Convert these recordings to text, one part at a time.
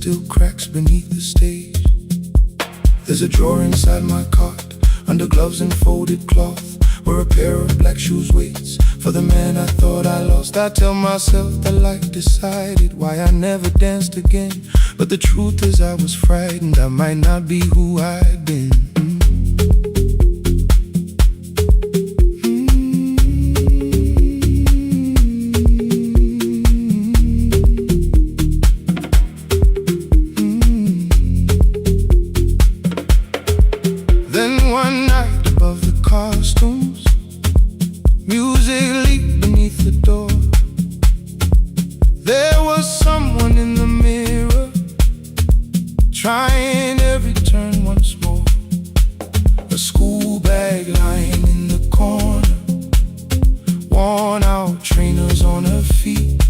still cracks beneath the stage. There's a drawer inside my cart, under gloves and folded cloth, where a pair of black shoes waits for the man I thought I lost. I tell myself that life decided why I never danced again, but the truth is I was frightened I might not be who I'd been. Music leaked beneath the door. There was someone in the mirror, trying every turn once more. A school bag lying in the corner, worn out trainers on her feet.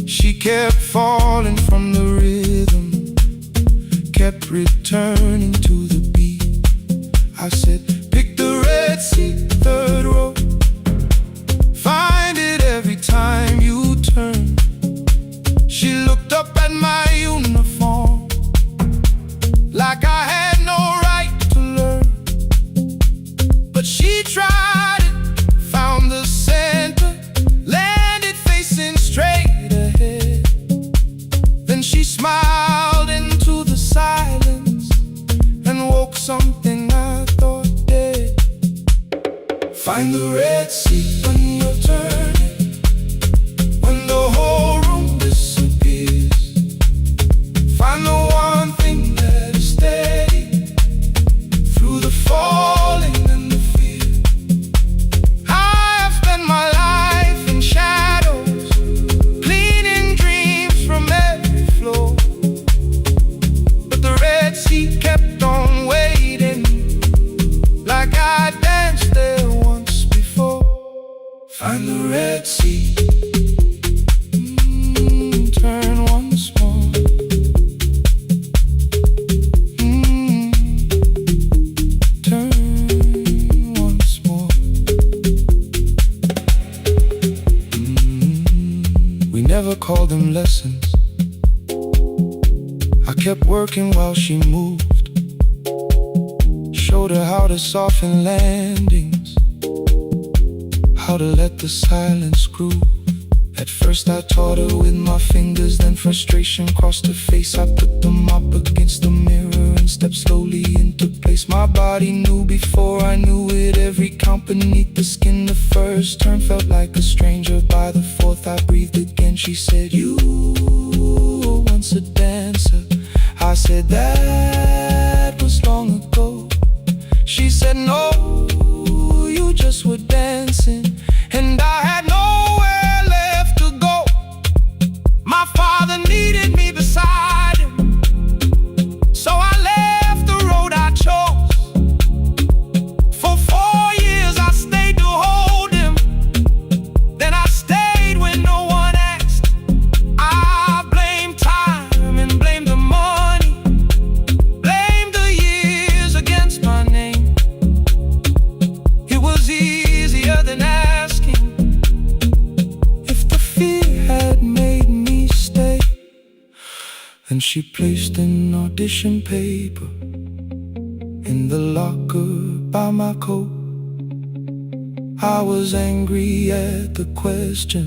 She kept falling from the rhythm, kept returning to the beat. I said, pick the red seat, third row. Find it every time you turn. She looked up at my uniform like I had no right to learn. But she tried it, found the center, landed facing straight ahead. Then she smiled into the silence and woke something I thought dead. Find the red seat when you're turning, when the whole room disappears. Find the one thing that is steady through the falling and the fear. I have spent my life in shadows, cleaning dreams from every floor, but the red seat kept on waiting, like I danced there once before. Find the red seat, turn once more. Turn once more. We never called them lessons. I kept working while she moved, showed her how to soften landings, how to let the silence groove. At first I taught her with my fingers, then frustration crossed her face. I put them up against the mirror and stepped slowly into place. My body knew before I knew it, every count beneath the skin. The first turn felt like a stranger, by the fourth I breathed again. She said, you were once a dancer. I said, that was long ago. She said, no, you just were dancing, and I had nowhere left to go. My father needed me beside him, so I left the road I chose. For 4 years I stayed to hold him, then I stayed when no one asked. I blamed time and blamed the money, blamed the years against my name. It was easier than asking if the fear had made me stay. Then she placed an audition paper in the locker by my coat. I was angry at the question,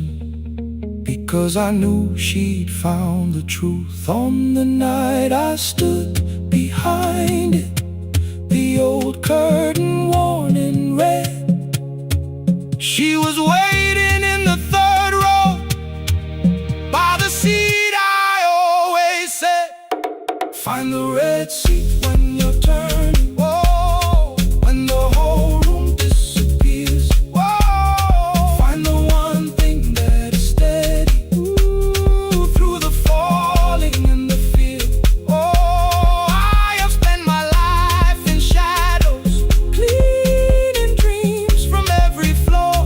because I knew she'd found the truth. On the night I stood behind it, the old curtain worn in red. She was waiting in the third row, by the seat I always said. Find the red seat when you're turning. Whoa, when the whole room disappears. Whoa, find the one thing that is steady, ooh, through the falling and the fear. Oh, I have spent my life in shadows, cleaning dreams from every floor,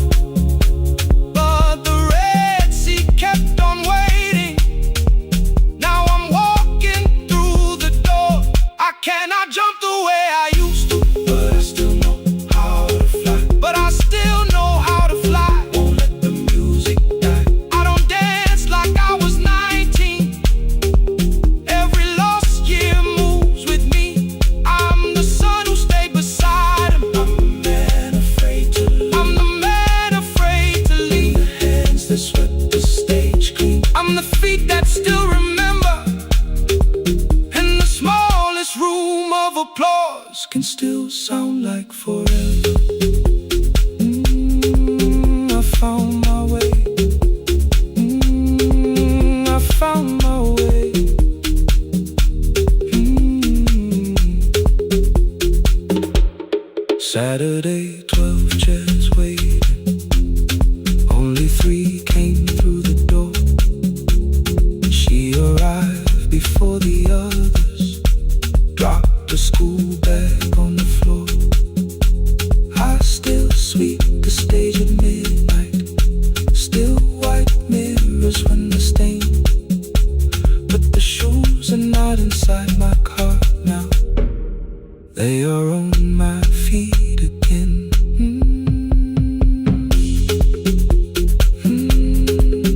but the red seat kept on waiting. Now I'm walking through the door. I can't found my way. Saturday, 12 chairs waiting. Only 3 came through the door. She arrived before the others, dropped a school bag on the floor. I still sweep the stage at midnight, still white mirrors when the stain. But the shoes are not inside my car now, they are on my feet again.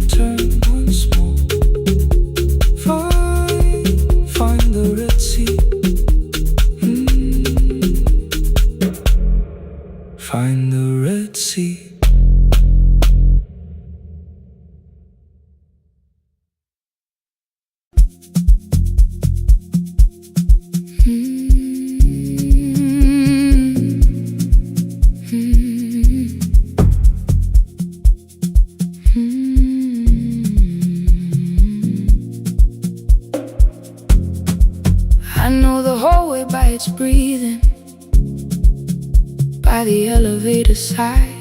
Turn once more, find the Red Sea. Find the Red Sea. I know the hallway by its breathing, by the elevator sigh,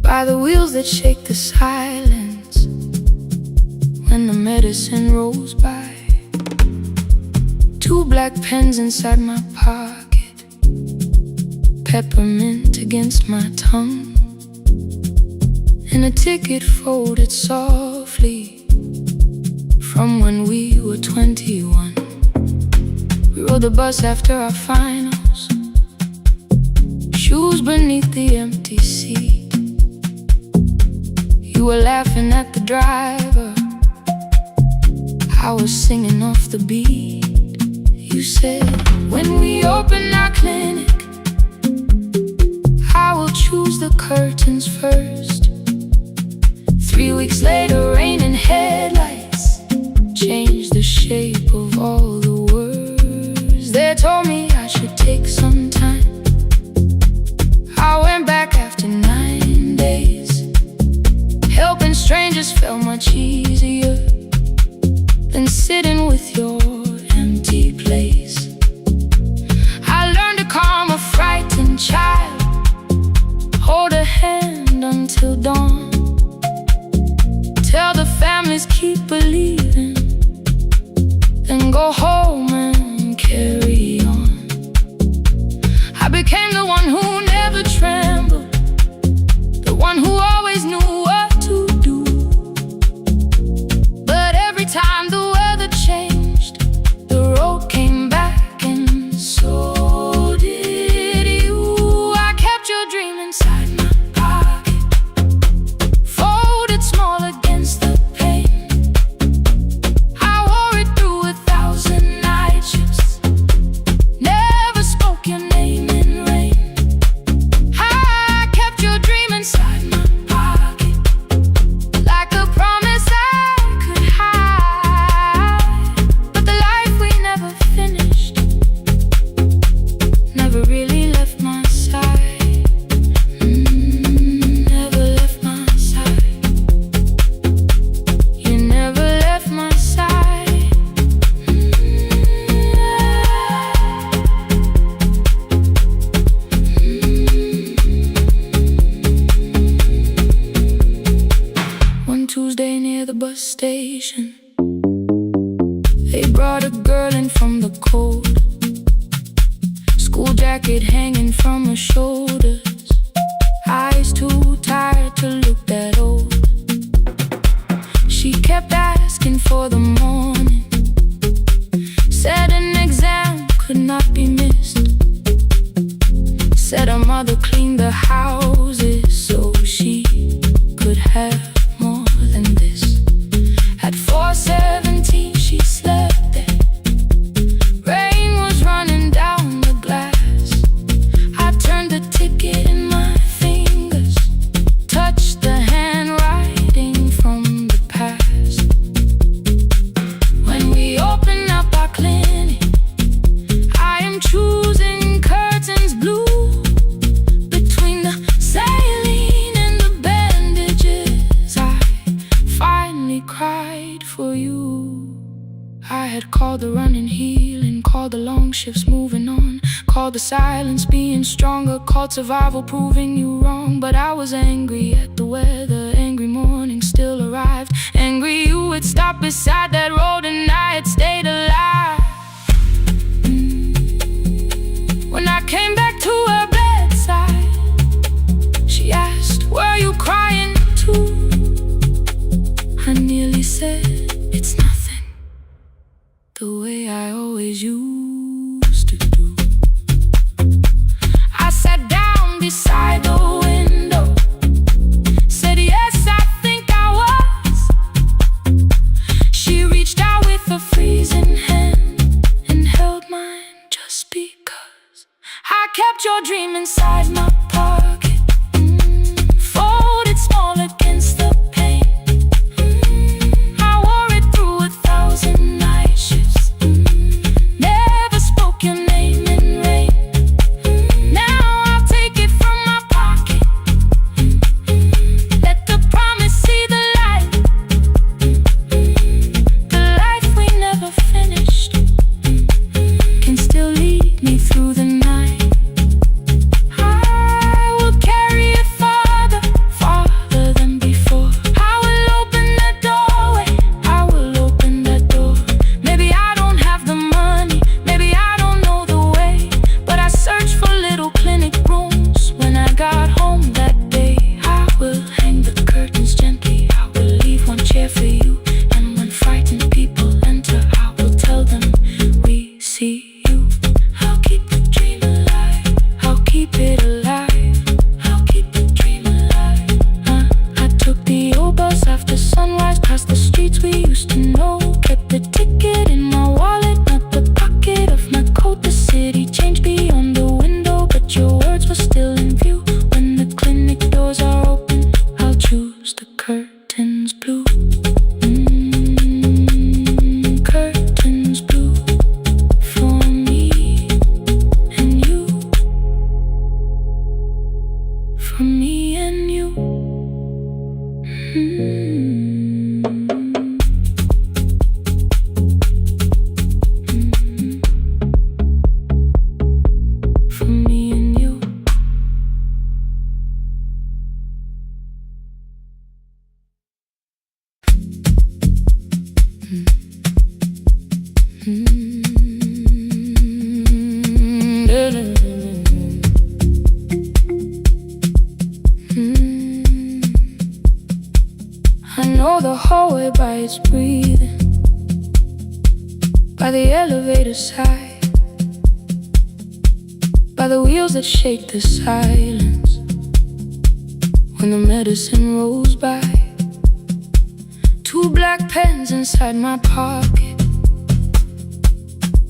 by the wheels that shake the silence when the medicine rolls by. 2 black pens inside my pocket, peppermint against my tongue, and a ticket folded softly from when we were 21. We rode the bus after our finals, shoes beneath the empty seat. You were laughing at the driver, I was singing off the beat. You said, when we open our clinic, I will choose the curtains first. 3 weeks later, rain and headlights changed the shape of all the words. They told me I should take some time. I went back after 9 days. Helping strangers felt much easier than sitting with your empty place. I learned to calm a frightened child, hold a hand until dawn, tell the families keep believing, then go home and carry on. I became the one who never trembled, the one who always knew what to do. But every time the weather changed, the road came back, and so did you. I kept your dream inside my pocket, folded small against the pain. I wore it through 1,000 night shifts, never spoke your name in rain. I kept your dream inside my pocket, like a promise I could hide. But the life we never finished never really left my side. Never left my side. You never left my side. One Tuesday near the bus station, they brought a girl in from the cold, school jacket hanging from her shoulders, eyes too tired to look that old. She kept asking for the morning, said an exam could not be missed, said her mother cleaned the houses so she could have more than this. At 4:17 she slept there, rain was running down the glass. I turned the ticket in my fingers, touched the handwriting from the past. When we open up our clinic, I am choosing curtains blue between the only cried for you. I had called the running healing, called the long shifts moving on, called the silence being stronger, called survival proving you wrong. But I was angry at the weather, angry morning still arrived, angry you had stopped beside that road and I had stayed alive. When I came back to her bedside, she asked, "Were you crying too?" I nearly said, "It's nothing," the way I always used to do. I sat down beside the window, said, "Yes, I think I was." She reached out with a freezing hand and held mine just because I kept your dream inside my pocket, folded small against the pain. I wore it through 1,000 night shifts, never spoke your name in rain. Now I'll take it from my pocket, let the promise see the light. The life we never finished can still lead me through the night. I will carry it farther, farther than before. I will open that doorway, I will open that door. Maybe I don't have the money, maybe I don't know the way, but I searched for little clinic rooms when I got home that day. I will hang the curtains gently, I will leave one chair for you, and when frightened people enter, I will tell them we see you. I'll keep the dream alive, I'll keep it alive, I'll keep the dream alive. I took the old bus after sunrise, past the streets we used to know, kept the ticket in my wallet, not the pocket of my coat. The city changed beyond the window, but your words were still in view. When the clinic doors are open, I'll choose the curtains blue. Curtains blue for me and you, for me and you. For me and you. I know the hallway by its breathing, by the elevator side, by the wheels that shake the silence when the medicine rolls by. 2 black pens inside my pocket,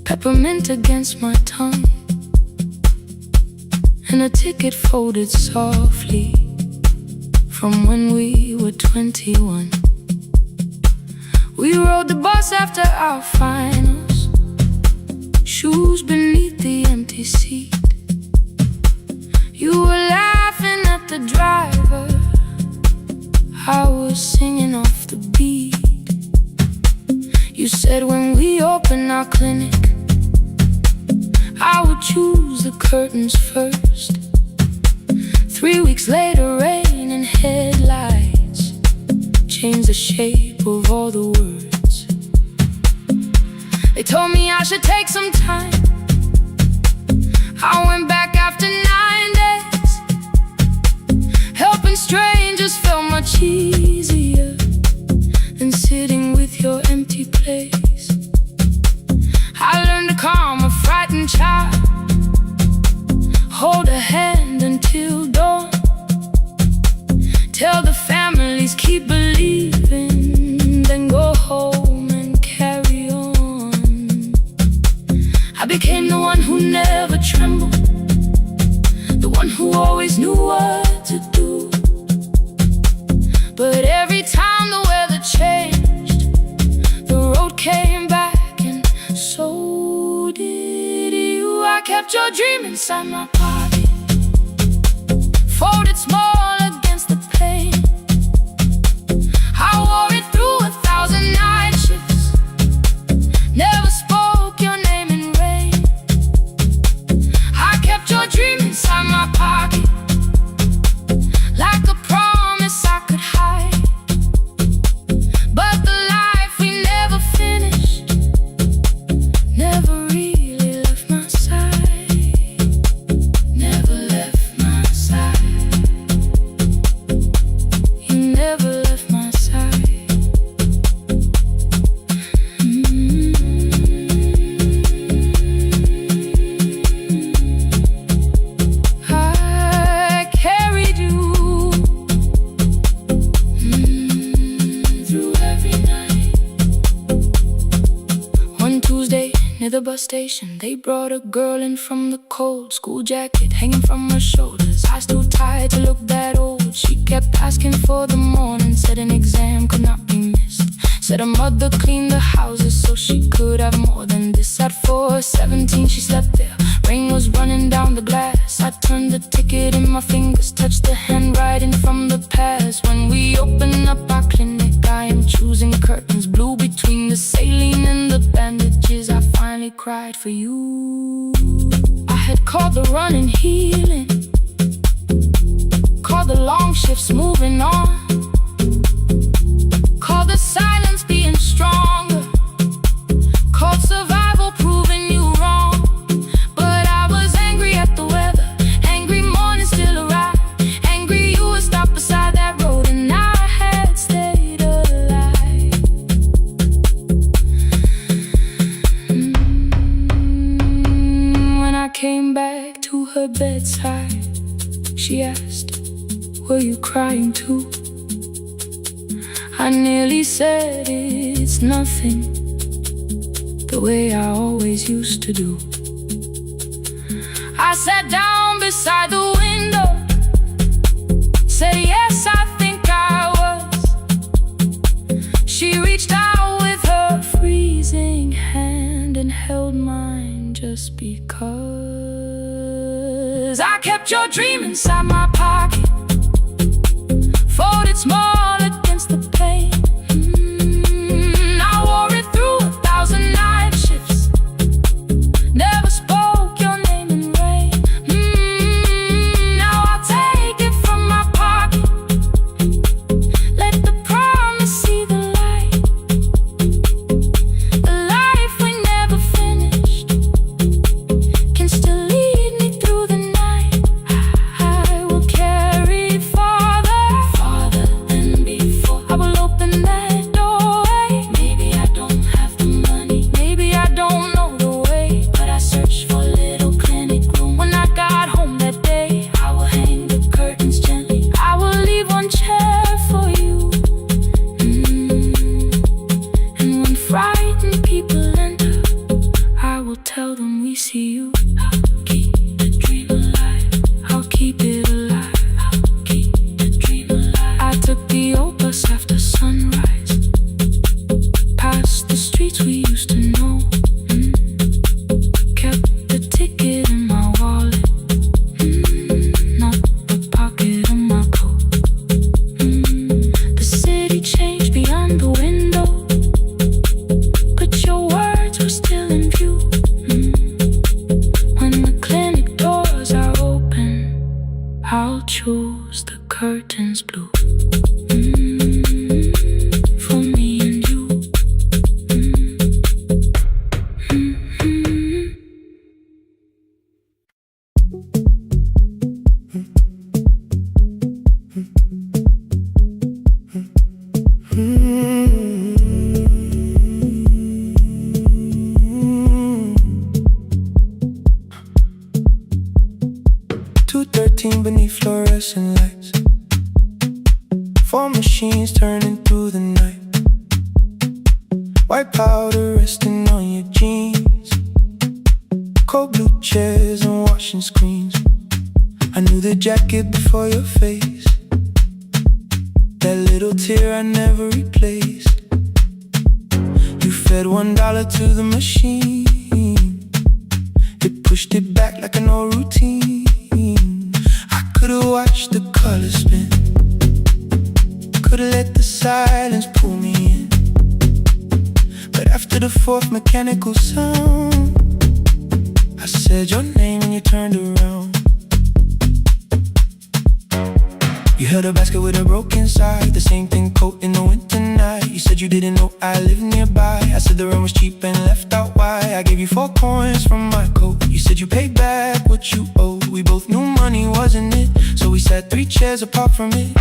peppermint against my tongue, and a ticket folded softly from when we were 21. We rode the bus after our finals, shoes beneath the empty seat. You were laughing at the driver, I was singing off the beat. You said when we open our clinic, I would choose the curtains first. 3 weeks later, rain and headlights changed the shape of all the words. They told me I should take some time. I went back after 9 days. Helping strangers felt much easier than sitting with your empty place. I learned to calm a frightened child, hold a hand until dawn, tell the families keep believing, then go home and carry on. I became the one who never trembled, the one who always knew what to do. But every time the weather changed, the road came back, and so did you. I kept your dream inside my pocket, folded small against the pain. I wore it through 1,000 Near the bus station, they brought a girl in from the cold. School jacket hanging from her shoulders, eyes too tired to look that old. She kept asking for the morning, said an exam could not be missed. Said her mother cleaned the houses so she could have more than this. At 4:17 she slept there, rain was running down the glass. I turned the ticket in my fingers, touched the handwriting from the past. When we open up our clinic, I am choosing curtains blue between the saline and the bandages. I finally cried for you. I had called the running healing, called the long shifts moving on, called the silence being stronger, called survival proving you wrong. But I was angry at the weather, angry morning still arrived, angry you were stopped beside that road and I had stayed alive. When I came back to her bedside, she asked, were you crying too? I nearly said it's nothing, the way I always used to do. I sat down beside the window, said yes, I think I was. She reached out with her freezing hand and held mine just because. I kept your dream inside my pocket, folded small against the pain. I wore it through 1,000 night shifts, never spoke your name in rain. Now I'll take it from my pocket, let the promise see the light. The life we never finished can still lead me through the night. I will carry farther, farther than before. I will open that doorway. Maybe I don't have the money, maybe I don't know the way, but I searched for a little clinic room. When I got home that day, I will hang the curtains gently, I will leave one chair for you. And when frightened people enter, I will tell them we see you. I'll keep the dream alive, I'll keep it alive, I'll keep the dream alive. I took the old bus after sunrise, past the streets we used to know. Kept the ticket in my wallet, not the pocket of my coat. The city changed beyond the window, but your words were still in view. When the clinic doors are open, I'll choose the curtains blue. For me and you. 2:13 beneath fluorescent lights, 4 machines turning through the night. White powder resting on your jeans, cold blue chairs and washing screens. I knew the jacket before your face, that little tear I never replaced. You fed $1 to the machine, it pushed it back like an old routine. I could've watched the colors spin, could've let the silence pull me in, but after the 4th mechanical sound, I said your name and you turned around. You held a basket with a broken side, the same thing coat in the winter night. You said you didn't know I lived nearby. I said the rent was cheap and left out why. I gave you 4 coins from my coat. You said you paid back what you owed. We both knew money wasn't it, so we sat 3 chairs apart from it.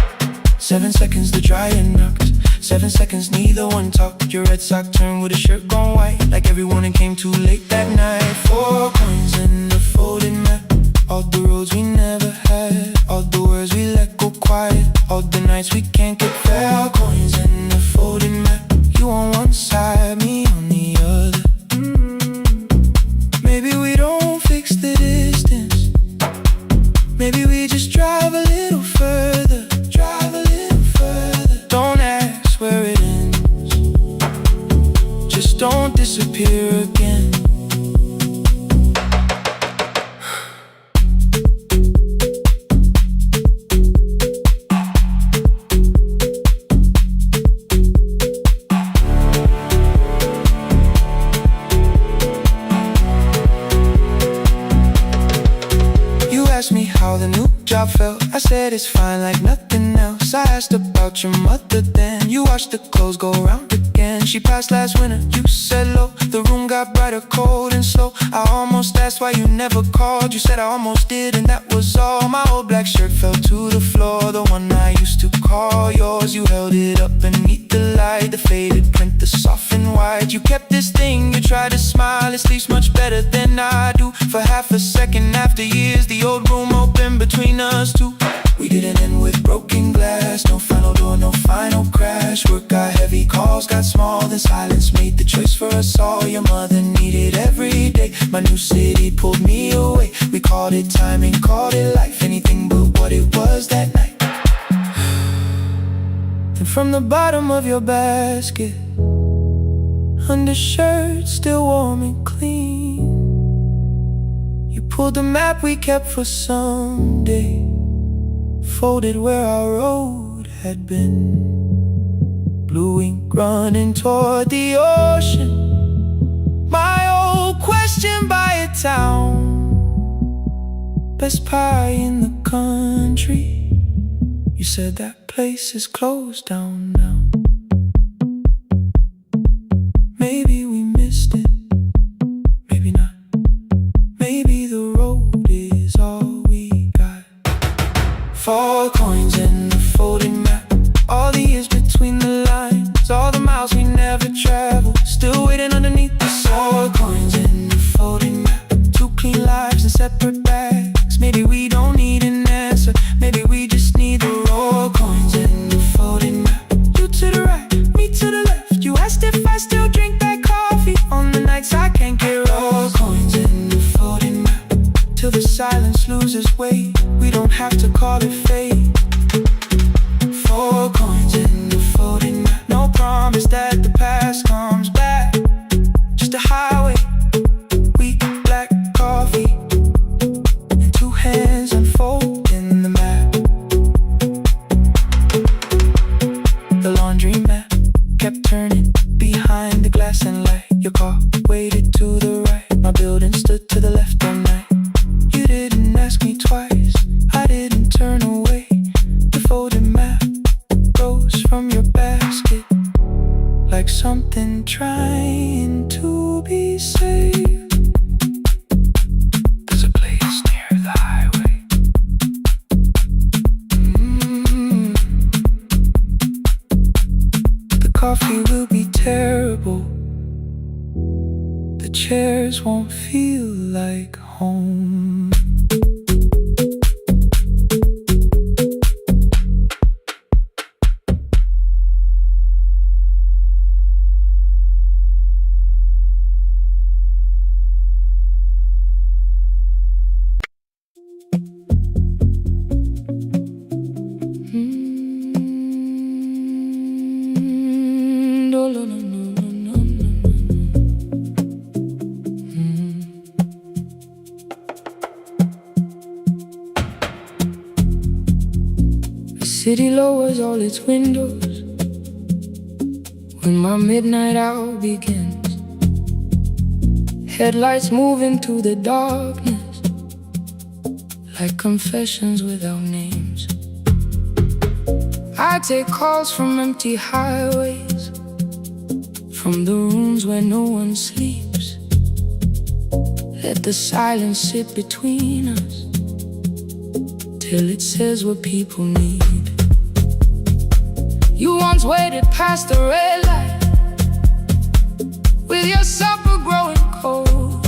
7 seconds the dryer knocked, 7 seconds neither one talked. Your red sock turned with a shirt gone white, like everyone and came too late that night. 4 coins and a folded map, all the roads we never had, all the words we let go quiet, all the nights we can't get fair. Coins and a folded map, you on one side, me on the other. just don't disappear again. Asked me how the new job felt. I said it's fine like nothing else. I asked about your mother then. You watched the clothes go round again. She passed last winter, you said low. The room got brighter, cold and slow. I almost asked why you never called. You said I almost did and that was all. My old black shirt fell to the floor, the one I used to call yours. You held it up beneath the light, the faded print, the soft and white. You kept this thing, you tried to smile. It sleeps much better than I do. For half a second after years, the old room open between us two. We didn't end with broken glass. No final door, no final crash. Work got heavy, calls got small. Then silence made the choice for us all. Your mother needed every day. My new city pulled me away. We called it timing, called it life. Anything but what it was that night. And from the bottom of your basket, undershirt still warm and clean, you pulled the map we kept for someday, folded where our road had been. Blue ink running toward the ocean. My old question by a town. Best pie in the country. You said that place is closed down now. Maybe we missed it, maybe not. Maybe the road is all we got. 4 coins in the folded map. All the years between the lines, all the miles we never traveled, still waiting underneath the 4 coins in the folded map. 2 clean lives in separate bags. Maybe we don't need an answer, maybe we just need the raw coins in the folded map. You to the right, me to the left. You asked if I still drink that coffee on the nights I can't get raw coins in the folded map. Till the silence loses weight, we don't have to call it fate. 4 coins in the folded map. No promise that the past comes back, just a highway, weak black coffee, and 2 hands unfolding the map. The laundry mat kept turning behind the glass and light. Your car waited to the right, my building stood to the left all night. You didn't ask me twice, I didn't turn away. The folded map rose from your basket, like something trying to be saved. There's a place near the highway. The coffee will be terrible, the chairs won't feel like home. The city lowers all its windows when my midnight hour begins. Headlights move into the darkness like confessions without names. I take calls from empty highways, from the rooms where no one sleeps. Let the silence sit between us till it says what people need. You once waited past the red light with your supper growing cold,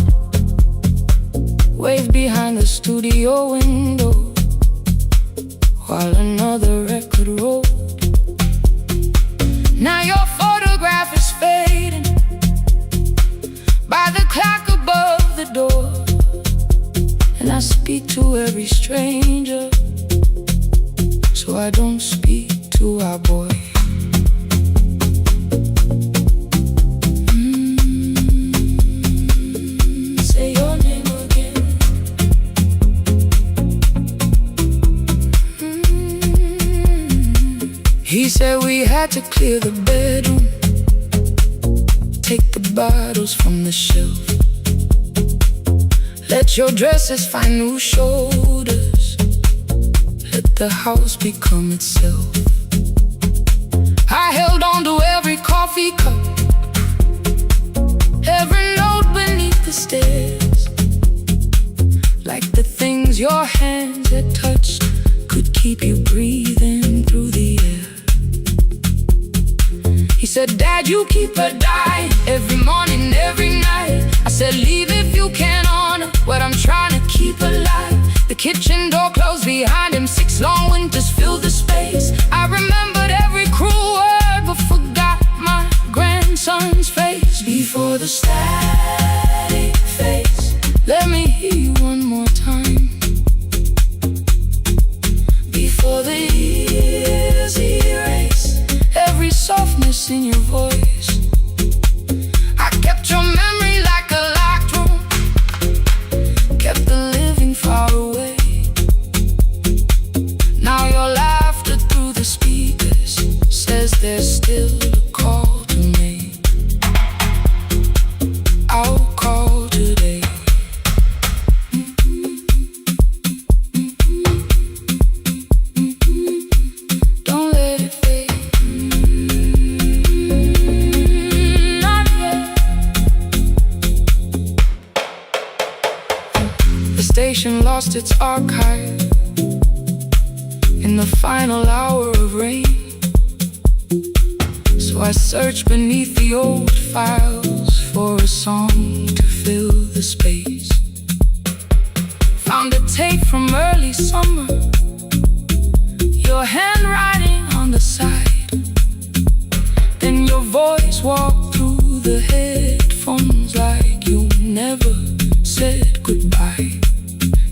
waved behind the studio window while another record rolled. Now your photograph is fading by the clock above the door, and I speak to every stranger, so I don't speak to our boy. had to clear the bedroom, take the bottles from the shelf, let your dresses find new shoulders, let the house become itself. I held on to every coffee cup, every note beneath the stairs, like the things your hands had touched could keep you breathing through the air. He said, Dad, you keep her dying every morning, every night. I said, leave if you can honor what I'm trying to keep alive. The kitchen door closed behind him, 6 long winters filled the space. I remembered every cruel word but forgot my grandson's face. Before the static fades, let me hear you one more time. Before the years erase every softness in your voice, I kept your memory like a locked room, kept the living far away. Now your laughter through the speakers says there's still a call to make. I'll call today. Don't let it fade. Not yet. The station lost its archive in the final hour of rain, so I searched beneath the old files for a song to fill the space. Found a tape from early summer, your handwriting on the side, then your voice walked through the headphones like you never said goodbye.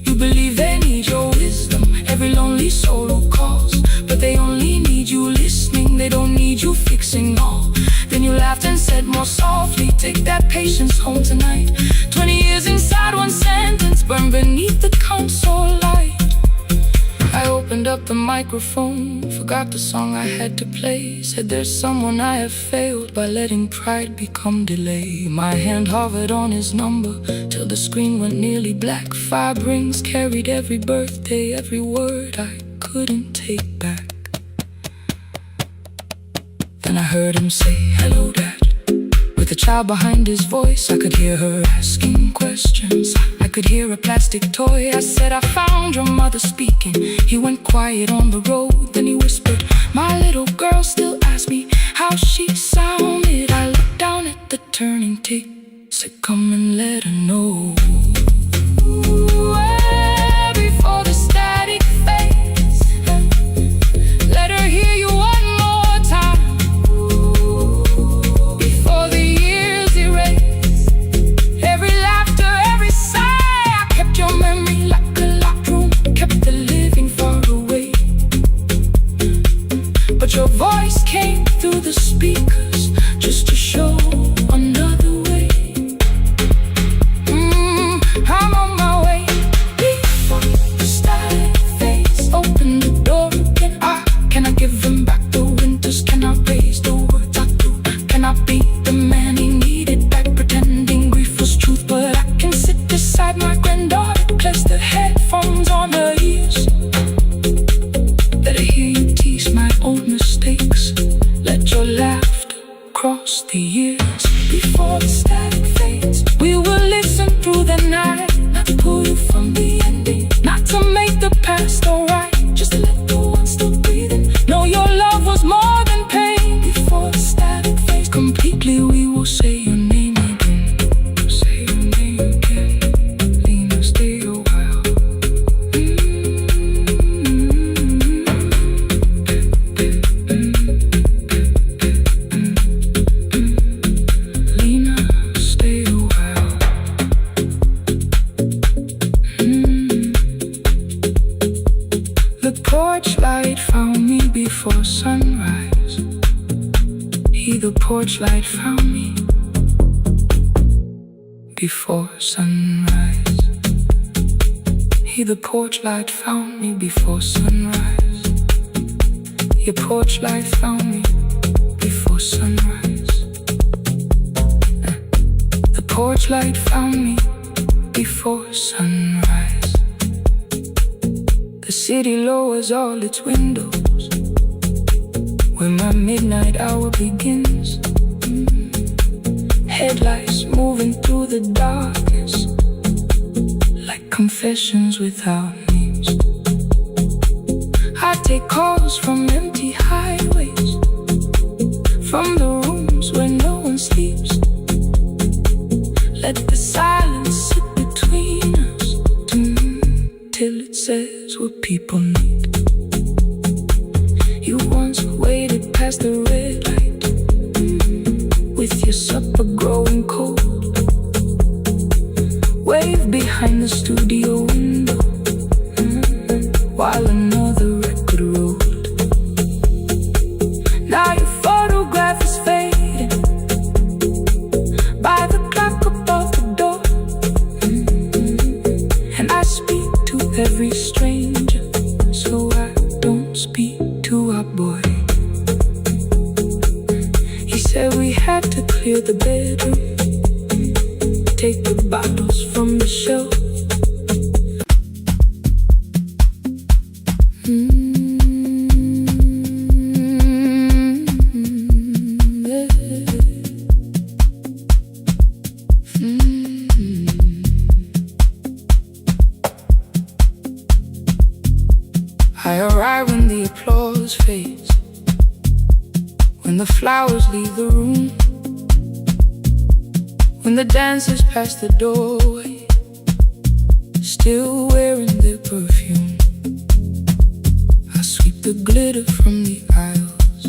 You believe they need your wisdom, every lonely soul who calls, but they only need you listening, they don't need you fixing all. Then you laughed and said more softly, take that patience home tonight. 20 years inside one sentence, burned beneath the console light. I opened up the microphone, forgot the song I had to play. Said there's someone I have failed by letting pride become delay. My hand hovered on his number till the screen went nearly black. 5 rings carried every birthday, every word I couldn't take back. Then I heard him say, hello, Dad. With a child behind his voice, I could hear her asking questions. I could hear a plastic toy. I said, I found your mother speaking. He went quiet on the road, then he whispered, my little girl still asks me how she sounded. I looked down at the turning tick, said, come and let her know. Before the static fades, let her hear you one more time. Before the years erase every laughter, every sigh, I kept your memory like a locked room, kept the living far away. But your voice came through the speakers just to show another way. I'm on my way. Before the static fades, open the door again. Can I give him back the winters? Can I raise the words I do? Can I be the man he needed back, pretending grief was truth? But I can sit beside my granddaughter, place the headphones on her ears. Let her hear you tease my old mistakes, let your laughter cross the years. Before the static fades, we will listen through the night, not to pull you from the ending, not to make the past alright, just to let the one still breathing know your love was more than pain. Before the static fades completely, we will say your name again. Say your name again. Lena, stay a while. Lena, stay a while. The porch light found me before sunrise. The porch light found me before sunrise. The porch light found me before sunrise. Your porch light found me before sunrise. The porch light found me before sunrise. The city lowers all its windows when my midnight hour begins. Headlights moving through the darkness like confessions without names. I take calls from empty highways, from the rooms where no one sleeps. Let the silence sit between us till it says what people need. You once waited past the red light with your supper growing cold. Wave behind the studio window while another record rolled. Now your photograph is fading by the clock above the door. And I speak to every stranger, so I don't speak to our boy. He said we had to clear the bedroom, take the bottles from the shelf. I arrive when the applause fades, when the flowers leave the room, when the dancers pass the doorway, still wearing their perfume. I sweep the glitter from the aisles,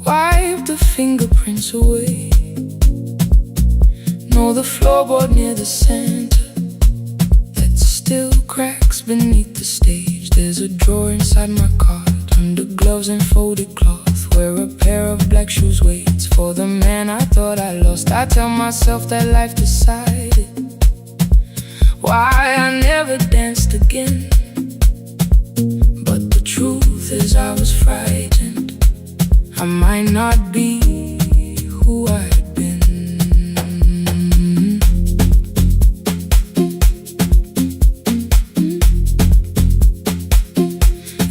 wipe the fingerprints away. Know the floorboard near the center that still cracks beneath the stage. There's a drawer inside my car, under gloves and folded cloth, where a pair of black shoes waits for the man I thought I lost. I tell myself that life decided why I never danced again. But the truth is I was frightened I might not be who I'd been.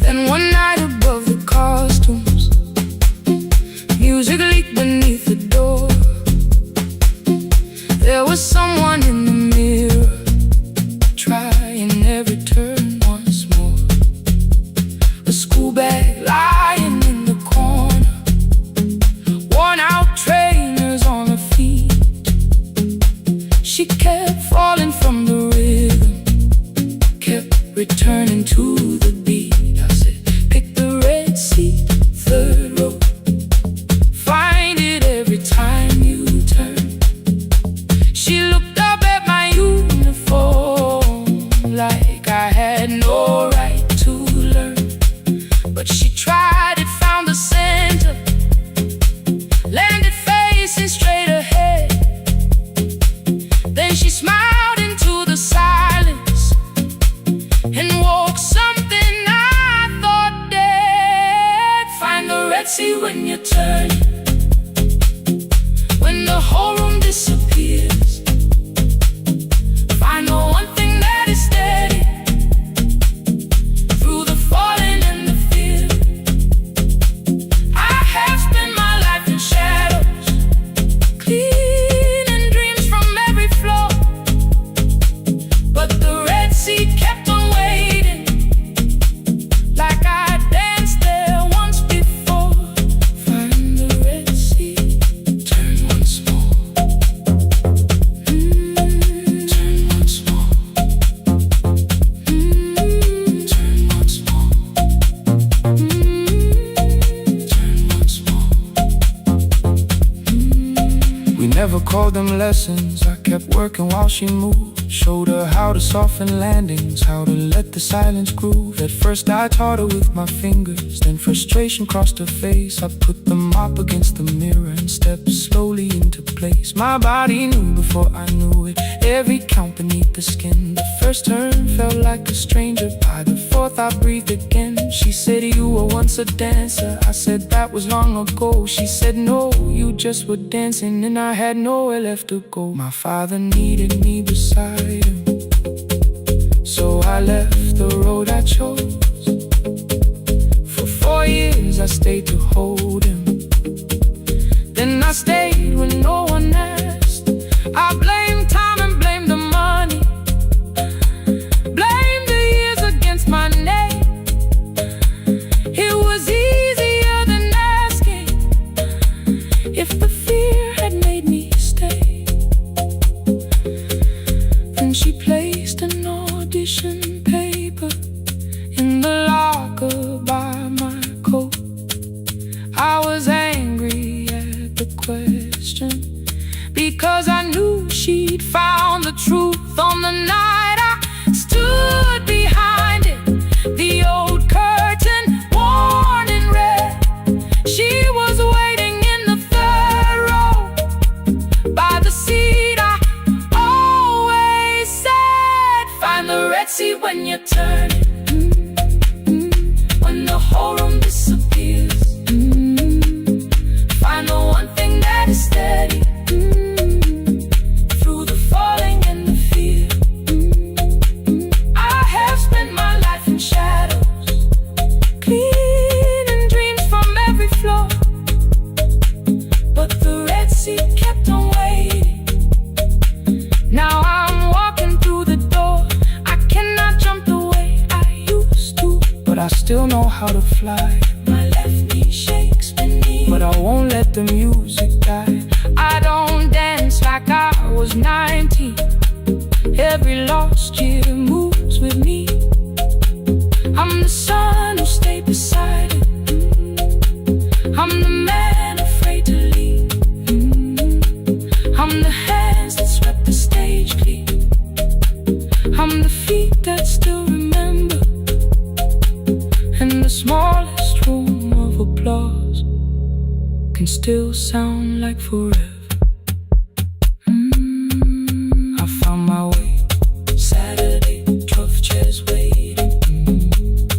Then one night above the costumes, music leaked beneath the door. There was someone in the mirror, trying every turn once more. A school bag lying in the corner, worn out trainers on her feet. She kept falling from the rhythm, kept returning to the beat. I said, pick the red seat, third row, find it every time you turn. She looked up at my uniform like I had no right to learn. But she tried it, found the center, landed facing straight ahead. Then she smiled into the silence and woke something I thought dead. Find the red sea when you turn, when the whole room disappears. Find the one thing that is steady through the falling and the fear. I have spent my life in shadows, cleaning dreams from every floor. But the red sea kept on waiting, like I danced there once before. Find the red sea, turn once more. Turn once more. Turn once more. Turn once more. We never called them lessons. I kept working while she moved, showed her how to soften landings, how to let the silence groove. At first I taught her with my fingers, then frustration crossed her face. I put the mop against the mirror and stepped slowly into place. place. My body knew before I knew it. Every count beneath the skin. The first turn felt like a stranger. By the fourth I breathed again. She said, you were once a dancer. I said, that was long ago. She said, no, you just were dancing, and I had nowhere left to go. My father needed me beside him, so I left the road I chose. For 4 years I stayed to hold him. Then I stayed when no one asked. I blamed time and blamed the money, blamed the years against my name. It was easier than asking if the fear had made me stay. Then she placed an audition paper in the locker by my coat. I was angry at the question, because I knew she'd found the truth on the night I stood behind it. The old curtain, worn in red. She was waiting in the third row by the seat I always said, find the red seat when you turn it. When the whole room disappears, find the one thing that is steady through the falling and the fear. I have spent my life in shadows, cleaning dreams from every floor, but the red seat kept on waiting. Now I'm walking through the door. I cannot jump the way I used to, but I still know how to fly. My left knee shakes beneath, but I won't let the music die. I don't dance like I was 19. Every lost year moves with me. I'm the son who stayed beside it. I'm the man afraid to leave. I'm the hands that swept the stage clean. I'm the feet that still remember, and the smallest room of applause can still sound like forever. I found my way. Saturday, 12 chairs waiting.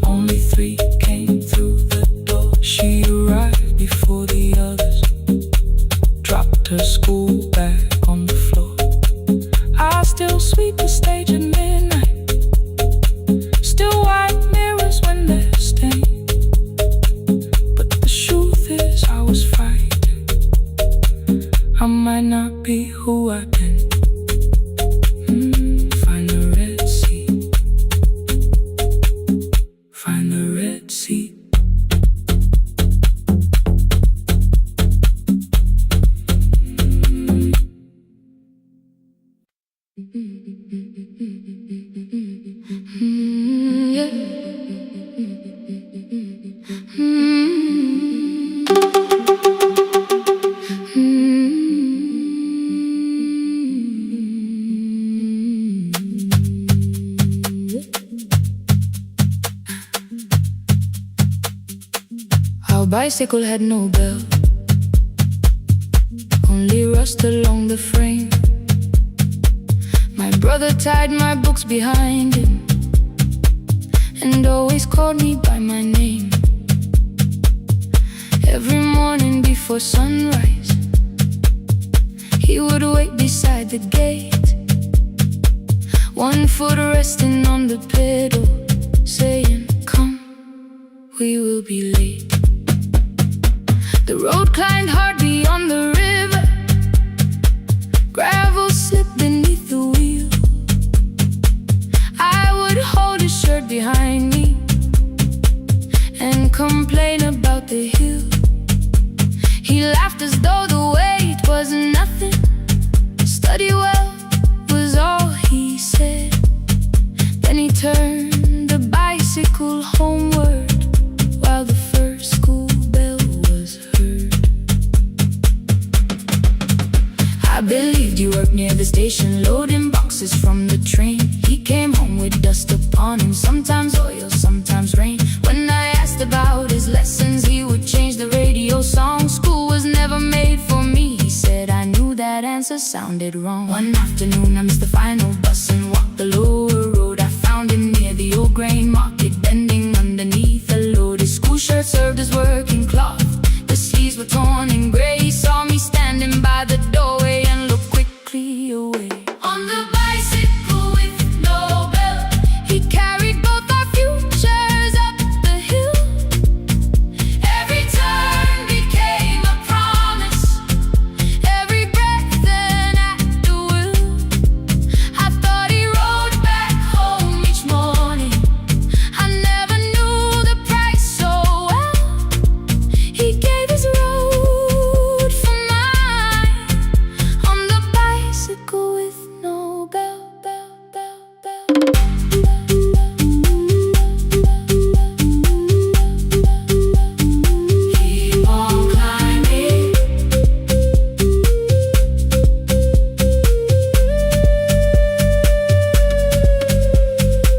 Only 3 came through the door. She arrived before the others, dropped her school bag on the floor. I still sweep the stage at midnight, still wipe mirrors when they're stained. But the truth is I was fighting. I might not be who I've been. Find the red seat. Find the red seat. Our bicycle had no bell, only rust along the frame. My brother tied my books behind him and always called me by my name. Every morning before sunrise, he would wait beside the gate, one foot resting on the pedal, saying, come, we will be late. The road climbed hard beyond the river, gravel slipped beneath the wheel. I would hold his shirt behind me and complain about the hill. He laughed as though the weight was nothing. Study well was all he said. Then he turned the bicycle homeward while the first school bell was heard. I believed you worked near the station, loading boxes from the train. He came home with dust upon him, sometimes oil, sometimes rain. When I asked about his lessons, he would change the radio song. School was never made for me, he said. I knew that answers sounded wrong. One afternoon I missed the final bus and walked the lower road. I found him near the old grain market, bending underneath a loaded school shirt served as working cloth. The sleeves were torn and gray. He saw me standing by the doorway and looked quickly away. On the bicycle with no belt, he carried both our futures up the hill. Every turn became a promise, every breath an act of will. I thought he rode back home each morning. I never knew the price so well. He gave his road for mine on the bicycle with no bell. Keep on climbing.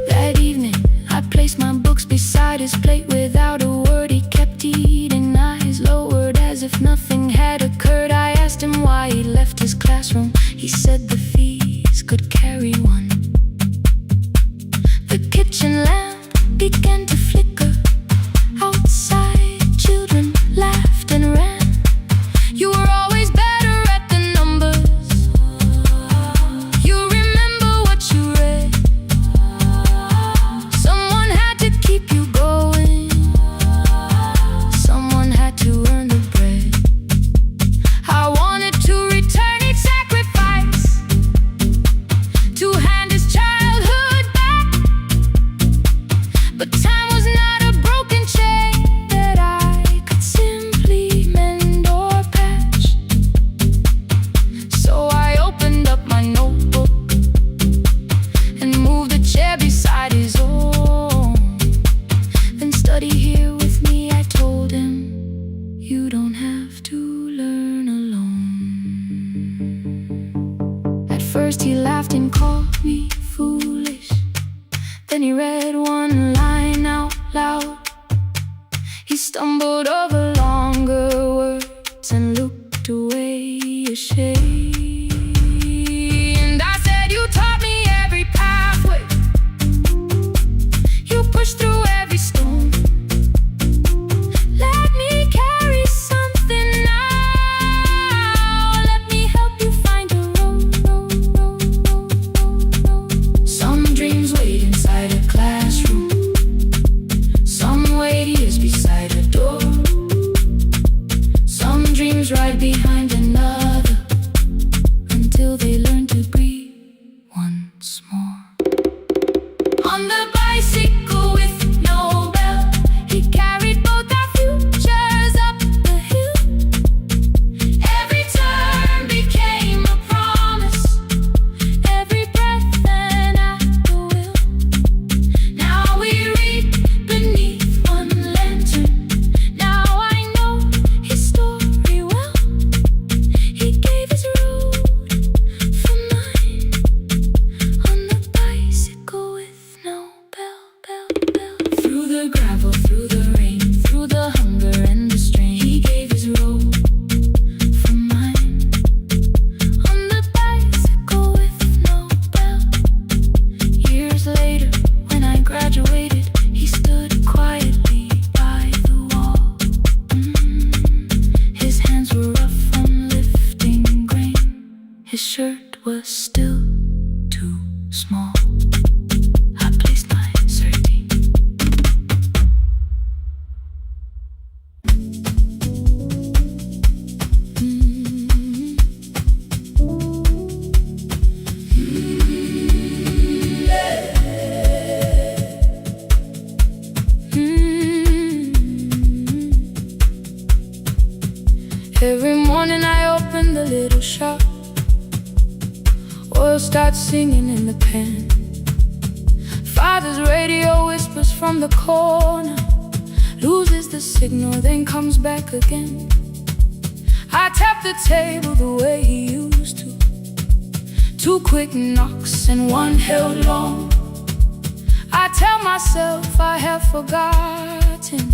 That evening, I placed my books beside his plate. Without a word, he kept eating, eyes lowered as if nothing had occurred. I asked him why he left his classroom. He said the fees could carry one. The kitchen lamp began to flicker. Outside, children laughed and ran. You were always better at the numbers. You remember what you read. Someone had to keep you going. Someone had to earn the bread. I wanted to return each sacrifice, to hand his childhood back. But time was not a broken chain that I could simply mend or patch. So I opened up my notebook and moved the chair beside his own. Then study here with me, I told him. You don't have to learn alone. At first he laughed and called me foolish. Then he read one line out loud. He stumbled over longer words and looked away ashamed. And I said, you taught me every pathway. You pushed through every stone. Let me carry something now. Let me help you find a road. Some dreams wait inside a classroom. Some wait years beside a door. Some dreams right behind another, until they learn to breathe once more. On the bicycle with no bell, he carried both our futures up the hill. Every turn became a promise, every breath an act of will. Now we read beneath one lantern. Now I know his story well. He gave his road for mine on the bicycle with no bell. Through the gravel, through the rain, through the hunger and the strain, he gave his road for mine on the bicycle with no bell. Years later, when I graduated, he stood quietly by the wall. His hands were rough from lifting grain. His shirt was still too small. I placed my sardine. Every morning I open the little shop. Oil starts singing in the pan. Father's radio whispers from the corner, loses the signal, then comes back again. I tap the table the way he used to. 2 quick knocks and 1 held long. I tell myself I have forgotten,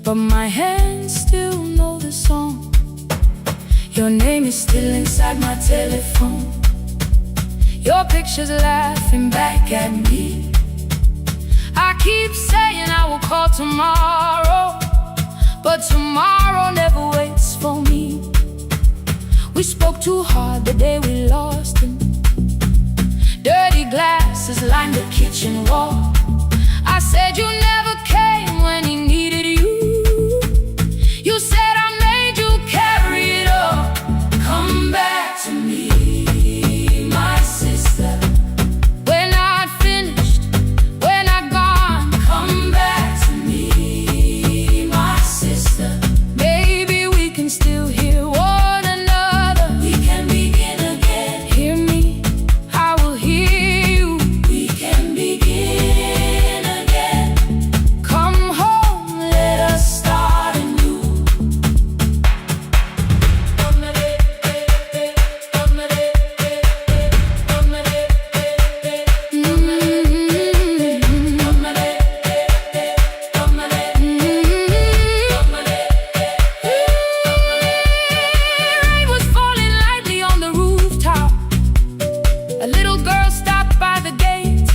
but my hands still know the song. Your name is still inside my telephone. Your picture's laughing back at me. I keep saying I will call tomorrow, but tomorrow never waits for me. We spoke too hard the day we lost him. Dirty glasses lined the kitchen wall. I said you never came when he needed you. You said I made you carry it all. Come back to me, my sister. We're not finished, we're not gone. Come back to me, my sister. Maybe we can still hear one another. We can begin again. Hear me, I will hear you. We can begin again. Come home, let us start anew. Rain was falling lightly on the rooftop. A little girl stopped by the gate.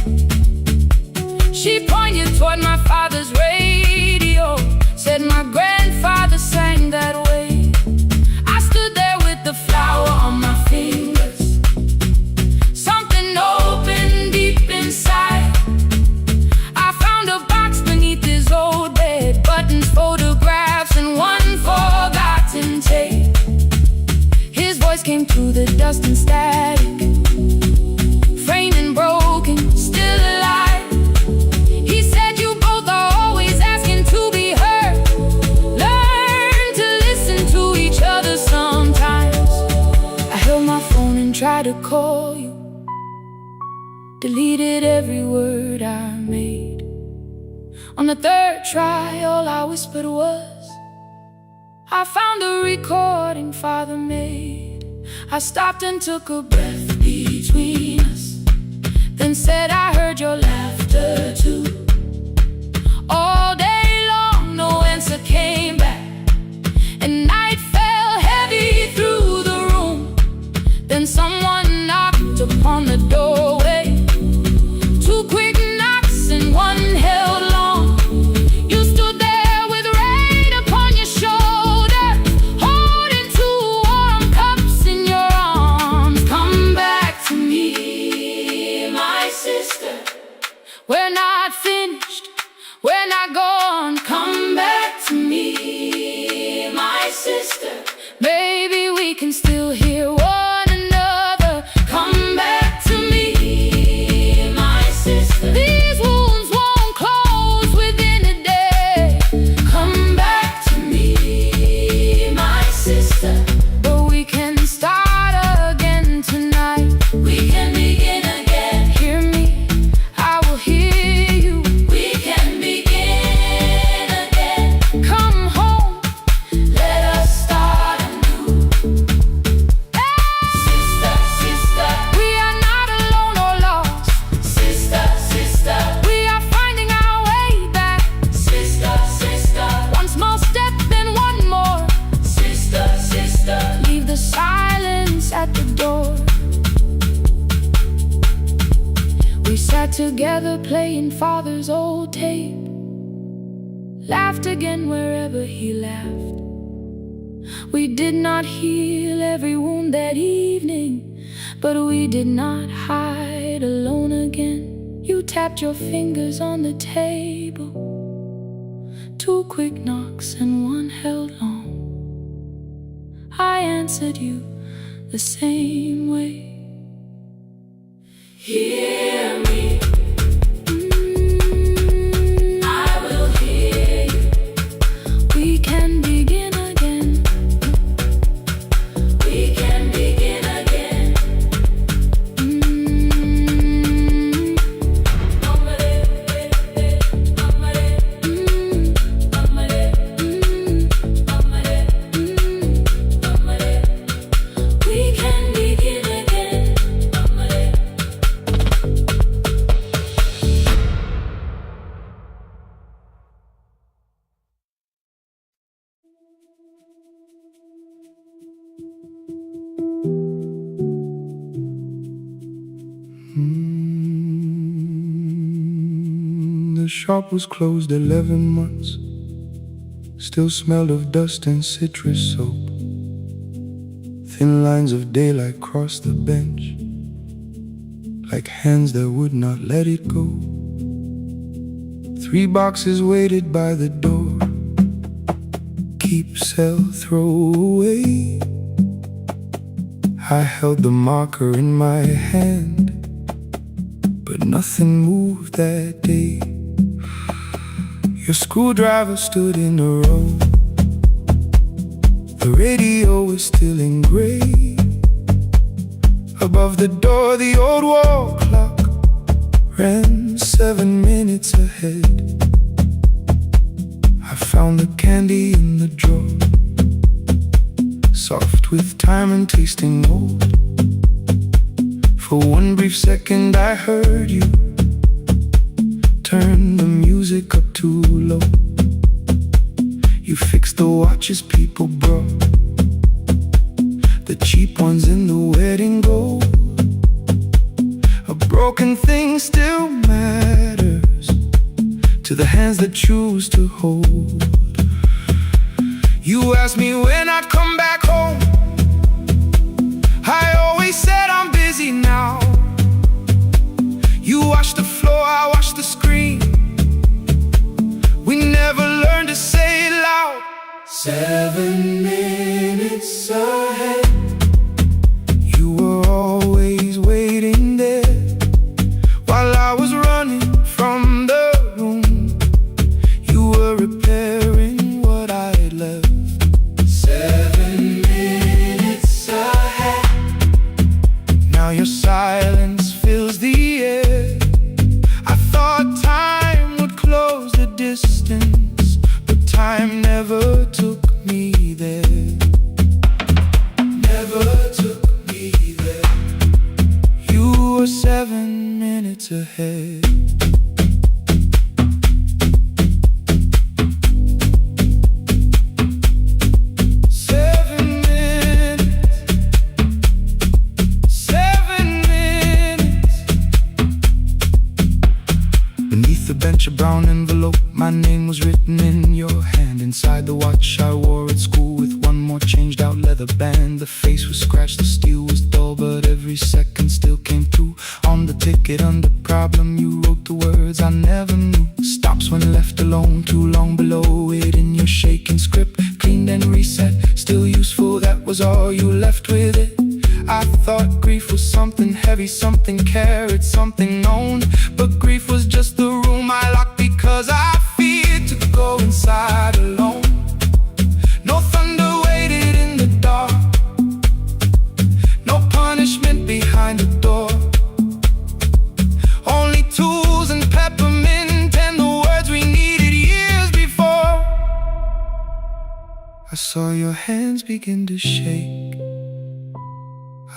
She pointed toward my father's radio, said my grandfather sang that way. I stood there with the flower on my fingers. Something opened deep inside. I found a box beneath his old bed, buttons, photographs, and one forgotten tape. His voice came through the dust and static, framed and broken, still alive. He said you both are always asking to be heard. Learn to listen to each other sometimes. I held my phone and tried to call you, deleted every word I made. On the third try, all I whispered was, I found a recording Father made. I stopped and took a breath between us, then said I heard your laughter too. All day long no answer came back, and night fell heavy through the room. Then someone knocked upon the doorway. Two quick knocks and one held long. You stood there with rain upon your shoulder, holding two warm cups in your arms. Come back to me, my sister. We're not finished, we're not gone. Come back to me, my sister. Maybe we can still hear one another. Come back to me, my sister. These wounds won't close within a day. Come back to me, my sister. But we can start again tonight. We can begin again. Hear me, I will hear you. We can begin again. Come home, let us start anew. Sister, sister, we are not alone or lost. Sister, sister, we are finding our way back. Sister, sister, one small step then one more. Sister, sister, leave the silence at the door. We sat together playing Father's old tape, laughed again wherever he laughed. We did not heal every wound that evening, but we did not hide alone again. You tapped your fingers on the table, two quick knocks and one held long. I answered you the same way. Hear me, I will hear you. We can begin again. We can begin again. We can begin again. shop was closed 11 months. Still smelled of dust and citrus soap. Thin lines of daylight crossed the bench, like hands that would not let it go. 3 boxes waited by the door. Keep, sell, throw away. I held the marker in my hand, but nothing moved that day. Your screwdriver stood in a row. The radio was still in gray. Above the door, the old wall clock ran 7 minutes ahead. I found the candy in the drawer, soft with time and tasting old. For one brief second I heard you turn the music up too low. You fixed the watches people brought, the cheap ones in the wedding gold. A broken thing still matters to the hands that choose to hold. You asked me when I'd come back home. I always said I'm busy now. You washed the floor, I washed the screen. We never learned to say it loud. 7 minutes ahead. You were always waiting there while I was running from the room. You were repairing what I had left. 7 minutes ahead. Now your silence fills the air. I thought time would close the distance, but time never took me there. Never took me there. You were 7 minutes ahead. A brown envelope, my name was written in your hand. Inside the watch I wore at school with one more changed out leather band. The face was scratched, the steel was dull, but every second still came through. On the ticket under problem you wrote the words I never knew. Stops when left alone, too long below it in your shaking script. Cleaned and reset, still useful, that was all you left with it. I thought grief was something heavy, something carried, something known. But grief was just the room I locked because I feared to go inside alone. No thunder waited in the dark, no punishment behind the door. Only tools and peppermint and the words we needed years before. I saw your hands begin to shake.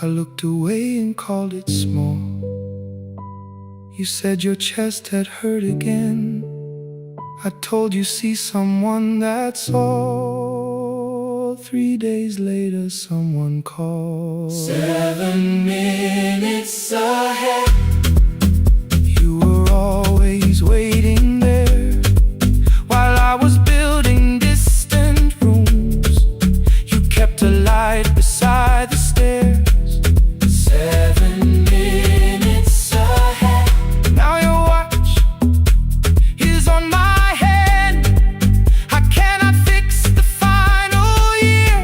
I looked away and called it small. You said your chest had hurt again. I told you see someone, that's all. 3 days later someone called. 7 minutes ahead. You were always waiting there while I was building distant rooms. You kept a light beside the stairs. 7 minutes ahead. Now your watch is on my hand. I cannot fix the final year.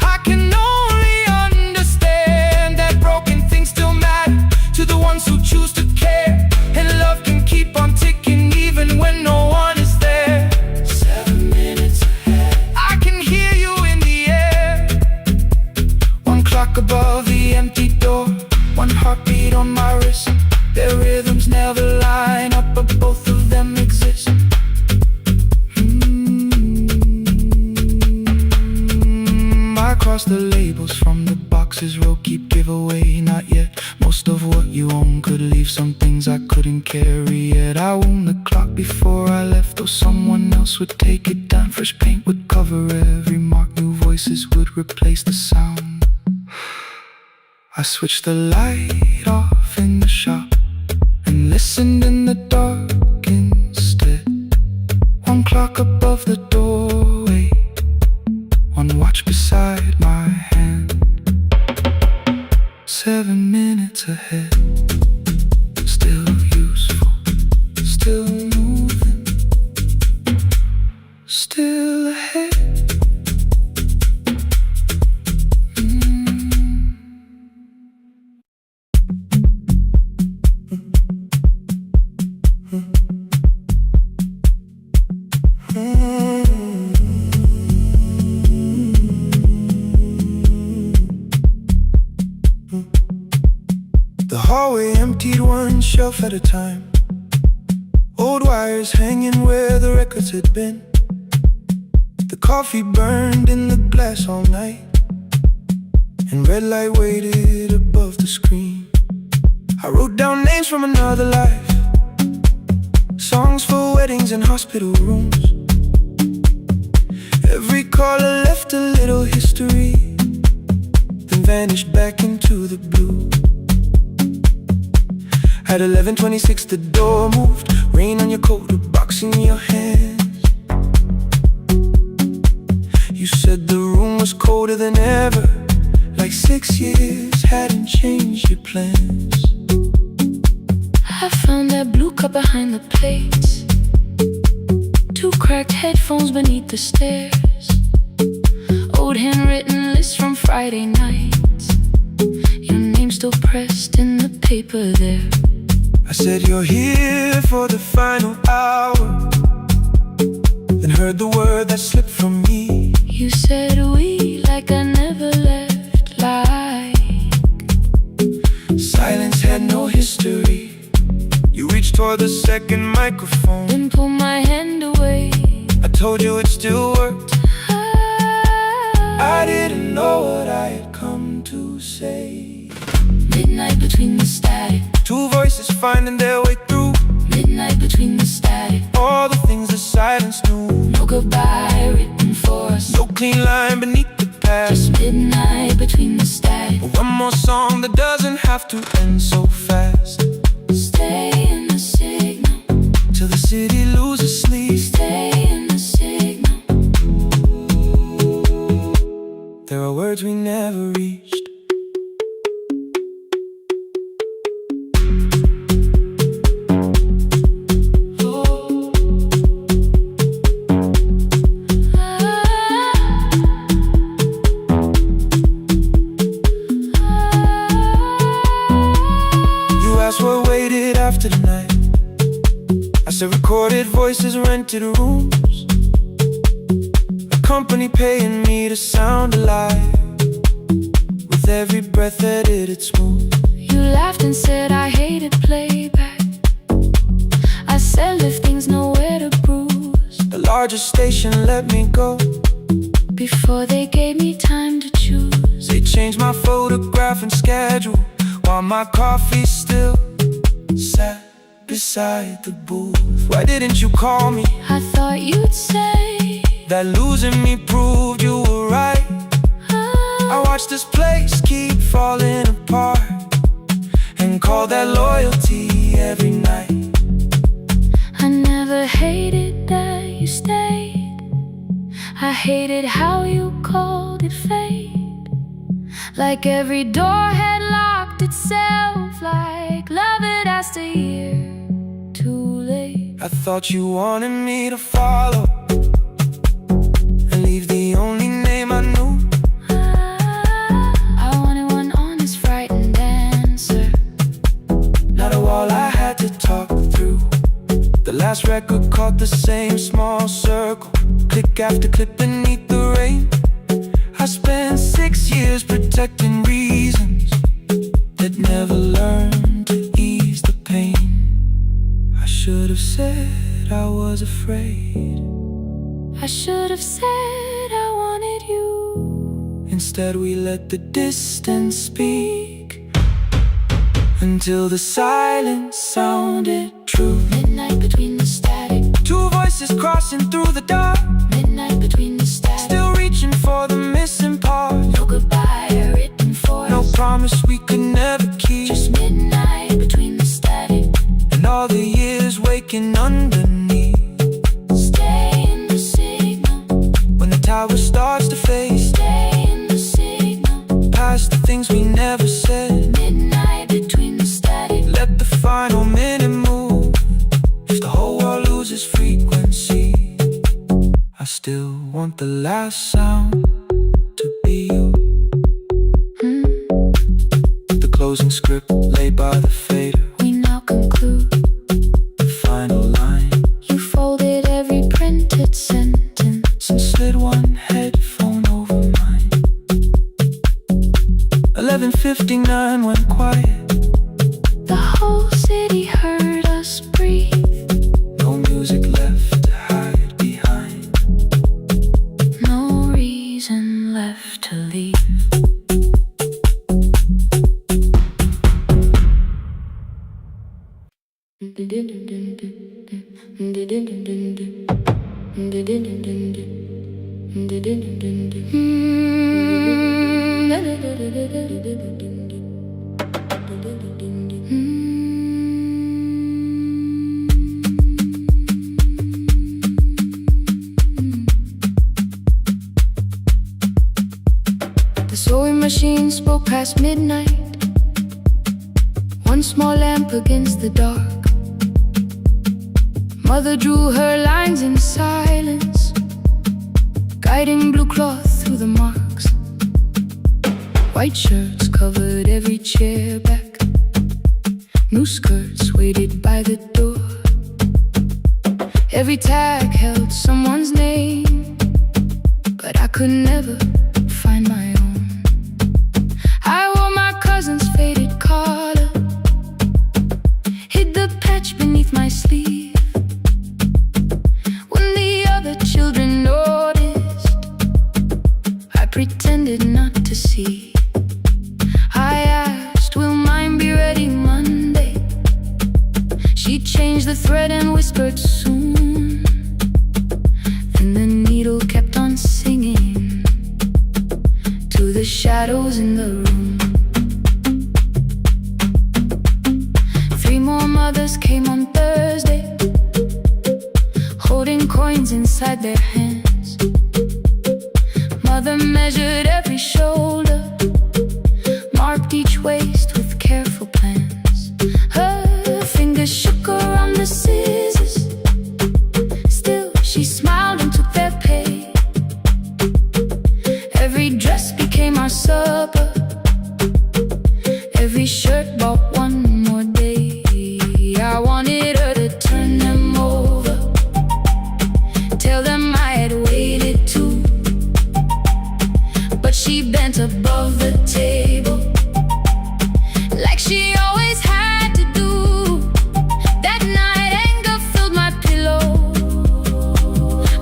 I can only understand that broken things still matter to the ones who choose to care. And love can keep on ticking even when no one is there. 7 minutes ahead. I can hear you in the air. One clock above the empty door, one heartbeat on my wrist. Their rhythms never line up, but both of them exist. I crossed the labels from the boxes, row keep giveaway, not yet. Most of what you own could leave, some things I couldn't carry yet. I wound the clock before I left, though someone else would take it down. Fresh paint would cover every mark, new voices would replace the sound. I switched the light off in the shop and listened in the dark 7 minutes ahead. Still useful, still moving, still ahead. The hallway emptied one shelf at a time. Old wires hanging where the records had been. The coffee burned in the glass all night, and red light waited above the screen. I wrote down names from another life, songs for weddings and hospital rooms. Every caller left a little history, then vanished back into the blue. At 11:26 the door moved, rain on your coat, a box in your hands. You said the room was colder than ever, like 6 years hadn't changed your plans. I found that blue cup behind the plates, 2 cracked headphones beneath the stairs, old handwritten lists from Friday nights, your name still pressed in the paper there. I said you're here for the final hour, then heard the word that slipped from me. You said we like I never left, like silence had no history. You reached toward the second microphone, then pulled my hand away. I told you it still worked. I didn't know what I had come to say. Midnight between the static, 2 voices finding their way through. midnight between the static, All the things the silence knew. no goodbye written for us, No clean line beneath the past. just midnight between the static. But one more song that doesn't have to end so fast. Stay in the signal, Till the city loses sleep. stay in the signal. There are words we never reached. What waited after the night? I said recorded voices, rented rooms, a company paying me to sound alive, with every breath edited smooth. You laughed and said I hated playback. I said if things nowhere to bruise, The largest station let me go before they gave me time to choose. They changed my photograph and schedule, while my coffee still sat beside the booth. Why didn't you call me? I thought you'd say that losing me proved you were right. I watched this place keep falling apart, and call that loyalty every night. I never hated that you stayed, I hated how you called it fate. Like every door had locked itself, like love had asked a year too late. I thought you wanted me to follow and leave the only name I knew. I wanted one honest, frightened answer, not a wall I had to talk through. The last record caught the same small circle, click after click beneath the rain. I spent 6 years protecting reasons that never learned to ease the pain. I should have said I was afraid, I should have said I wanted you. instead we let the distance speak, until the silence sounded true. Midnight between the static, 2 voices crossing through the dark, midnight between the static, still reaching for the missing part. no goodbye written for No us, promise we could never keep, just midnight between the static, and all the years waking underneath. stay in the signal, When the tower starts to fade, stay in the signal, past the things we never said. want the last sound to be you. The closing script laid by the fader. We now conclude The final line. You folded every printed sentence And slid one headphone over mine. 11:59 went quiet. The whole city heard us breathe. No music left to hide behind. No reason left to leave. The sewing machine spoke past midnight. One small lamp against the dark. Mother drew her lines in silence, guiding blue cloth through the marks. White shirts covered every chair back. New skirts waited by the door. Every tag held someone's name, but I could never find my own. I wore my cousin's faded collar, hid the patch beneath my sleeve. When the other children noticed, I pretended not to see. I asked, will mine be ready Monday? She changed the thread and whispered soon. And the needle kept on singing to the shadows in the room. 3 more mothers came on Thursday, holding coins inside their hands. Mother measured every shoulder, marked each waist with careful plans. Her fingers shook around the scissors. Still she smiled and took their pay. Every dress became our supper. Every shirt bought one more day. I wanted her to turn them over, tell them I had waited too. But she bent above the table, like she always had to do. That night anger filled my pillow.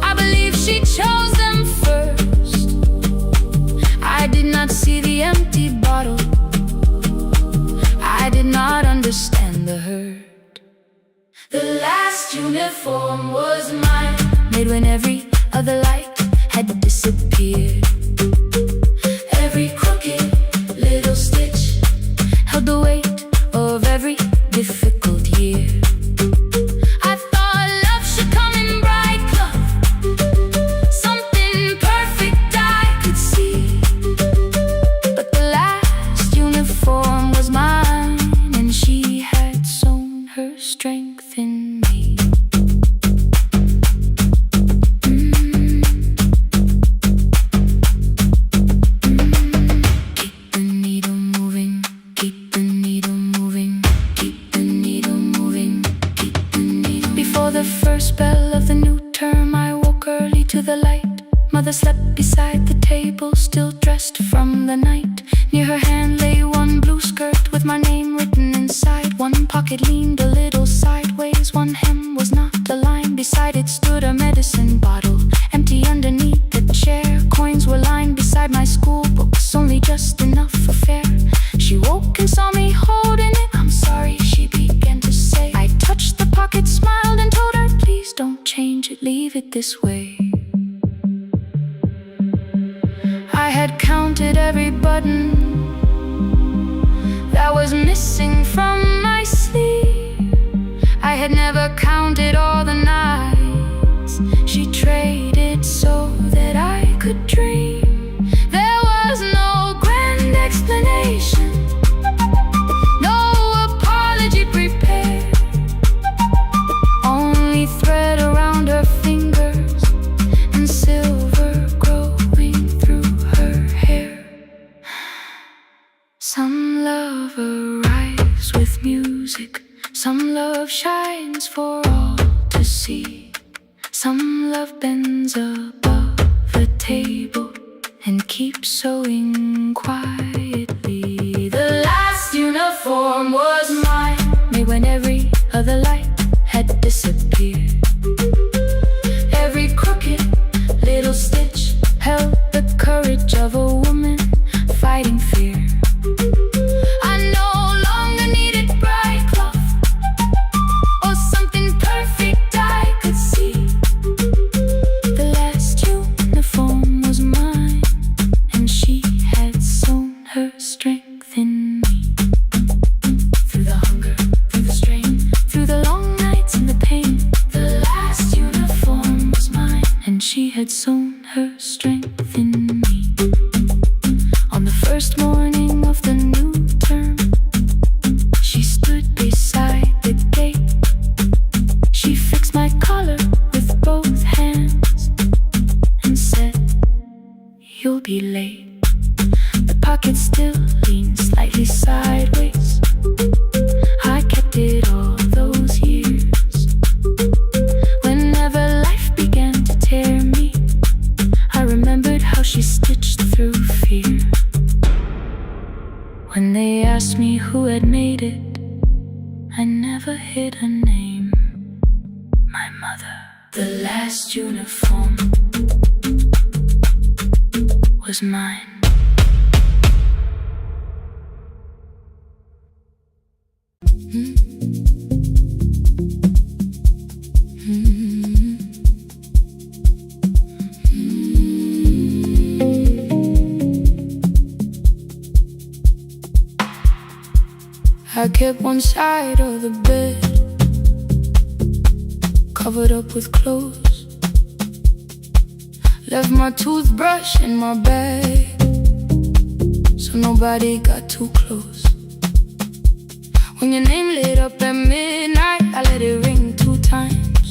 I believe she chose them first. I did not see the empty bottle. I did not understand the hurt. The last uniform was mine, made when every other light had disappeared. Every crooked little stitch held the weight of every difficult year. I thought love should come in bright color, something perfect I could see. But the last uniform was mine, and she had sown her strength in me. Keep the needle moving, keep the needle moving, keep the needle moving, keep the needle. Before the first bell of the new term, I woke early to the light. Mother slept beside the table, still dressed from the night. Near her hand lay one blue skirt with my name written inside. One pocket leaned a little sideways, one hem was not aligned. Beside it stood a medicine bottle, empty underneath the chair. Coins were lined beside my school books, only just enough for fare. She woke and saw me holding it. I'm sorry, she began to say. I touched the pocket, smiled and told her, please don't change it, leave it this way. I had counted every button that was missing from my sleeve. I had never counted all the nights she traded so that I could dream. There was no grand explanation, no apology prepared, only thread around her fingers and silver Some love arrives with music, some love shines for all to see. Some love bends above the table and keeps sewing quietly. The last uniform was mine, made when every other light had disappeared. Every crooked little stitch held the courage of a woman fighting fear. I no longer needed bright cloth or something perfect I could see. The last uniform was mine, and she had sewn her strength in me. Through the hunger, through the strain, through the long nights and the pain, the last uniform was mine, and she had sewn her strength in me. On the first morning of the new term, she stood beside the gate. She fixed my collar with both hands and said, "You'll be late." The pocket still leaned slightly sideways. I kept it all those years. Whenever life began to tear me, I remembered how she stitched through fear. When they asked me who had made it, I never hid her name. My mother. The last uniform was mine. I kept one side of the bed covered up with clothes, left my toothbrush in my bag so nobody got too close. When your name lit up at midnight, I let it ring 2 times,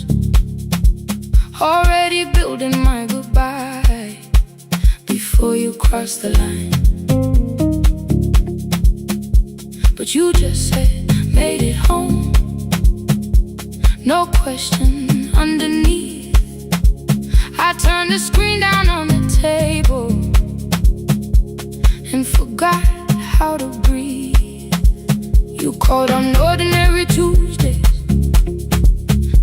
already building my goodbye before you crossed the line. But you just said, made it home. No question underneath. I turned the screen down on the table and forgot how to breathe. You called on ordinary Tuesdays,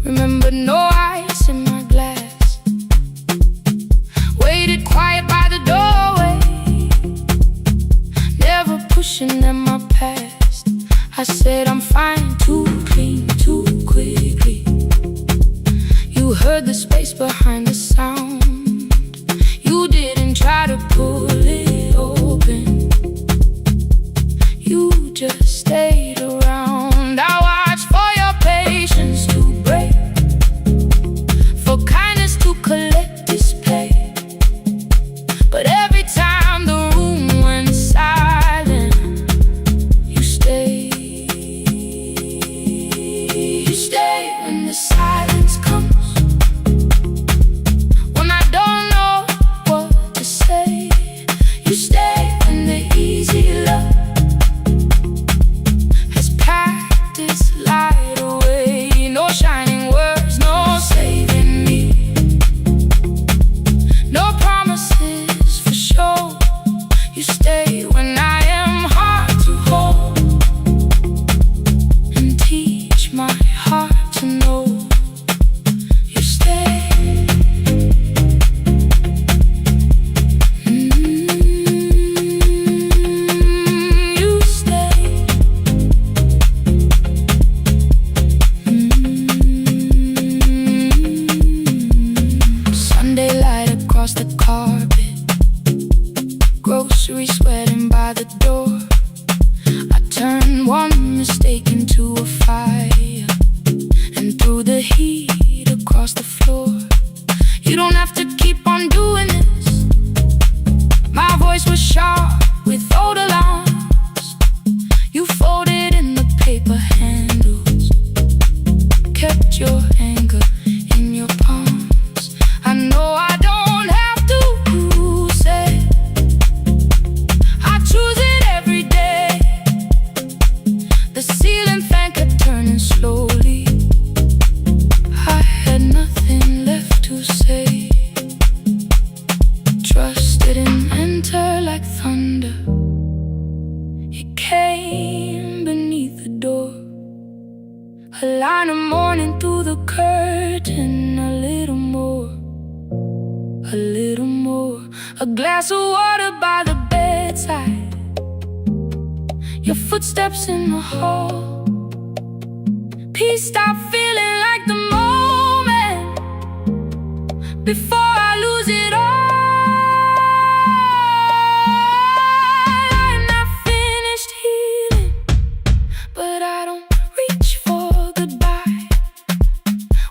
remembered no ice in my glass, waited quiet by the doorway, never pushing at my past. I said I'm fine, too clean, too quickly. You heard the space behind the sound. You didn't try to pull it open. You just stayed around. I watched for your patience to break, for kindness to collect display. But every time the room went silent, you stayed. When the silence comes, when I don't know what to say, you stay. When the easy love has packed its light away, no shining words, no saving me, no promises for sure. You stay when I am hard to hold and teach my heart to know. You stay. You stay. Sunday light across the carpet, groceries sweating by the door. I turned one mistake into a fire, and through the heat across the floor. You don't have to keep on doing this. My voice was sharp with old alarms. You folded in the paper handles, kept your anger in your palms. I know I don't have to say I choose it every day. came beneath the door. A line of morning through the curtain. A little more, a little more. A glass of water by the bedside. Your footsteps in the hall. Peace, stop feeling like the moment before I lose it all. I'm not finished healing, but I don't reach for goodbye.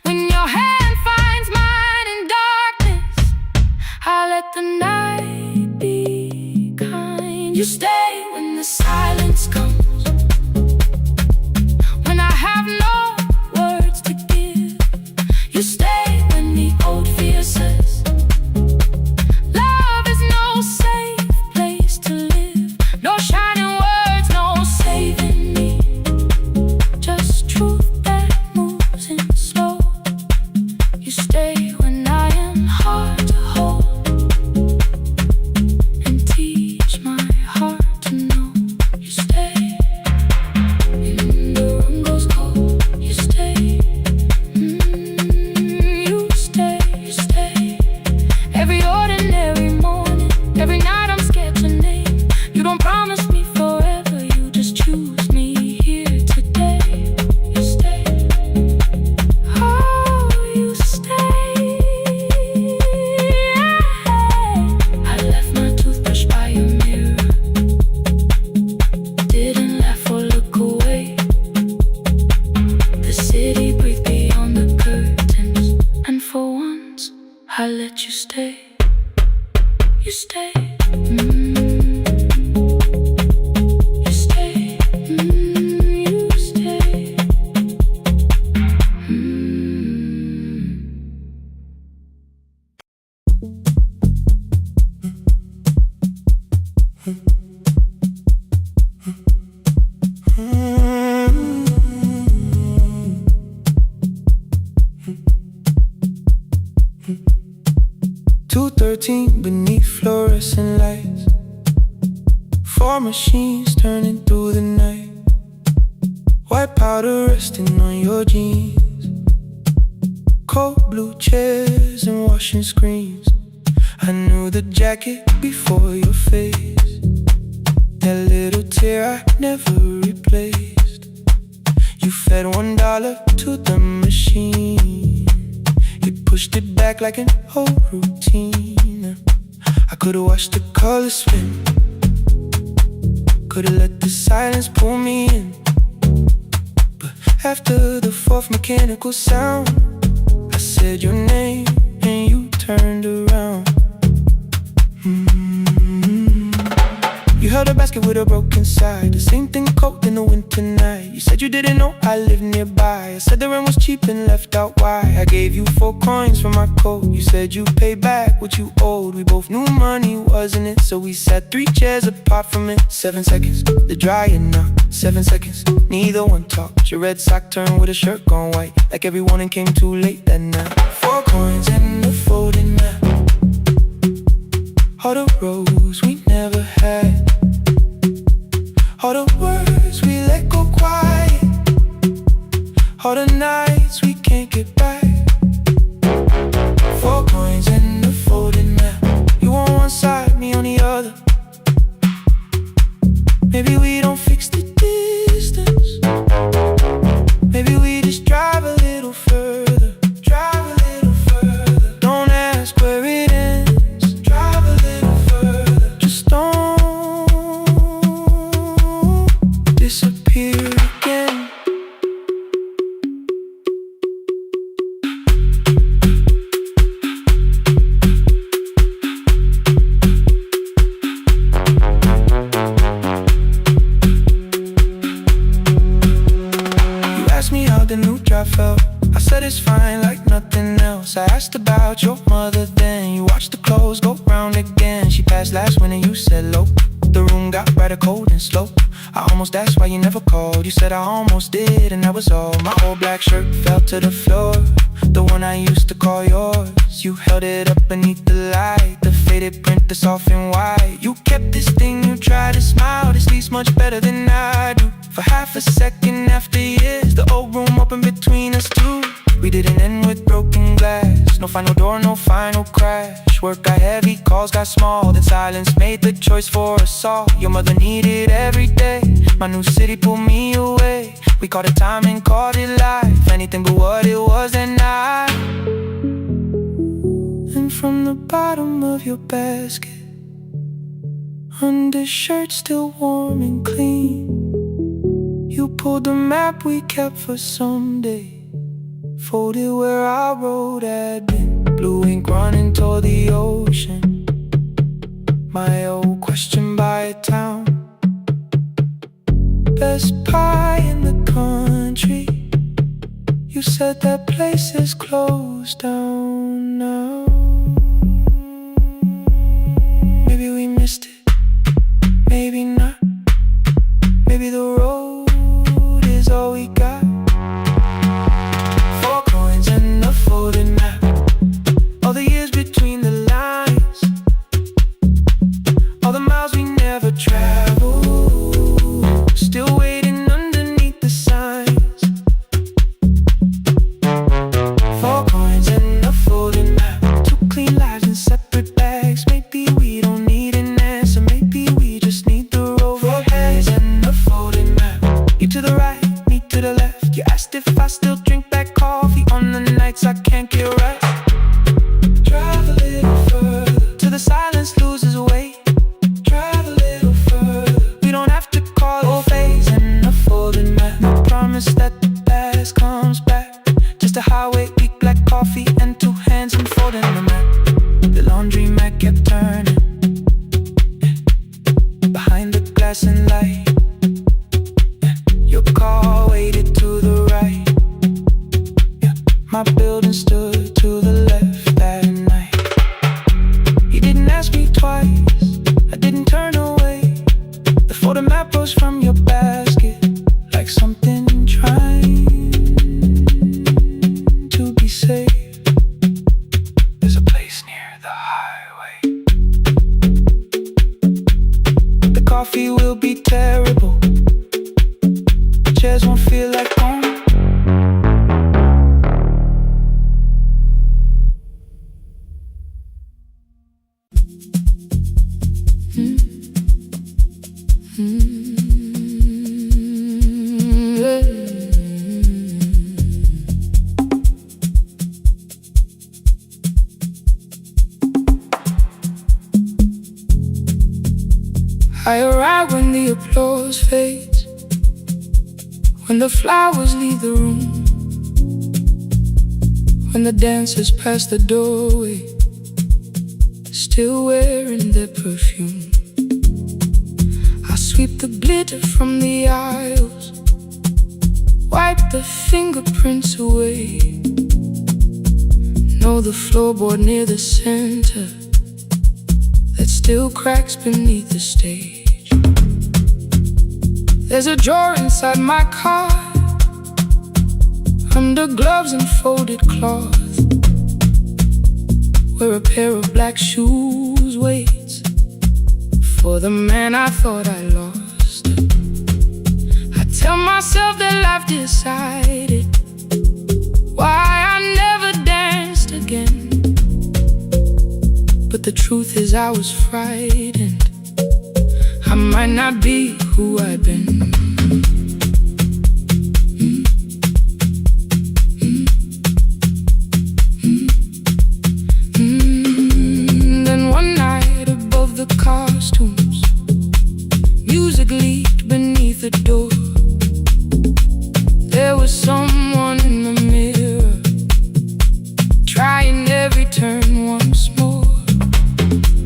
When your hand finds mine in darkness, I let the night be kind. You stay when the silence comes. When I have no words to give, you stay when the old fear says love is no safe place to live. No shining words, no saving me. Just truth that moves in slow. You stay when I am hard to hold, and teach my heart to know. You stay when the room goes cold. You stay, you stay, you stay. Every ordinary morning, every night I'm scared to name. You don't promise me forever, you just choose me here today. You stay, oh, you stay. I left my toothbrush by your mirror. Didn't laugh or look away. The city breathed beyond the curtains, and for once I let you stay. You stay, you stay, you stay. 2:13 beneath fluorescent lights. 4 machines turning through the night. White powder resting on your jeans. Cold blue chairs and washing screens. I knew the jacket before your face. That little tear I never replaced. You fed $1 to the machine. You pushed it back like an old routine. I could've watched the colors spin. Could've let the silence pull me in. But after the 4th mechanical sound, I said your name and you turned around. You held a basket with a broken side. The same thing cold in the winter night. You said you didn't know I lived nearby. I said the rent was cheap and left out why. I gave you 4 coins for my coat. You said you paid back what you owed. We both knew money wasn't it, so we sat 3 chairs apart from it. 7 seconds, the dryer knocked. 7 seconds, neither one talked. Your red sock turned with a shirt gone white, like every morning came too late that night. 4 coins and a folding map. All the roads we never had. All the words we let go quiet. All the nights we can't get back. 4 coins and a folding map. You on one side, me on the other. Maybe we don't fix the distance. Maybe we just drive a little further. Drive a little further. Don't ask where it ends. Drive a little further. Just don't disappear again. The new drive felt. I said it's fine like nothing else. I asked about your mother then. You watched the clothes go round again. She passed last winter, you said low. The room got brighter, cold and slow. I almost asked why you never called. You said I almost did and that was all. My old black shirt fell to the floor. The one I used to call yours. You held it up beneath the light. The faded print, the soft and white. You kept this thing, you tried to smile. This leaves much better than now. For half a second after years, the old room opened between us two. We didn't end with broken glass. No final door, no final crash. Work got heavy, calls got small. Then silence made the choice for us all. Your mother needed every day. My new city pulled me away. We called it time and called it life. Anything but what it was that night. And from the bottom of your basket, undershirt still warm and clean, you pulled the map we kept for someday. Folded where our road had been. Blue ink running toward the ocean. My old question by a town. Best pie in the country. You said that place is closed down now. Maybe we missed it, maybe not. Maybe the road is all we got. 4 coins and a folded map. All the years between the lines, all the miles we never traveled, still waiting underneath the signs. 4 coins and a folded map. 2 clean lives in separate bags. Maybe we don't need an answer. Maybe we just need the road. 4 coins and a folded map. You to the right, me to the left. You asked if I still drink that coffee on the nights I can't get right. Drive a little further till the silence loses weight. Drive a little further. We don't have to call it phase and a folded map. No promise that the past comes back. Just a highway, weak black coffee, and 2 hands unfolding the map. The laundry mat kept turning behind the glass and light. Your car waited to the right. My building stood to the left that night. You didn't ask me twice, I didn't turn away. The photo map rose from your basket like something trying to be safe. There's a place near the highway. The coffee will be terrible. The chairs won't feel like home. I arrive when the applause fades, when the flowers leave the room, when the dancers pass the doorway, still wearing their perfume. I sweep the glitter from the aisles, wipe the fingerprints away. Know the floorboard near the center that still cracks beneath the stage. There's a drawer inside my car, under gloves and folded cloth, where a pair of black shoes waits for the man I thought I lost. I tell myself that life decided why I never danced again. But the truth is I was frightened. I might not be who I've been. Then one night above the costumes, music leaked beneath the door. There was someone in the mirror, trying every turn once more.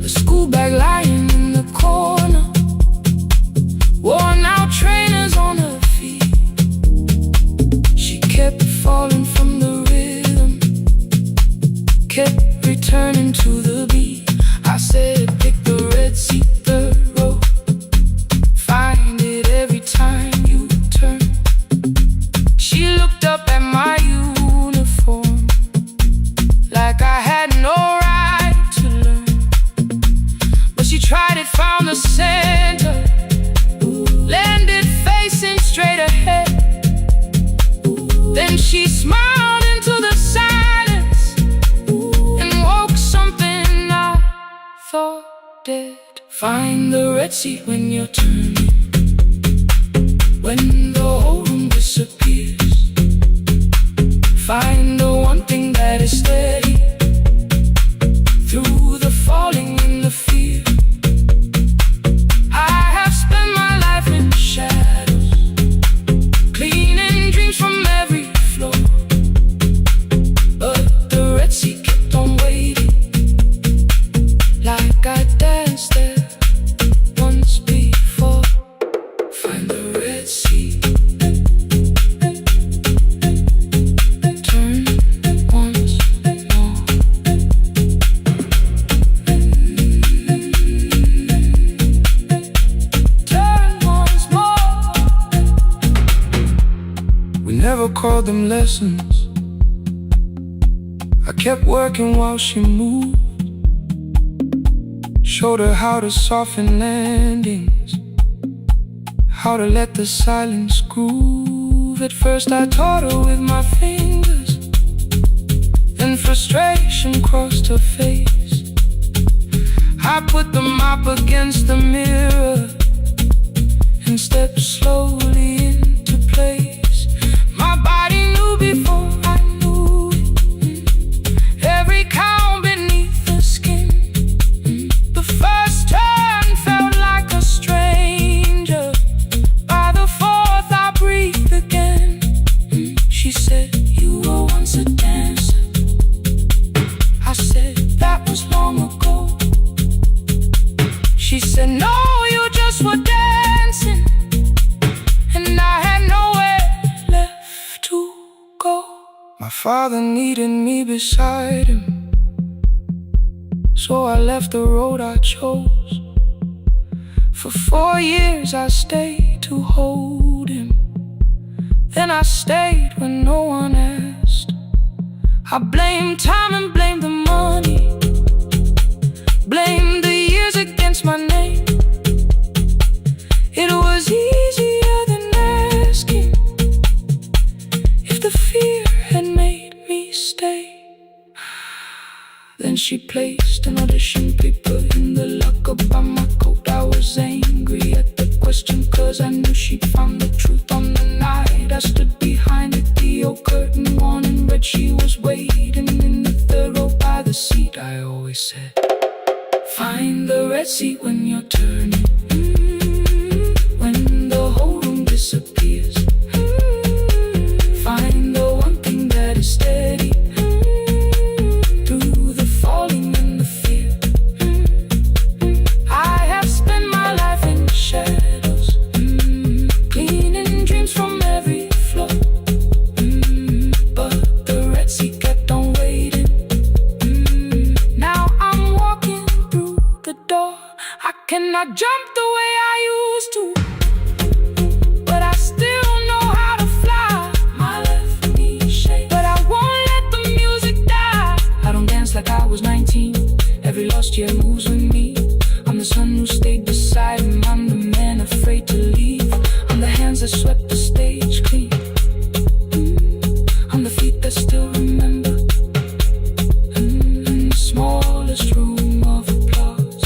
A school bag lying in the corner, worn out trainer Find the red sea when you're turning, when the whole room disappears. Find the one thing that is steady through the falling and the fear. I have spent my life in shadows, cleaning dreams from every floor, but the red sea kept on waiting, like I danced there once before. Find the red sea, turn once more. Turn once more. We never called them lessons. I kept working while she moved, showed her how to soften landings, how to let the silence groove. At first I taught her with my fingers, then frustration crossed her face. I put the mop against the mirror and stepped slowly into place. My body knew before I knew it, every count beneath the skin. The first turn felt like a stranger. By the fourth I breathed again. She said, you were once a dancer. I said, that was long ago. She said, no, you just were dancing, and I had nowhere left to go. My father needed me beside him, so I left the road I chose. For 4 years I stayed to hold him, then I stayed when no one asked. I blamed time and blamed the money, blamed the years against my name. It was easier than asking if the fear had made me stay. Then she placed an audition paper in the locker by my coat. I was angry at the question, cause I knew she'd found the truth on the night I stood behind it. The old curtain worn in red, she was waiting in the third row by the seat. I always said, find the red sea when you're turning, when the whole room disappears. Find the one thing that is steady through the falling and the fear. I have spent my life in shadows, cleaning dreams from every floor, but the red sea kept on waiting. Now I'm walking through the door. I cannot jump the way I used to, but I still know how to fly. My left knee shakes, but I won't let the music die. I don't dance like I was 19. Every lost year moves with me. I'm the son who stayed beside him. I'm the man afraid to leave. I'm the hands that swept the stage clean. I'm the feet that still remember. In the smallest room of applause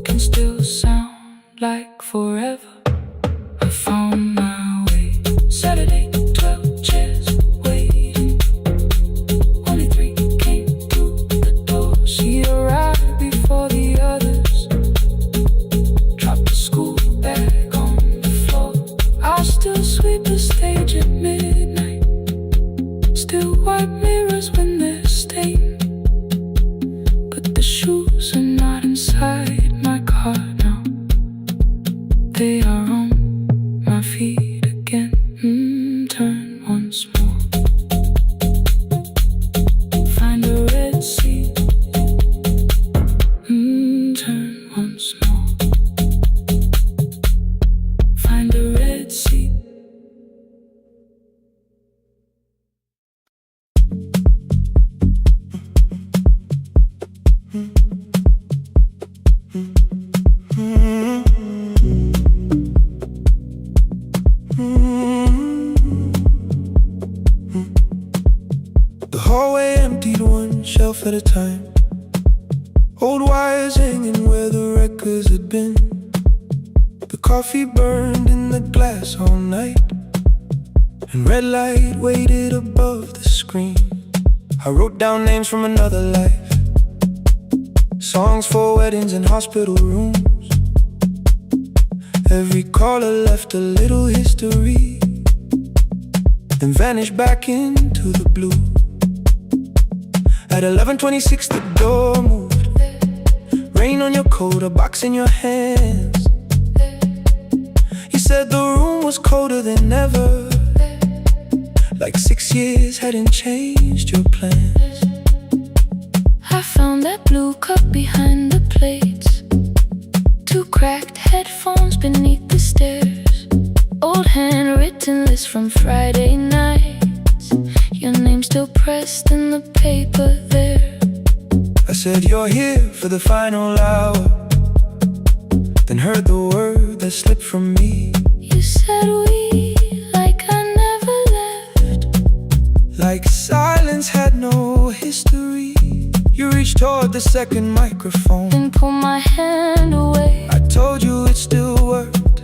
can still sound like forever. I found my way. Saturday, 12 chairs waiting. Only 3 came through the door. She arrived before the others, dropped the school bag on the floor. I'll still sweep the stage at midnight, still wipe mirrors when they're stained. But the shoes are not inside my car now, they are on my feet again. Turn once more. Find a red sea. Turn once more. Find a red sea. The hallway emptied one shelf at a time. Old wires hanging where the record coworkers had been. The coffee burned in the glass all night, and red light waited above the screen. I wrote down names from another life, songs for weddings and hospital rooms. Every caller left a little history, then vanished back into the blue. At 11:26 the door moved, rain on your coat, a box in your hands. You said the room was colder than ever, like 6 years hadn't changed your plans. I found that blue cup behind the plates, 2 cracked headphones beneath the stairs, old handwritten list from Friday nights, your name still pressed in the paper there. I said you're here for the final hour, then heard the word that slipped from me. You said we, like I never left, like silence had no history. You reached toward the second microphone, then pulled my hand away. I told you it still worked.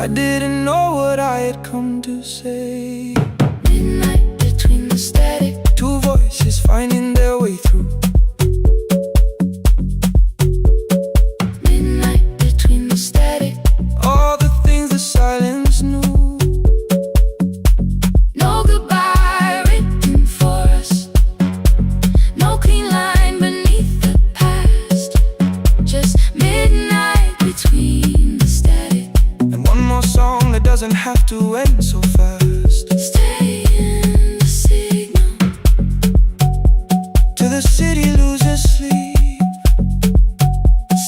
I didn't know what I had come to say. Midnight between the static, 2 voices finding their way through. midnight between the static. All the things the silence knew. No goodbye written for us, no clean line beneath the past, just midnight between the static. And one more song that doesn't have to end so fast. Stay in the signal Till the city loses sleep.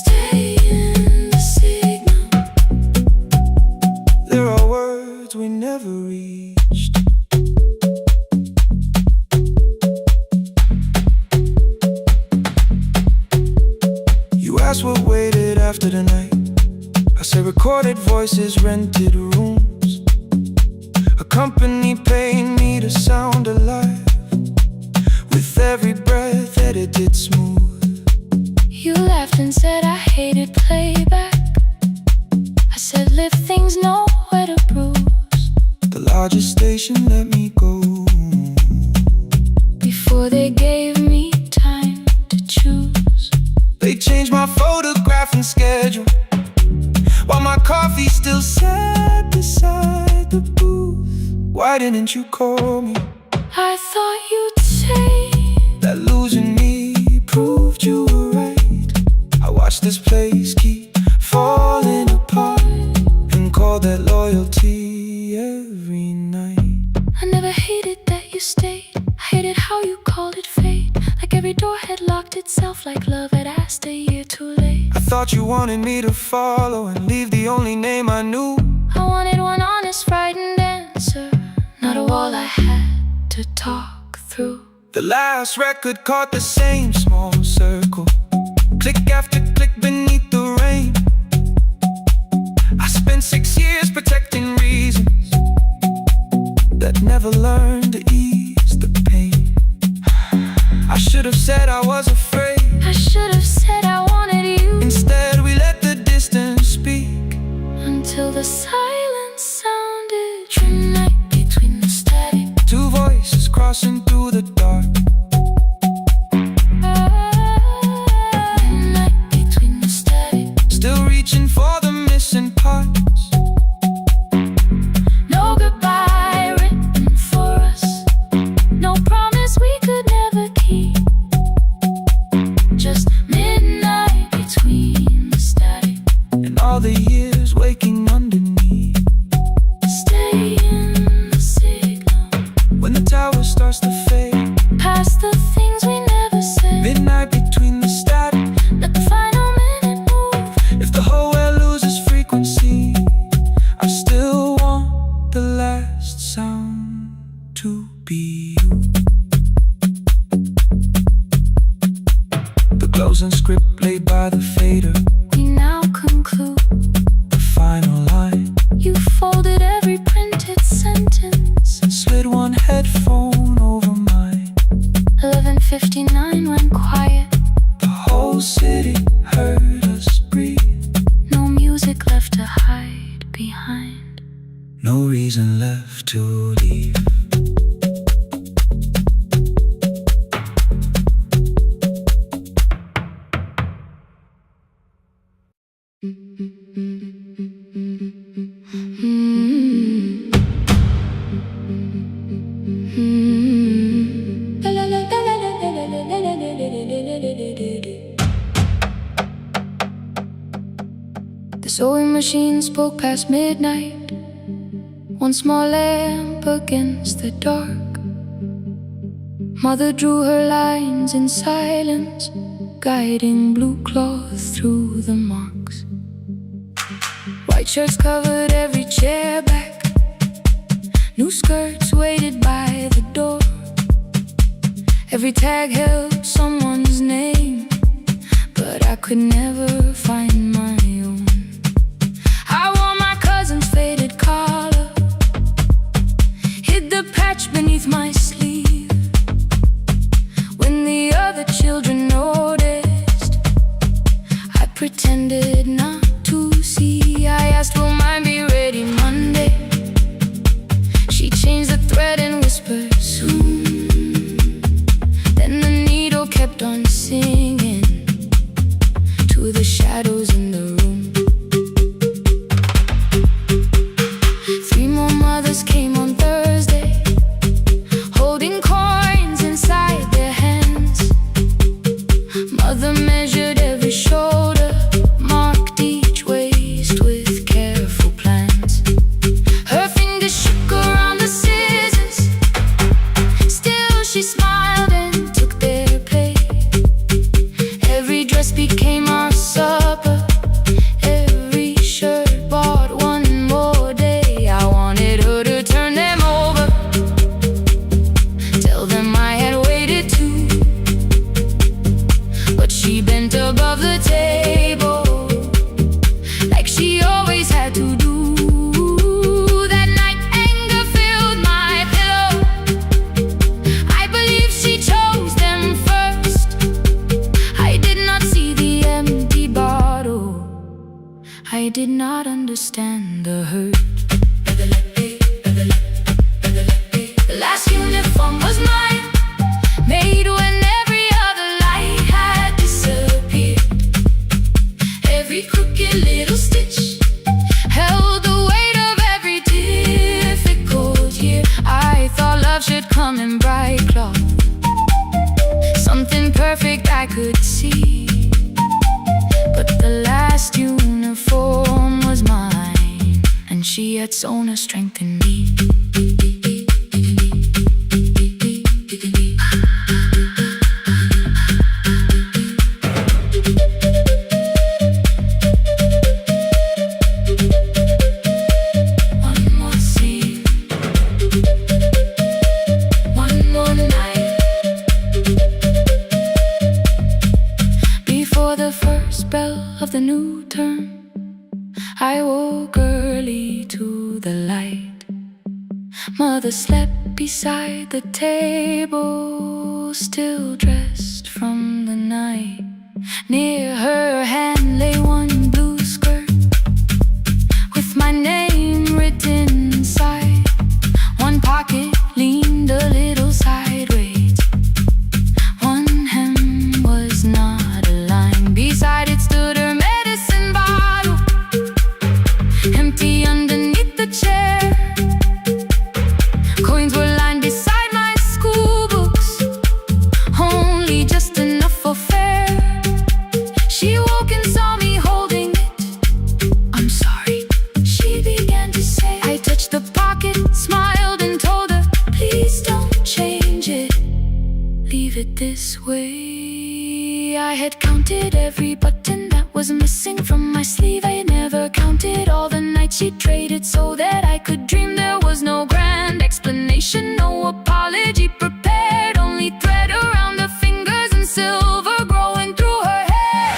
Stay in the signal. There are words we never reached. You asked what waited after the night. I said recorded voices, rented rooms. A company paying me to sound alive, with every breath edited smooth. You laughed and said I hated playback. I said live things nowhere to bruise. The largest station let me go. Before they gave me time to choose, They changed my photograph and schedule, while my coffee still sat beside the booth. Why didn't you call me? I thought you'd say That losing me proved you were right. I watched this place keep falling apart, and called that loyalty every night. I never hated that you stayed. I hated how you called it fate, like every door had locked itself, like love had asked a year too late. I thought you wanted me to follow and leave the only name I knew. I wanted one honest, frightened answer, not a wall I had to talk through. The last record caught the same small circle, click after click beneath the rain. I spent 6 years protecting reasons that never learned to ease the pain. I should have said I was afraid. I should have said I wanted you. Instead we let the distance speak, Until the silence sounded midnight between the static. 2 voices crossing through the dark. Midnight between the static. Still reaching for the missing parts. No goodbye written for us, no promise we could never keep, just midnight between the static. And all the years waking underneath. Stay in the signal. When the tower starts to fade, no reason left to leave. The sewing machine spoke past midnight, one small lamp against the dark. Mother drew her lines in silence, guiding blue cloth through the marks. White shirts covered every chair back, new skirts waited by the door. Every tag held someone's name, but I could never find my own. I wore my cousin's faded collar, hid the patch beneath my sleeve. When the other children noticed, I pretended not to see. I asked, will mine be ready Monday? She changed the thread and whispered, soon. Then the needle kept on singing to the shadows in the room. 3 more mothers came on Thursday, holding coins inside their hands. Mother measured every shoulder, marked each waist with careful plans. Her fingers shook around the scissors, still she smiled and took their pay. Every dress became our supper, every shirt bought one more day. I wanted her to turn them over, tell them I had waited too. But she bent above the table, like she always had to do. That night anger filled my pillow, I believe she chose them first. I did not see the empty bottle, I did not understand the hurt. The last uniform was mine, made when every other light had disappeared. Every crooked little stitch held the weight of every difficult year. I thought love should come in bright cloth, something perfect I could see. But the last uniform was mine, and she had sewn her strength in me. One more scene, one more night. Before the first bell of the new term, I woke early to the light. Mother slept beside the table, still dressed from the night. Near her hand lay one blue skirt with my name written inside. One pocket leaned a little sideways, one hem was not aligned. Beside it stood her medicine bottle, empty underneath the chair. Coins were lined beside my school books, only just enough for fare. She woke and saw me holding it. I'm sorry, she began to say. I touched the pocket, smiled and told her, please don't change it, leave it this way. I had counted every button that was missing from my sleeve. I had never counted all the nights she traded so that I could dream. There was no grand explanation, no apology prepared, only thread around her fingers and silver growing through her hair.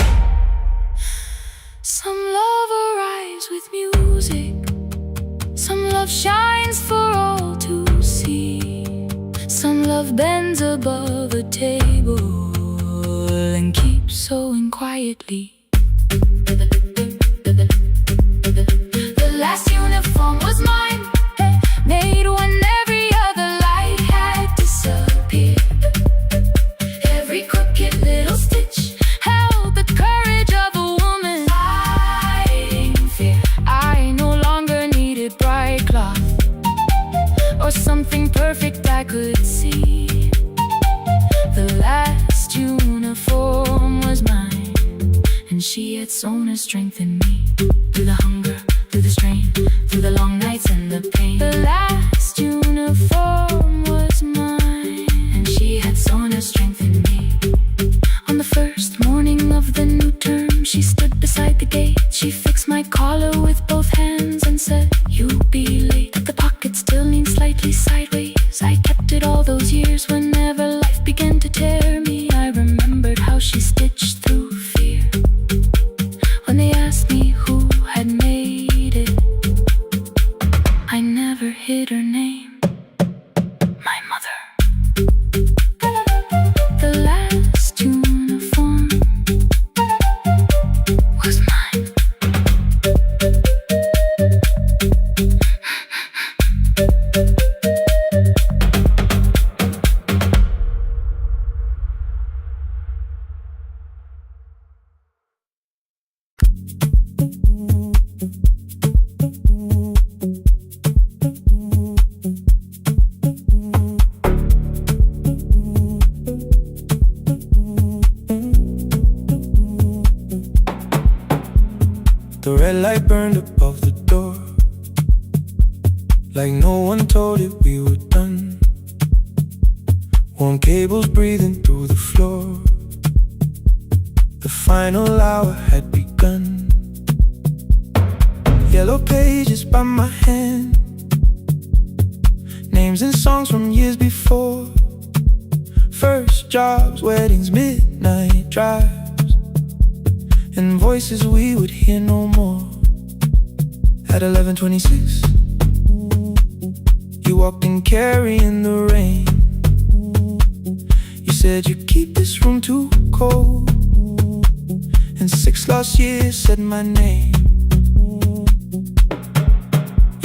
Some love arrives with music, some love shines for all to see. Some love bends above a table and keeps sewing quietly. The last uniform was mine, she had sown her strength in me. Through the hunger, through the strain, through the long nights and the pain. The last uniform was mine, and she had sown her strength in me. On the first morning of the new term, she stood beside the gate. She fixed my collar with both hands and said, "You'll be late." The pocket still leaned slightly sideways. I kept it all those years. Whenever life began to tear me, I remembered how she stitched through fear. When they asked me who had made it, I never hid her name. My mother. The last uniform was mine. The red light burned above the door, like no one told it we were done. Warm cables breathing through the floor. The final hour had begun. Yellow pages by my hand, names and songs from years before. First jobs, weddings, midnight drives, and voices we would hear no more. At 11:26, you walked in carrying the rain. You said you keep this room too cold, and 6 lost years said my name.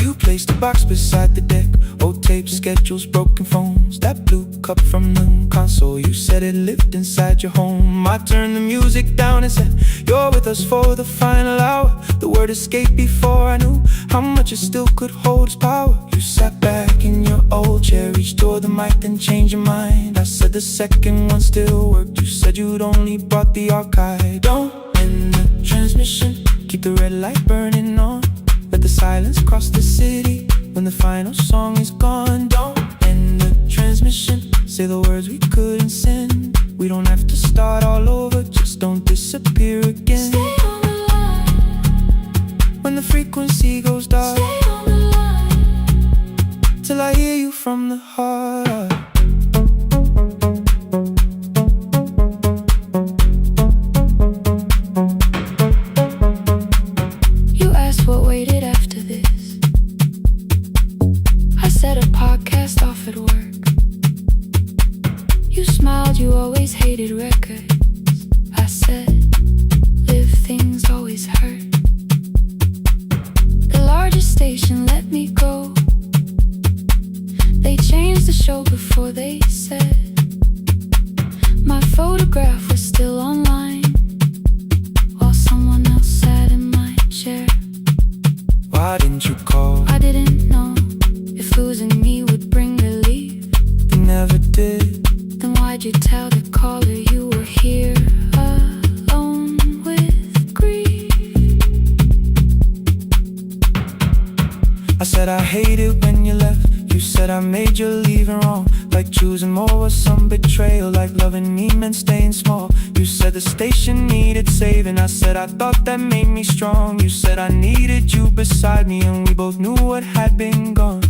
You placed a box beside the deck, old tapes, schedules, broken phones, that blue cup from the console. You said it lived inside your home. I turned the music down and said, "You're with us for the final hour." The word escaped before I knew how much it still could hold its power. You sat back in your old chair, reached toward the mic, then changed your mind. I said the second one still worked. You said you'd only brought the archive. Don't end the transmission, keep the red light burning on. Let the silence cross the city when the final song is gone. Don't end the transmission, say the words we couldn't send. We don't have to start all over, just don't disappear again. Stay on the line. When the frequency goes dark, Stay on the line. till I hear you from the heart. You asked what waited after this. I said a podcast off at work. You smiled, you always hated records. I said, live things always hurt. The largest station let me go. They changed the show before they said my photograph was still online, while someone else sat in my chair. Why didn't you call? I didn't know if losing me would bring relief. You never did. Then why'd you tell the caller you were here alone with grief? I said I hate it when you left. You said I made you leaving wrong, like choosing more was some betrayal, like loving me meant staying small. You said the station needed saving. I said I thought that made me strong. You said I needed you beside me, and we both knew what had been gone.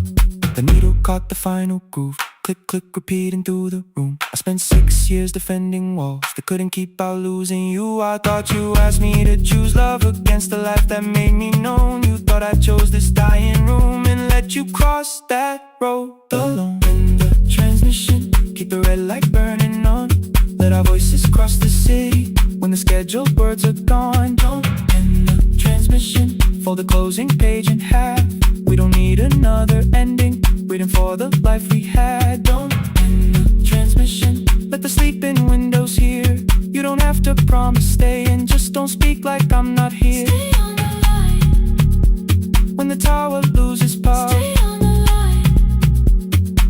The needle caught the final groove, click, click, repeating through the room. I spent 6 years defending walls that couldn't keep out losing you. I thought you asked me to choose love against the life that made me known. You thought I chose this dying room and let you cross that road alone. In the transmission, keep the red light burning on. Let our voices cross the city when the scheduled words are gone. Don't end the transmission, fold the closing page in half. We don't need another ending, waiting for the life we had. Don't end the transmission, let the sleeping windows hear. You don't have to promise staying, just don't speak like I'm not here. Stay on the line. When the tower loses power, Stay on the line.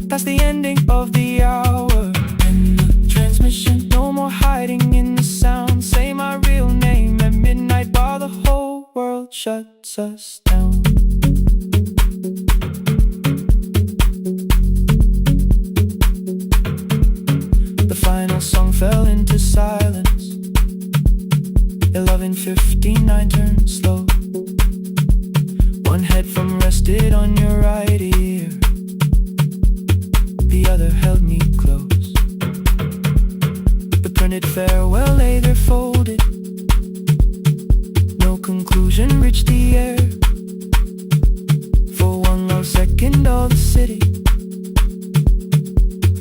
that's the ending of the hour. End the transmission, no more hiding in the sound. Say my real name at midnight. world shuts us down. The final song fell into silence. 11:59 turned slow. One headphone rested on your right ear, the other held me close. The printed farewell lay there folded. No conclusion reached the air. For one long second all the city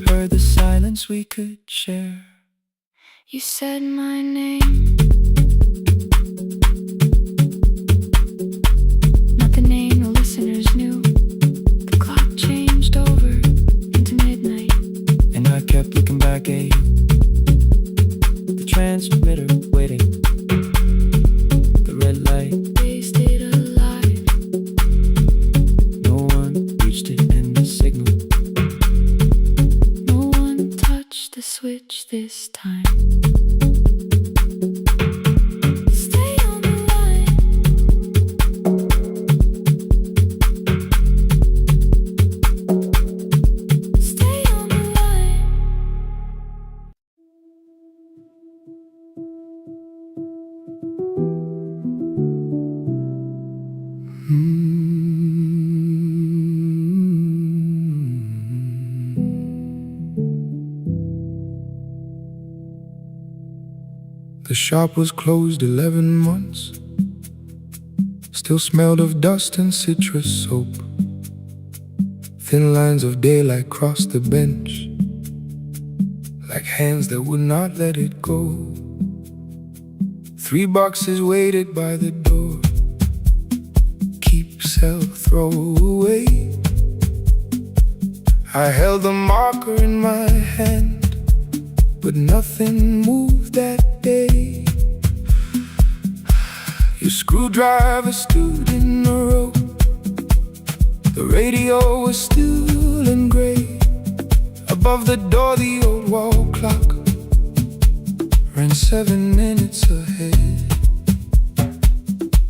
heard the silence we could share. You said my name, not the name the listeners knew. The clock changed over into midnight, and I kept looking back at you. The transmitter waiting, the red light. they stayed alive. No one reached it in the signal. No one touched the switch this time. Stay on the line. Stay on the line. The shop was closed 11 months. Still smelled of dust and citrus soap. Thin lines of daylight crossed the bench, like hands that would not let it go. 3 boxes waited by the door. Keep, sell, throw away. I held the marker in my hand, but nothing moved that day. Your screwdriver stood in a row. The radio was still in gray. Above the door the old wall clock ran 7 minutes ahead.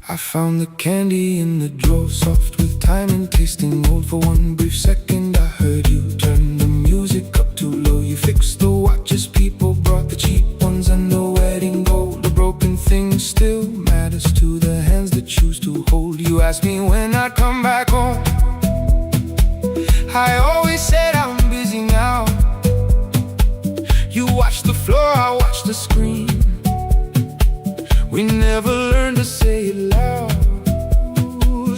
I found the candy in the drawer, soft with time and tasting old. For one brief second I heard you turn the music up too low. You fixed the watches, people brought the cheap ones and the wedding gold. The broken thing still matters to the hands that choose to hold. You asked me when I'd come back home. I always said I'm busy now. You watched the floor, I watched the screen. We never learned to say it loud.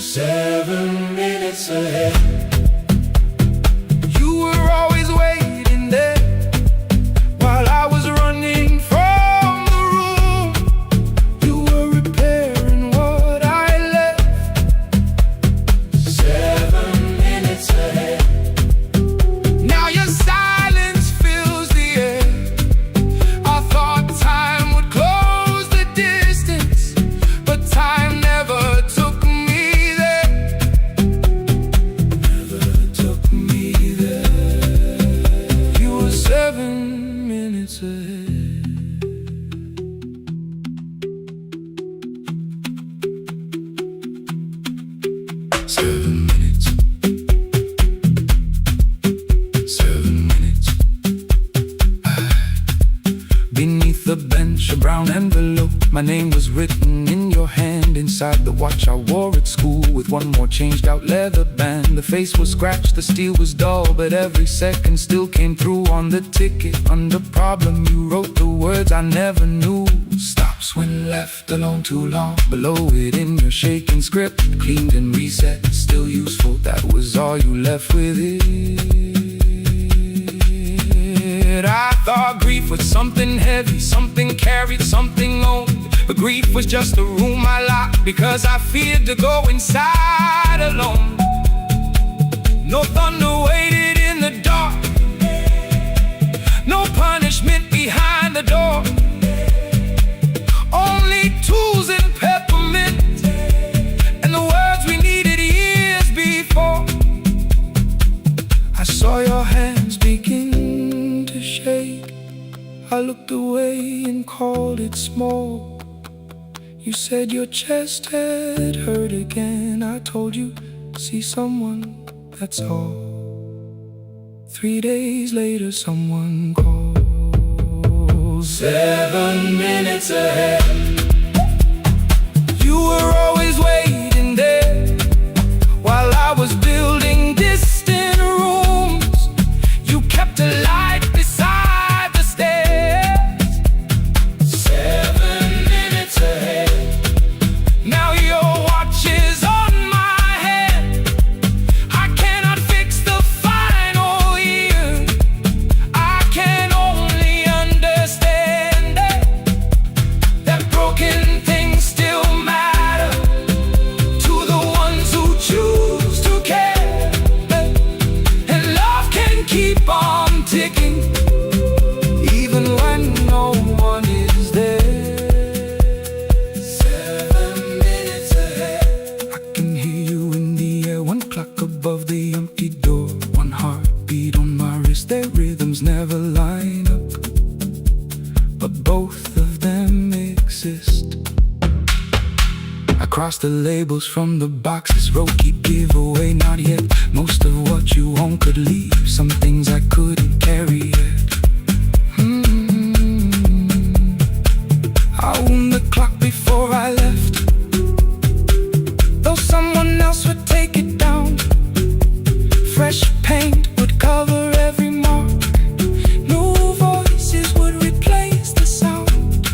7 minutes ahead. You were always waiting there while I was running from the room. You were repairing what I left. 7 minutes ahead. Now your silence fills the air. I thought time would close the distance, but time never took me there. Never took me there. You were 7 minutes ahead. Seven minutes. 7 minutes. Beneath the bench, a brown envelope. My name was written in your hand. Inside the watch I wore at school, with one more changed out leather band. The face was scratched, the steel was dull, but every second still came through on the ticket. Under problem you wrote the words I never knew. Stops when left alone too long. Below it in your shaking script, cleaned and reset, still useful. That was all you left with it. I thought grief was something heavy, something carried, something owned. But grief was just a room I locked because I feared to go inside alone. No thunder waited in the dark, no punishment behind the door. Only tools and peppermint, and the words we needed years before. I saw your hands begin to shake. I looked away and called it small. You said your chest had hurt again. I told you, see someone, that's all. 3 days later, someone called. 7 minutes ahead. You were always waiting there while I was building distant rooms. You kept a light beside the stairs. 7 minutes ahead. Now your watch is on my head. I cannot fix the final year. I can only understand that broken things still matter to the ones who choose to care. And love can keep on ticking even when no one is there. 7 minutes ahead. I can hear you in the air, one clock above the empty door, one heartbeat on my wrist. Their rhythms never line up, but both of them exist. I cross the labels from the boxes, wrote keep, give away, not yet. Most of what you own could leave, some things I couldn't carry yet. I wound the clock before I left, though someone else would take it down. Fresh paint would cover every mark, new voices would replace the sound.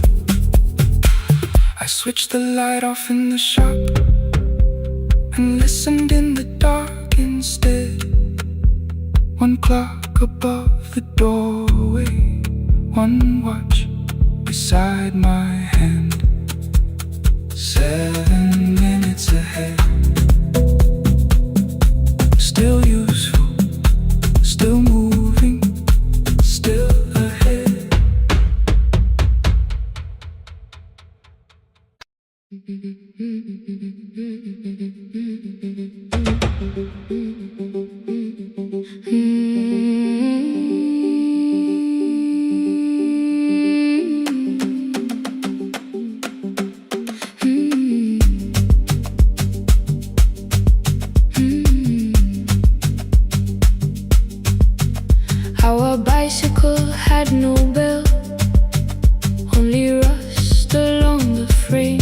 I switched the light off in the shop and listened in the dark instead. One clock above the doorway, one watch beside my hand. 7 minutes ahead. Still useful, still moving, still ahead. Our bicycle had no bell, only rust along the frame.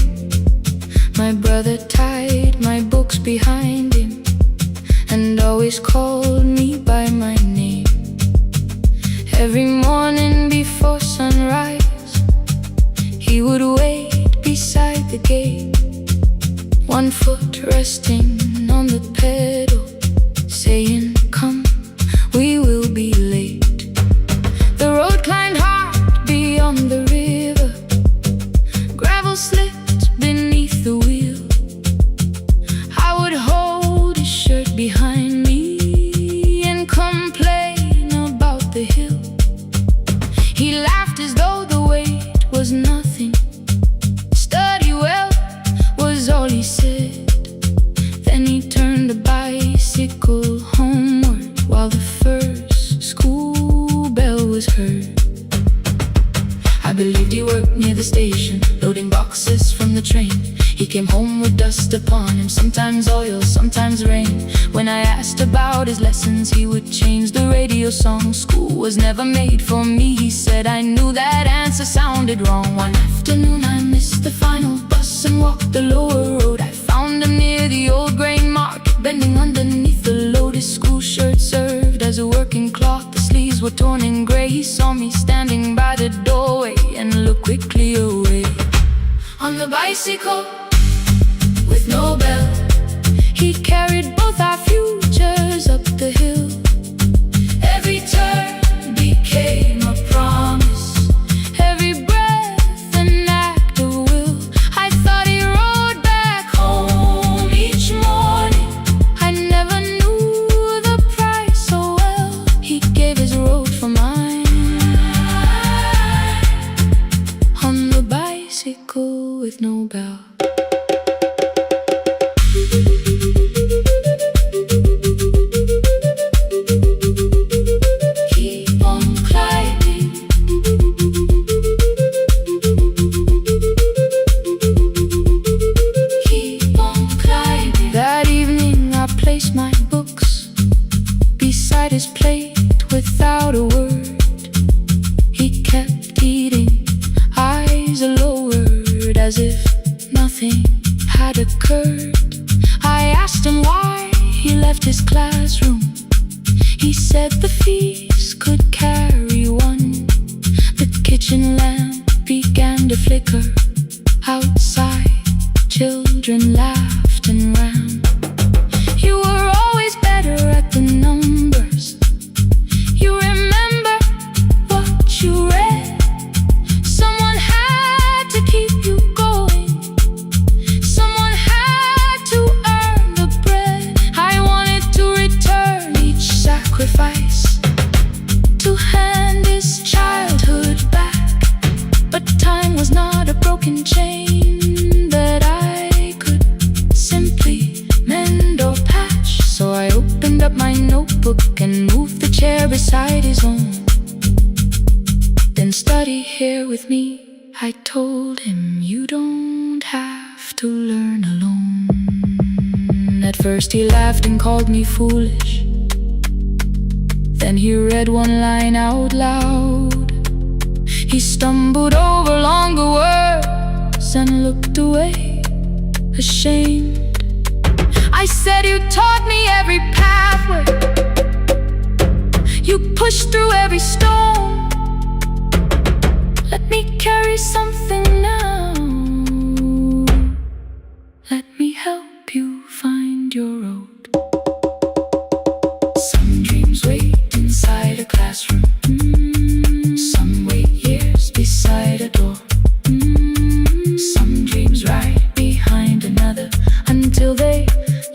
My brother tied my books behind him and always called me by my name. Every morning before sunrise, he would wait beside the gate, one foot resting on the pedal, saying, "Come, we will be late." The road climbed hard beyond the river, gravel slipped beneath the wheel. I would hold his shirt behind me and complain about the hill. He laughed as though the weight was nothing. Study well was all he said. Then he turned the bicycle homeward while the first school bell was heard. I believed he worked near the station, loading boxes from the train. He came home with dust upon him, sometimes oil, sometimes rain. When I asked about his lessons, he would change the radio song. School was never made for me, he said. I knew that answer sounded wrong. One afternoon I missed the final bus and walked the lower road. I found him near the old grain market, bending underneath the load. His school shirt served as a working cloth, the sleeves were torn and gray. He saw me standing by the doorway and looked quickly away. On the bicycle with no bell, he carried both our futures up the hill. Every turn became a promise, every breath an act of will. I thought he rode back home each morning. I never knew the price so well. He gave his road for mine. On the bicycle with no bell. beside his plate without a word. He kept eating, eyes lowered, as if nothing had occurred. I asked him why he left his classroom. He said the feast could carry one. The kitchen lamp began to flicker. Outside, children laughed and ran. You were always better at the numbers. You remember what you read. Someone had to keep you going. Someone had to earn the bread. I wanted to return each sacrifice, to hand his childhood back. But time was not a broken chain that I could simply mend or patch. So I opened up my notebook and moved the chair beside his own. Then study here with me, I told him. You don't have to learn alone. At first he laughed and called me foolish. Then he read one line out loud. He stumbled over longer words and looked away, ashamed. I said, you taught me every pathway. You pushed through every stone. Let me carry something now. Let me help you find your road. Some dreams wait inside a classroom. Some wait years beside a door. Some dreams right behind another, until they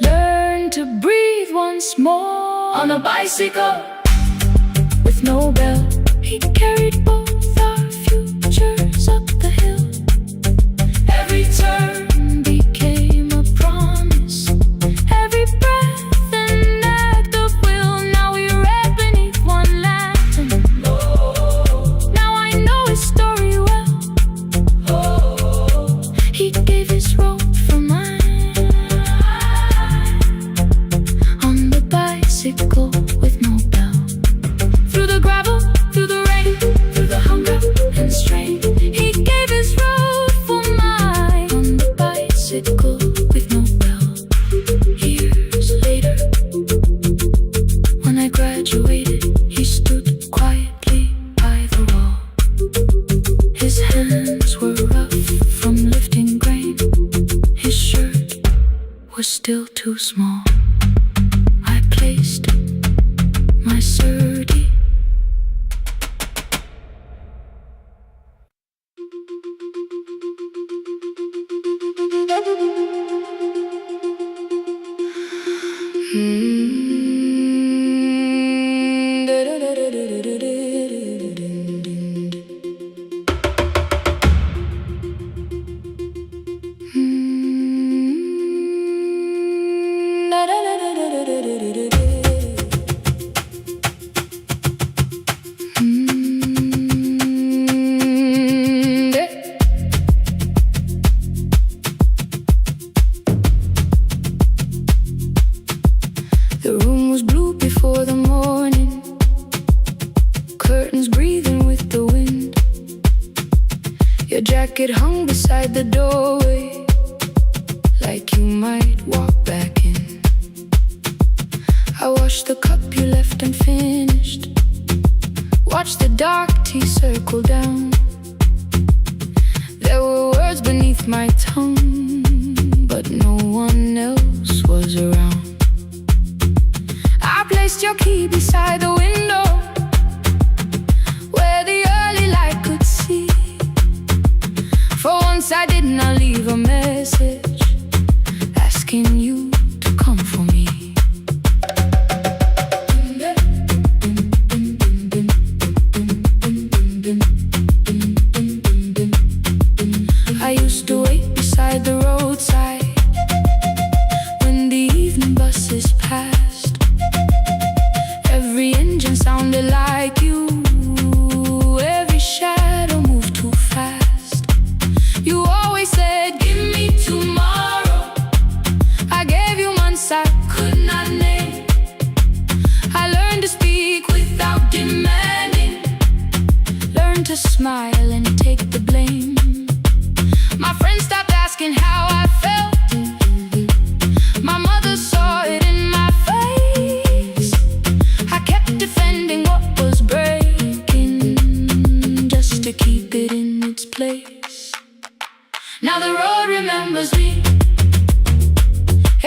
learn to breathe once more. On a bicycle with no bell, he carried both our futures up the hill. Every turn became a promise, every breath an act of will. Now we read beneath one lantern. Now I know his story well. He gave his road for mine. On the bicycle with no bell, through the gravel, through the rain, through the hunger and strain, he gave his road for mine. On the bicycle with no bell. Years later, when I graduated, he stood quietly by the wall. His hands were rough from lifting grain. His shirt was still too small. I placed my surdy. The room was blue before the morning, curtains breathing with the wind. Your jacket hung beside the doorway, like you might walk back in. I washed the cup you left unfinished, watched the dark tea circle down. There were words beneath my tongue, but no one else was around. I placed your key beside the window, where the early light could see. For once I did not leave a message asking you to come for me. I used to wait beside the roadside when the evening smile and take the blame. My friends stopped asking how I felt. My mother saw it in my face. I kept defending what was breaking, just to keep it in its place. Now the road remembers me.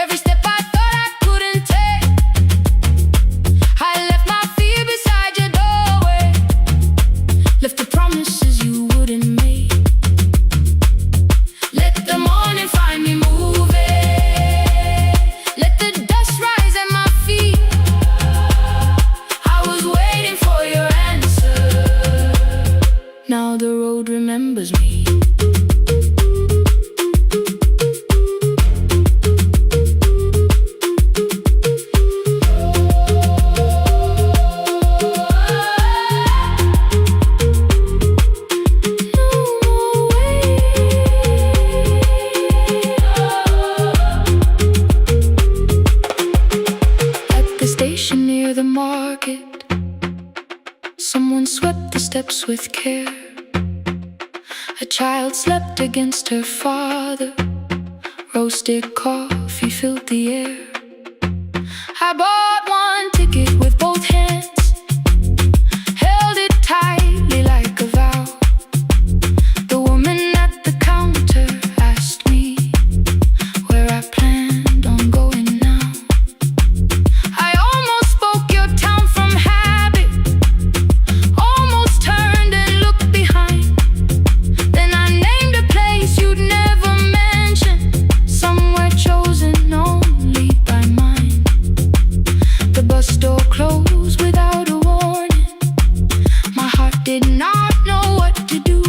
Every step I thought I couldn't take, I left my fear beside your doorway, left the promises you wouldn't make. Let the morning find me moving, let the dust rise at my feet. I was waiting for your answer. Now the road remembers me. Someone swept the steps with care. A child slept against her father. Roasted coffee filled the air. I bought one ticket with both hands, held it tightly like a vow. The woman at the counter asked me where I planned on going now. I almost spoke your town from habit, almost turned and looked behind. Then I named a place you'd never mention, somewhere chosen only by mine. The bus door closed without a warning. My heart did not know what to do.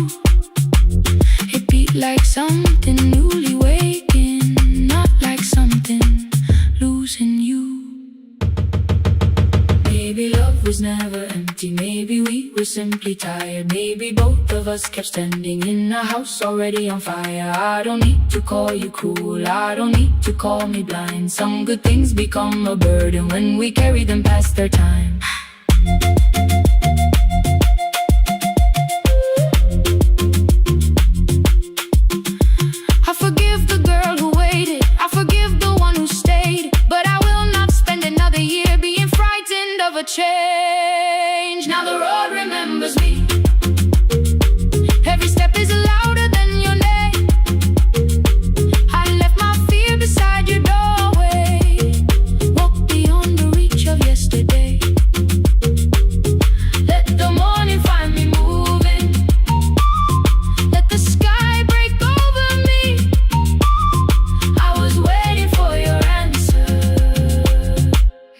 It beat like something newly waking, not like something losing you. Maybe love was never empty, maybe we were simply tired. Maybe both of us kept standing in a house already on fire. I don't need to call you cruel, I don't need to call me blind. Some good things become a burden when we carry them past their time. I forgive the girl who waited, I forgive the one who stayed, but I will not spend another year being frightened of a change. Now the road remembers me. Every step is louder than your name. I left my fear beside your doorway, walked beyond the reach of yesterday. Let the morning find me moving, let the sky break over me. I was waiting for your answer.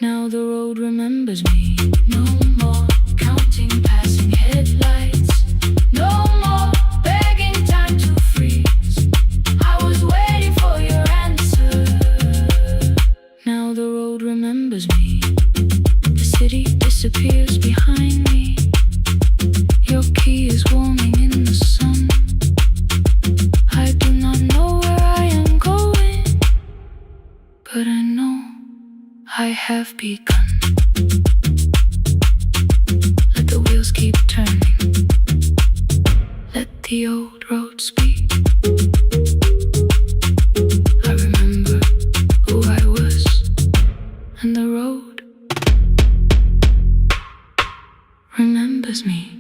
Now the road remembers me. No more counting passing headlights, no more begging time to freeze. I was waiting for your answer. Now the road remembers me. The city disappears behind me. Your key is warming in the sun. I do not know where I am going, but I know I have begun. Let the wheels keep turning, let the old road speak. I remember who I was, and the road remembers me.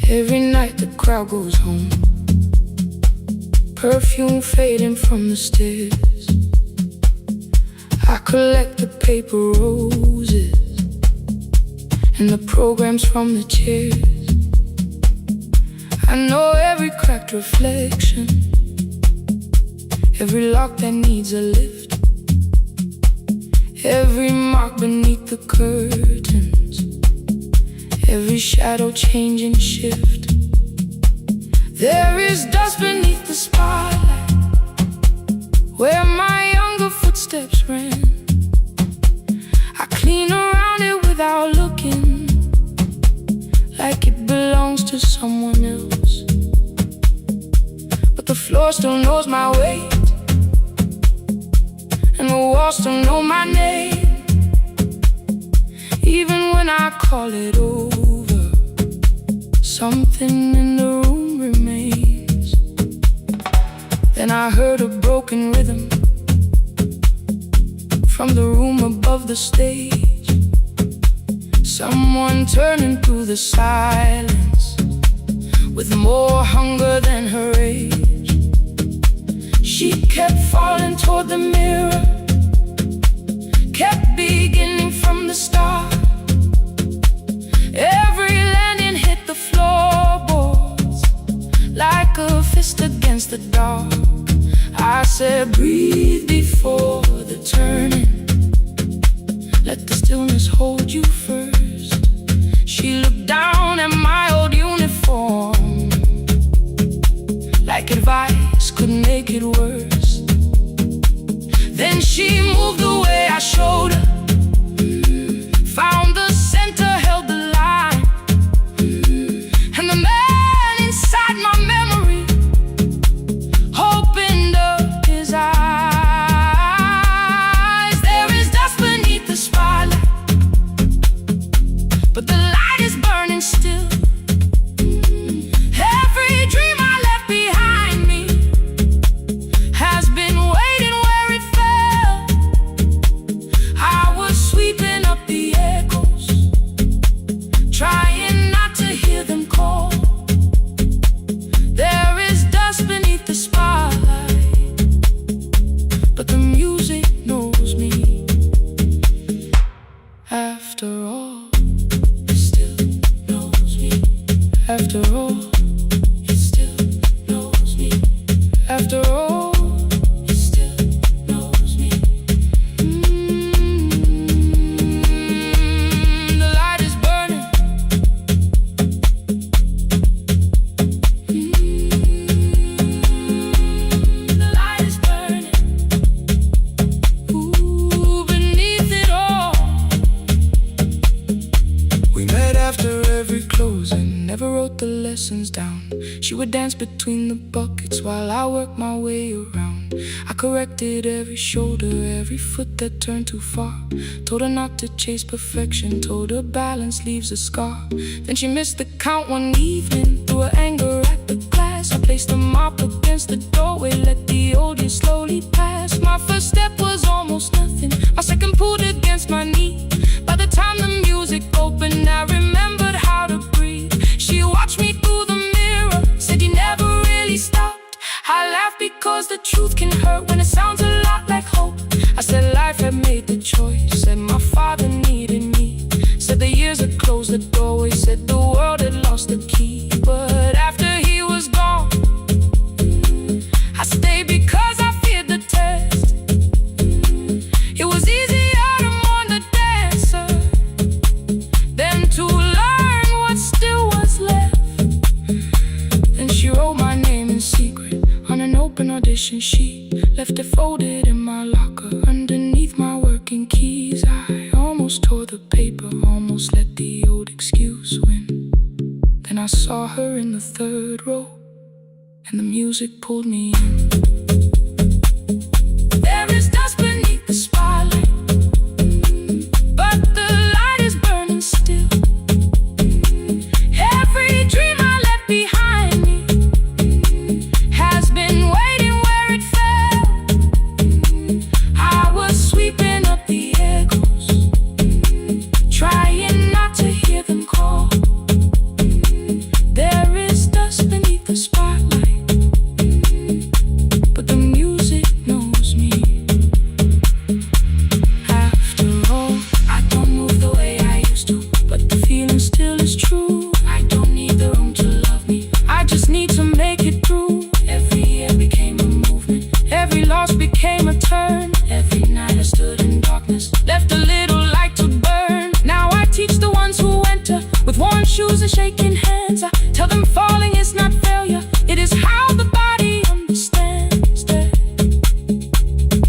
Every night the crowd goes home, perfume fading from the stairs. I collect the paper roses and the programs from the chairs. I know every cracked reflection, every lock that needs a lift, every mark beneath the curtains, every shadow change and shift. There is dust beneath the spotlight, where my younger footsteps ran. I clean around it without looking, like it belongs to someone else. But the floor still knows my weight, and the walls still know my name. Even when I call it over, something in the room remains. Then I heard a broken rhythm from the room above the stage. Someone turning through the silence with more hunger than her age. She kept falling toward the mirror, kept beginning from the start. Every landing hit the floorboards like a fist against the dark. I said, breathe before the turning, let the stillness hold you first. She looked down at my old uniform, like advice could make it worse. Then she moved the way I showed her, found the center, held the line, and the man inside my memory opened up his eyes. There is dust beneath the spotlight, but the light is burning still. Every dream I left behind me has been waiting where it fell. I was sweeping up the echoes, trying not to hear them call. There is dust beneath the spotlight, but the music knows me. After all, it still knows me. After all, it still knows me. After all, it still knows me. The light is burning. The light is burning. Ooh, beneath it all. We met after every closing, never wrote the lessons down. She would dance between the buckets while I worked my way around. I corrected every shoulder, every foot that turned too far. Told her not to chase perfection, told her balance leaves a scar. Then she missed the count one evening, threw her anger at the glass. I placed the mop against the doorway, let the old years slowly pass. My first step was almost nothing, my second pulled against my knee. By the time the music opened, I remembered how to breathe. She watched me through the mirror, said you never really stopped. I laughed because the truth can hurt when it sounds a lot like hope. I said life had made the choice, said my father needed me, said the years had closed the doorway, said the world had lost the key. But after he was gone, I stayed because I feared the test. It was easier to mourn the dancer than to learn what still was left. Then she wrote my name in secret on an open audition sheet, left it folded in my locker underneath my working keys. I almost tore the paper, almost let the old excuse win. Then I saw her in the third row, and the music pulled me in. There is dust beneath the spotlight, but the light is burning still. Every dream I left behind me has been waiting where it fell. I was sweeping up the echoes, trying not to hear them call. There is dust beneath the spotlight, but the music and shaking hands. I tell them falling is not failure, it is how the body understands that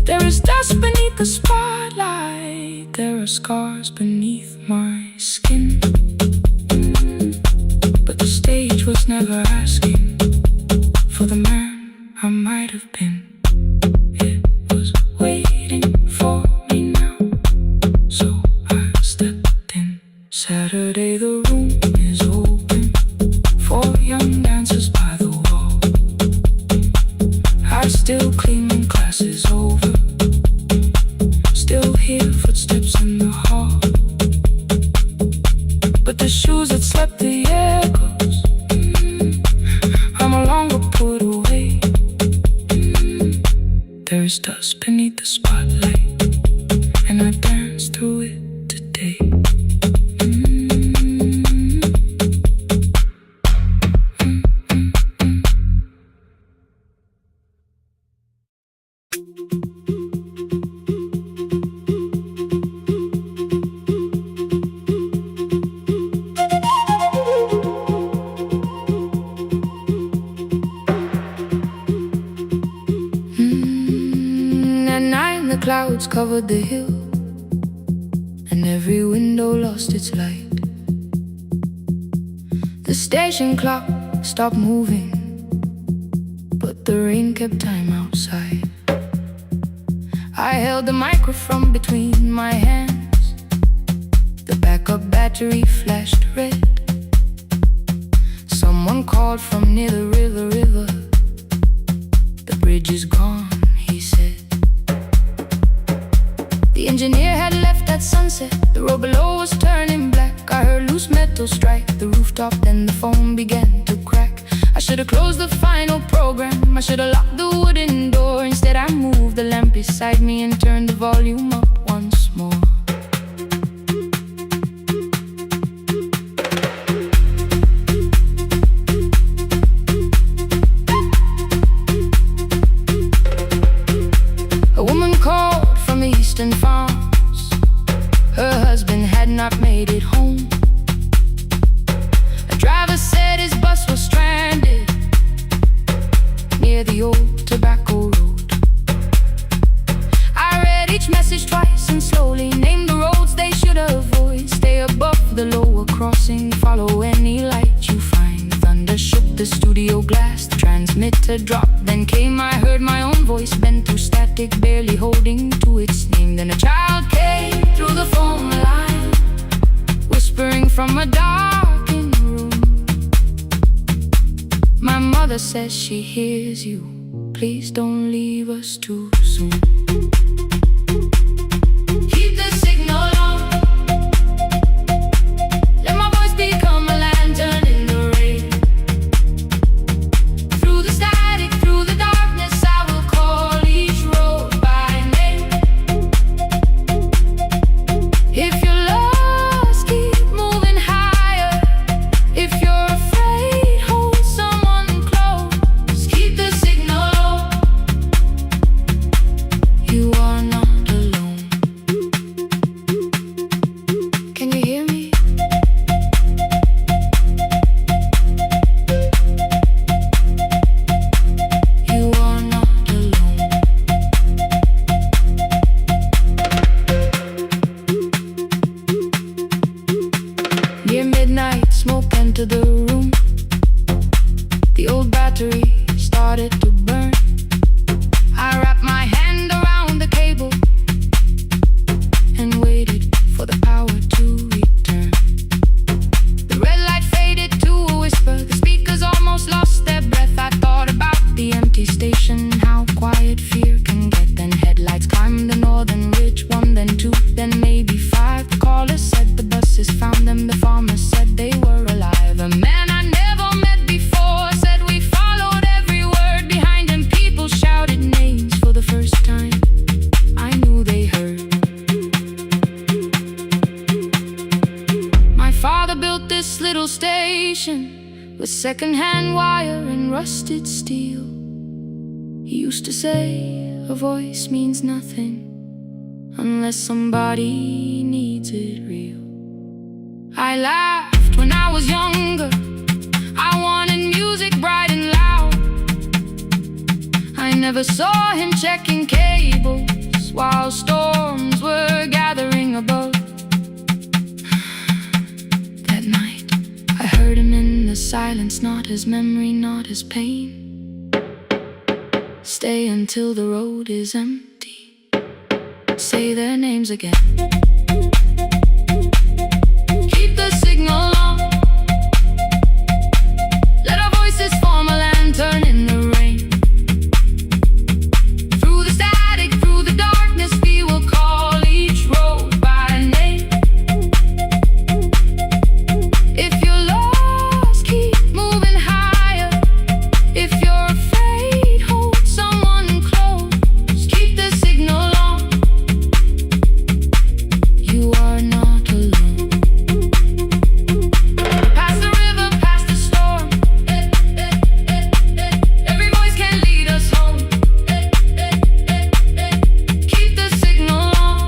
there is dust beneath the spotlight, there are scars beneath my skin. But the stage was never asking for the man I might have been. It was waiting for me now, so I stepped in. Saturday the room is open for young dancers by the wall. I still clean when class is over, still hear footsteps in the hall. But the shoes that slept the echoes, are no longer put away. There's dust beneath the spotlight, and I dance through it today. At night the clouds covered the hill, and every window lost its light. The station clock stopped moving, but the rain kept time outside. I held the microphone between my hands, the backup battery flashed red. Someone called from near the river. The bridge is gone, he said. The engineer had left at sunset, the road below was turning black. I heard loose metal strike the rooftop, then the phone began to crack. I should have closed the final program, I should have locked the wooden door. Instead I moved the lamp beside me and turned the volume up once more. A woman called from the eastern farms, her husband had not made it home. A driver said his bus was stranded near the old tobacco road. I read each message twice and slowly named the roads they should avoid. Stay above the lower crossing, follow any light you find. Thunder shook the studio glass, the transmitter dropped. Then came, I heard my own voice bent through static, barely holding to its name. Then a child came through the phone line, whispering from a darkened room. My mother says she hears you, please don't leave us too soon. Keep the signal on, let my voice become a lantern in the rain. Through the static, through the darkness, I will call each road by name. If you're lost, keep moving higher. If you're afraid, hold someone close. Keep the signal low, you are not alone. Can you hear me? You are not alone. Near midnight, smoke entered the room. The old battery started to burn. I wrapped my hand around the cable and waited for the power to return. The red light faded to a whisper, the speakers almost lost their breath. I thought about the empty station, how quiet fear can get. Then headlights climbed the northern ridge, one, then two, then maybe five. The caller said the buses found them, the farmer said they were alive. A man I never met before said we followed every word. Behind him people shouted names for the first time, I knew they heard. My father built this little station with second-hand wire and rusted steel. He used to say a voice means nothing unless somebody needs it real. I laughed when I was was younger, I wanted music bright and loud. I never saw him checking cables while storms were gathering above. That night, I heard him in the silence, not his memory, not his pain. Stay until the road is empty. Say their names again. Keep the signal on. Let our voices form a lantern in the rain. Through the static, through the darkness, we will call each road by name. If you're lost, keep moving higher. If you're afraid, hold someone close. Keep the signal on. You are not alone. Past the river, past the storm. Every voice can lead us home. Keep the signal on.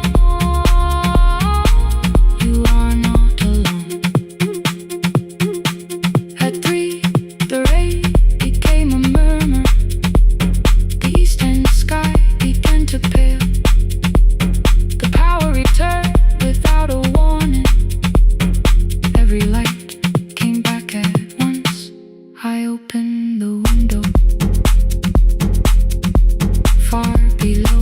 You are not alone. At 3, the rain became a murmur. The eastern sky began to pale. The power returned without a warning. Every light came back at once. I opened the window. Far below,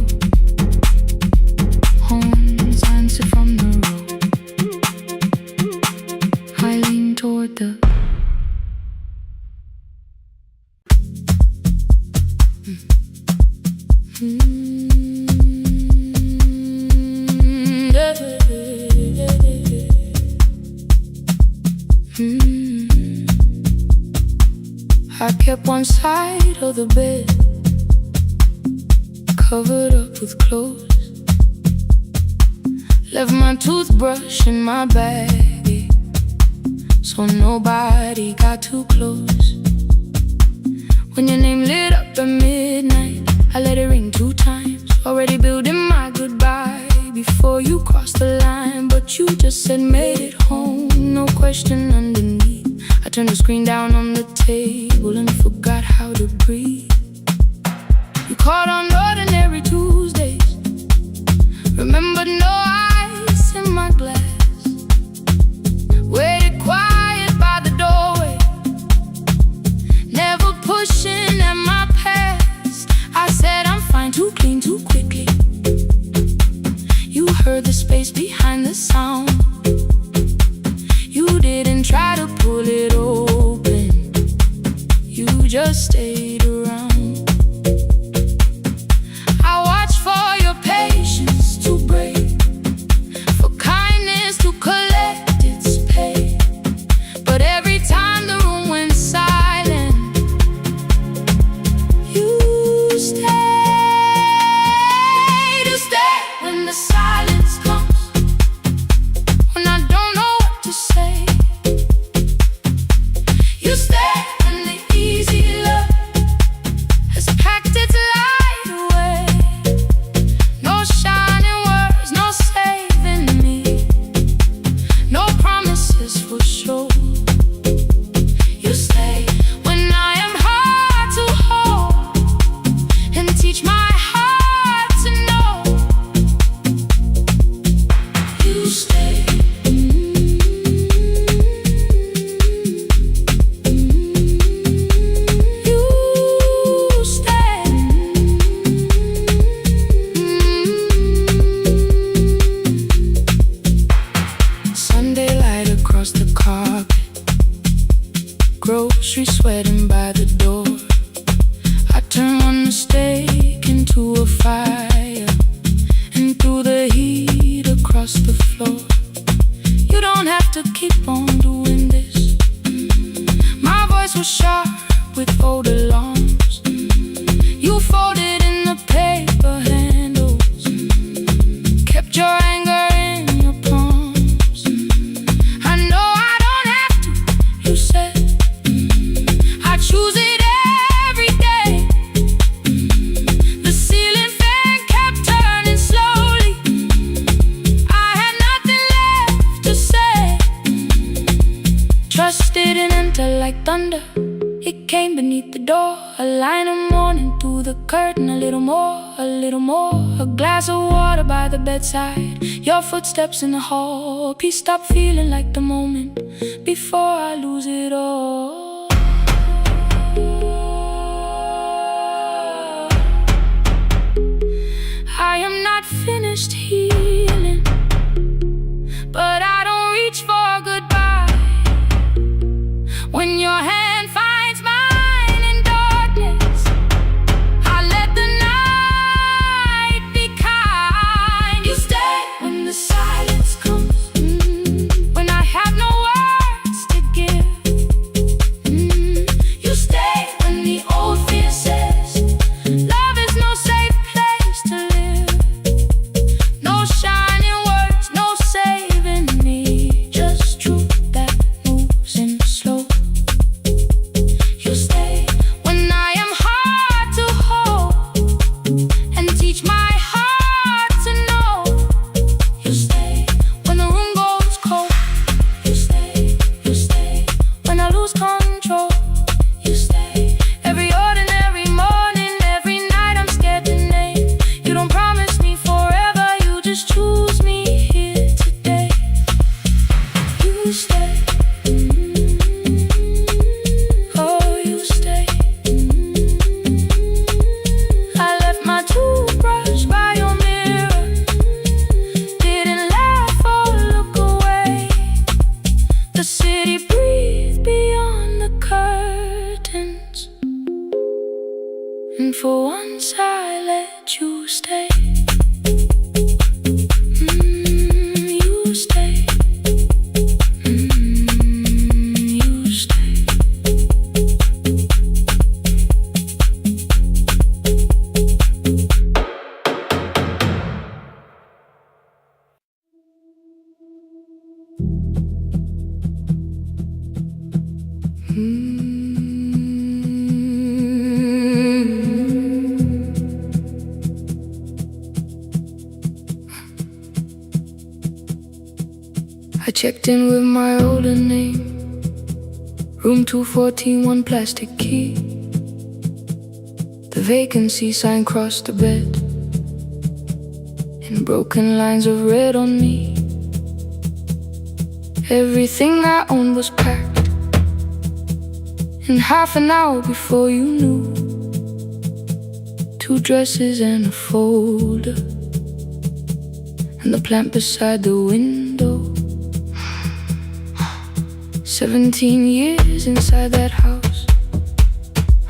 horns answered from the road. I leaned toward the I kept one side of the bed covered up with clothes. Left my toothbrush in my bag, so nobody got too close. When your name lit up at midnight, I let it ring 2 times. Already building my goodbye before you crossed the line, but you just said made it home, no question underneath. I turned the screen down on the table and forgot how to breathe. You called on ordinary Tuesdays. Remembered no ice in my glass. Waited quiet by the doorway, never pushing at my past. I said I'm fine, too clean, too quickly. You heard the space behind the sound. You didn't try to pull it open. You just stayed around. I watched for your patience to break, for kindness to collect its pay. But every time the room went silent, you stayed. You stayed when the silence comes, when I don't know what to say. You stay when the easy love has packed its light away. No shining words, no saving me, no promises for sure. You stay when I am hard to hold and teach my heart to know. You stay. You stay. Sunday light across the carpet, grocery sweating by the door. I turn one mistake into a fire, and through the heat across the floor. You don't have to keep on doing this. My voice was sharp with old alarms. You folded in the paper handles, kept your anger in your palms. I know I don't have to, you said. I choose it every day. The ceiling fan kept turning slowly. I had nothing left to say. Trust gentle like thunder. It came beneath the door, a line of morning through the curtain. A little more, a little more. A glass of water by the bedside. Your footsteps in the hall. Please stop feeling like the moment before I lose it all. I am not finished healing, but I don't reach for goodbye. When your hand finds mine in darkness, I let the night be kind. You stay when the silence comes, when I have no words to give. You stay when the old fear says love is no safe place to live. No shining words, no saving me, just truth that moves in slow. You stay when I am hard to hold and teach my heart to know. You stay when the room goes cold. You stay when I lose control. You stay every ordinary morning, every night I'm scared to name. You don't promise me forever, you just choose me here today. You stay. Oh, you stay. I left my toothbrush by your mirror. Didn't laugh or look away. The city breathed beyond the curtains, and for once I let you stay. You stay. You stay. I checked in with my older name, room 214, one plastic key. The vacancy sign crossed the bed, and broken lines of red on me. Everything I owned was packed in half an hour before you knew. 2 dresses and a folder, and the plant beside the window. 17 years inside that house,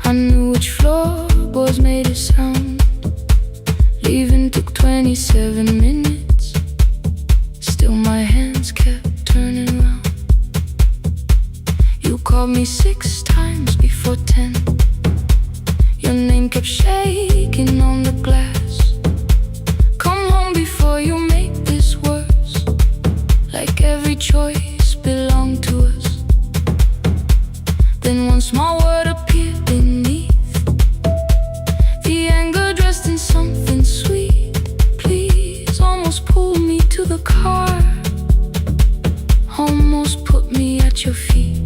I knew which floorboards made it sound. Leaving took 27 minutes, still my hands kept turning round. You called me 6 times before 10. Your name kept shaking on the glass. Come home before you make this worse, like every choice belonged to us. Then one small word appeared beneath, the anger dressed in something sweet. Please, almost pulled me to the car, almost put me at your feet.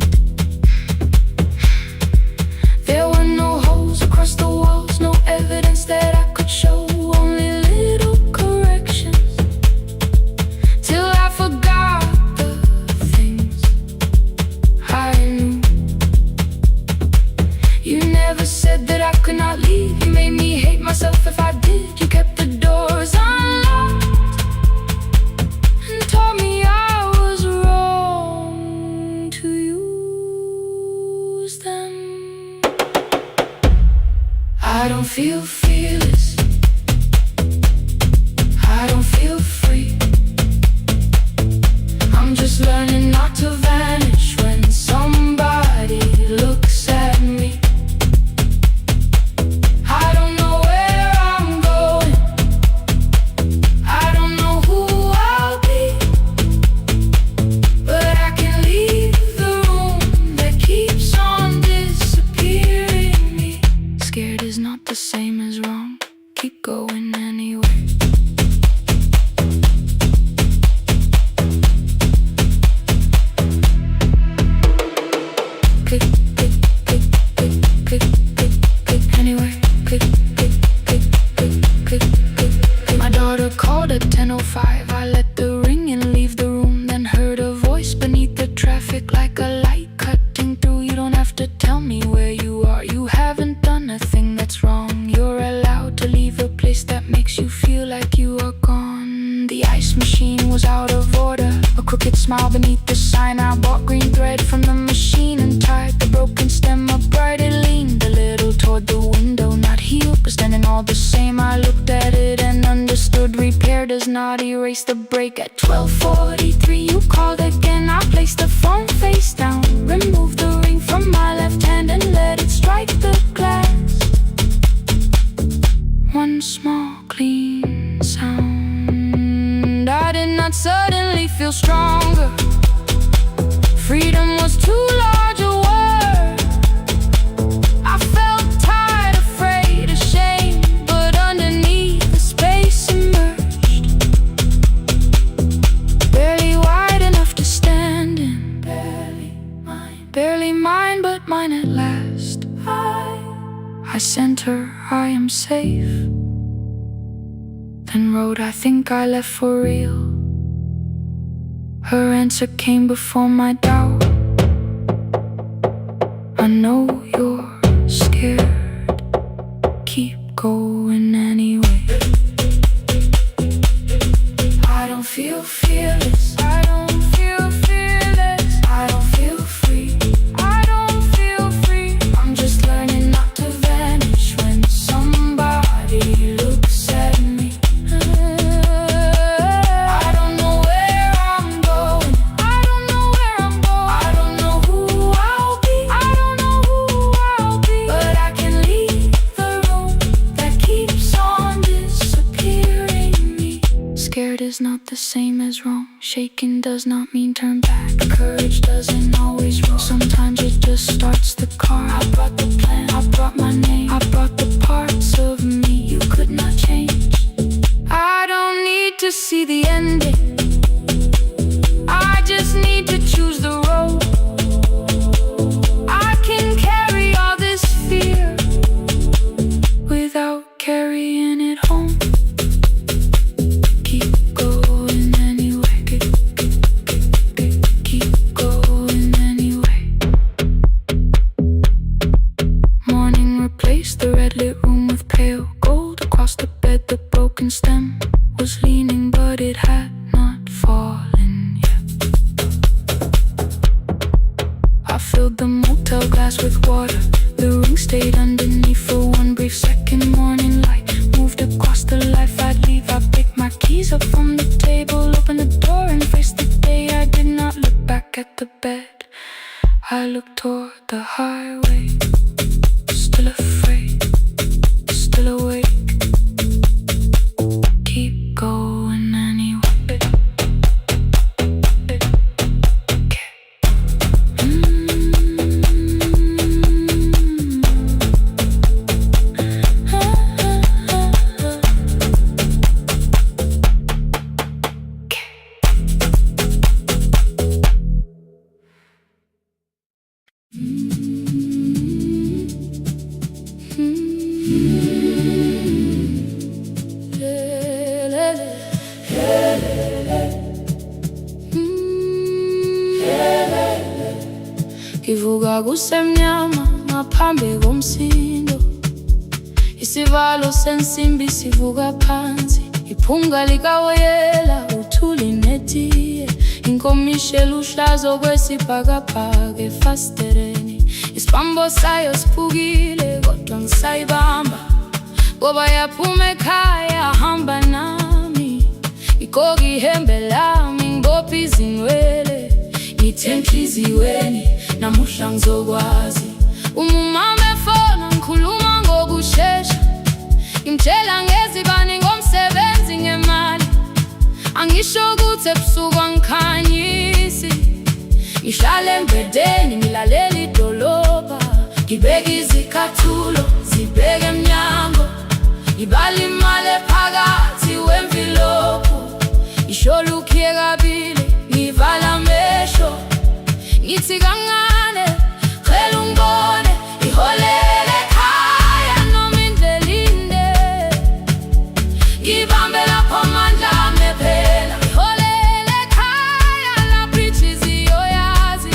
There were no holes across the walls, no evidence that I could show, only little corrections, till I forgot the things I knew. You never said that I could not leave. You made me hate myself if I did. You kept the doors unlocked and told me I was wrong to use them. I don't feel fearless, I don't feel free. I'm just learning not to vanish when somebody looks at me. I don't know where I'm going, I don't know who I'll be, but I can leave the room that keeps on disappearing me. Scared is not the same as wrong, keep going anyway. crooked smile beneath the sign. I bought green thread from the machine and tied the broken stem upright. It leaned a little toward the window, not healed but standing all the same. I looked at it and understood. Repair does not erase the break. At 12:43 you called again. I placed the phone face down, removed the ring from my left hand and let it strike the glass. One small clean sound. I did not suddenly feel stronger. Freedom was too large a word. I felt tired, afraid, ashamed, but underneath the space emerged. Barely wide enough to stand in. Barely mine, but mine at last. I sent her, I am safe. Then wrote, I think I left for real. Her answer came before my doubt. I know you're scared. Keep going anyway. I don't feel fearless. I don't feel fearless. I don't feel free. I don't feel free. I'm just learning not to vanish when somebody looks at me. I don't know where I'm going. I don't know where I'm going. I don't know who I'll be. I don't know who I'll be. But I can leave the room that keeps on disappearing me. Scared is not the same as wrong. Shaken does not mean turn back. Courage doesn't always roll. Sometimes it just starts the car. I brought the plan, I brought my name, I brought the parts of me you could not change. I don't need to see the ending. I just need to choose the road. I can carry all this fear without carrying it home. Keep going anyway. Keep going anyway. Morning replaced the red lit room with pale gold. Across the bed the broken stem was leaning, but it had not fallen yet. I filled the motel glass with water. The ring stayed underneath for one brief second. Morning light moved across the life I'd leave. I picked my keys up from the table, opened the door and faced the day. I did not look back at the bed. I looked toward the highway. Still afraid, still awake. Keep going anyway. Ngivuka kusemnyama ngaphambi komsindo. Isivalo sensimbi sivuka phansi. Iphunga likawoyela uthuli netiye. Inkomishe luhlazo kwesibhakabhaka efasitereni. Isibambo sayo siphukile kodwa ngisayibamba. Ngoba yaphuma ekhaya hamba nami. Igqoka ihembe lami ngibopha izinwele. Ngithe enhliziyweni namuhla ngizokwazi. Umama efona ngikhuluma ngokushesha. Ngimtshela ngezibani ngomsebenzi ngemali. Angisho ukuthi ebusuku angikhanyisi. Ngihlala embedeni ngilalela idolobha. Ngibeka izicathulo zibheke emnyango. Ngibala imali phakathi wemvilophu. Isho lukhiye kabili ngivala amehlo. Ngithi kancane cela ungibone. Iholele ekhaya noma indlela inde. Ngibambe lapho amandla ami phela. Iholele ekhaya lapho inhliziyo yazi.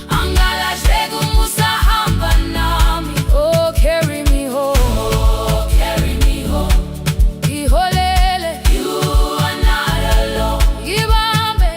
Angalahleki uma usahamba nami. Oh carry me home. Oh carry me home. Iholele you are not alone. Ngibambe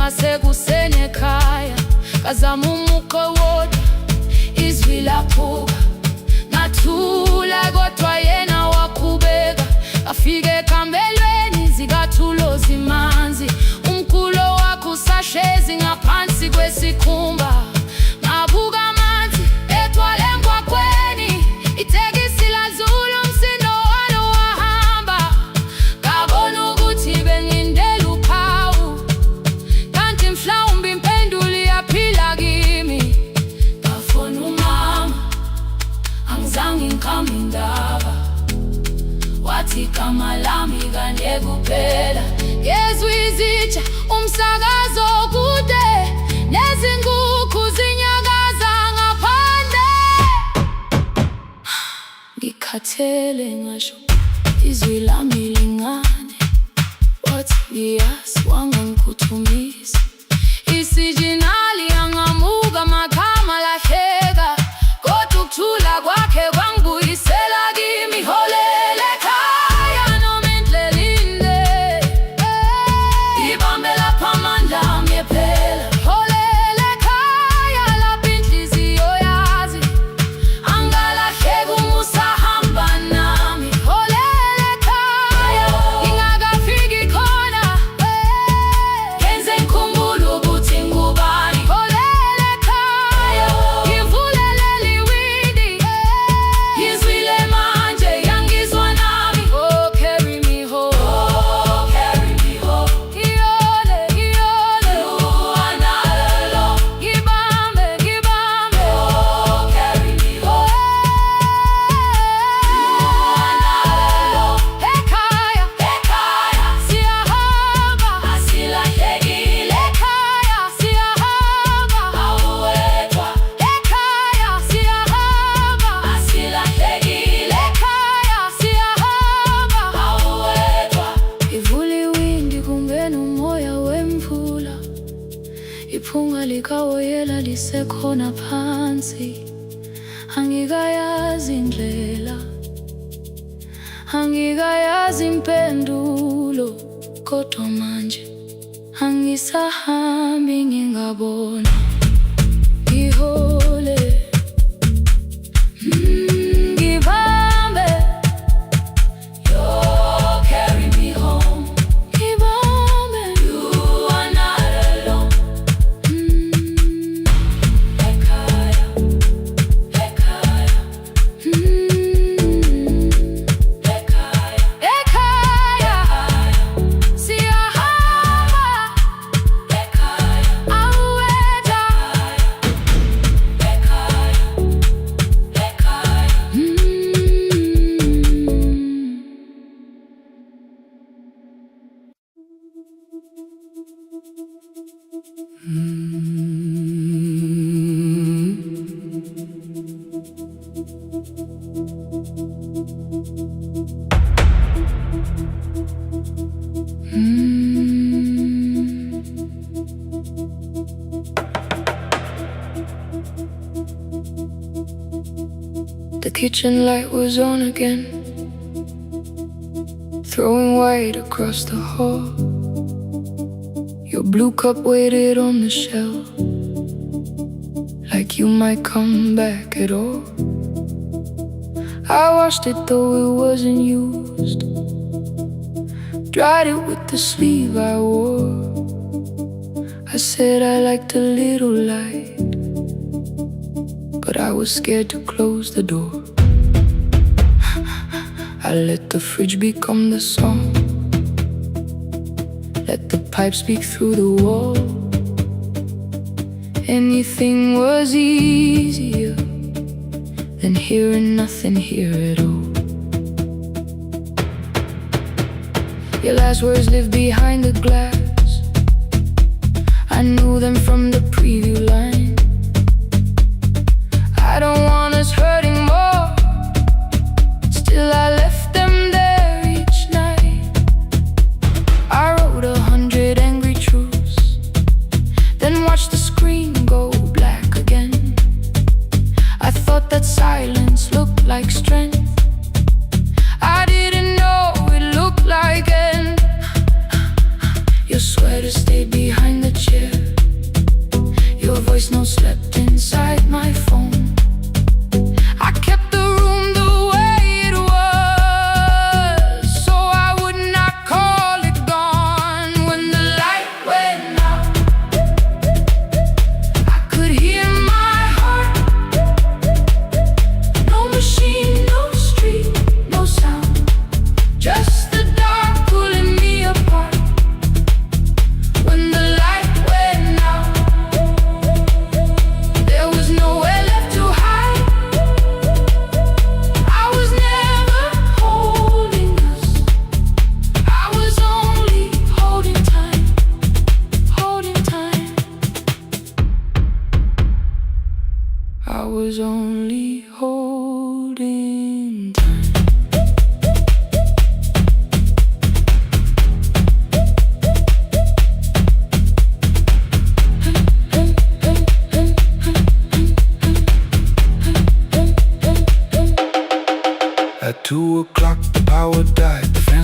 ngasekuseni ekhaya, ngazama umuqo wodwa, izwi laphuka. Ngathula kodwa yena waqhubeka, afike ekambelweni zikathulo zimanzi. Umculo wakhe usahlezi ngaphansi kwesikhumba. Ngabuka amanzi egcwale emgwaqweni, itekisi ladlula umsindo walo wahamba. Ngabona ukuthi bengindela uphawu, kanti mhlawumbe impendulo iyaphila kimi. Ngafona umama, angizange ngikhambe indaba, wathi igama lami kanye kuphela. Ngezwi izitsha, umsakazo kude, nezinkukhu zinyakaza ngaphandle. Ngikhathele ngasho izwi lami lingane, wathi ngiyazi wangangikhuthumisa. Isijinali yangamuka magama lahleka, kodwa ukuthula kwakhe kwangibuyisela kimi. Holela ekhaya noma indlela inde, ibambe lapha amandla ami ephela. Holela ekhaya lapho inhliziyo yazi, angalahleki uma usahamba nami. Holela ekhaya ngingakafiki khona, yenze ngikhumbule ukuthi ngubani. Holela ekhaya ngivulelele iwindi, ngizwile manje yangizwa nami. Oh, carry me home, oh, carry me home. Iyole, iyole, uwanalo, ngibambe, ngibambe. Oh, carry me home, uwanalo. Ekhaya, ekhaya, siyahamba, asilahlekile. Ekhaya, siyahamba, awuwedwa. Ekhaya, siyahamba, asilahlekile. Ekhaya, siyahamba, awuwedwa. Ivula iwindi kungena umoya wemvula, iphunga likawoyela lisekhona phansi. Angikayazi indlela, angikayazi impendulo, kodwa manje angisahambi ngingabona. Ngihole, ngibambe, you carry me home. Ngibambe, you are not alone. Ekhaya, ekhaya, ekhaya, ekhaya, siyahamba. Ekhaya, awuwedwa. Ekhaya, ekhaya. The kitchen light was on again, throwing white across the hall. Your blue cup waited on the shelf, like you might come back at all. I washed it though it wasn't used, dried it with the sleeve I wore. I said I liked a little light, but I was scared to close the door. I let the fridge become the song, let the pipe speak through the wall. Anything was easier than hearing nothing here at all. Your last words live behind the glass, I knew them from the preview line. I don't want us hurting more, still I left them there each night. I wrote 100 angry truths, then watched the screen go black again. I thought that silence looked like strength, I didn't know it looked like end. Your sweater stayed behind the chair,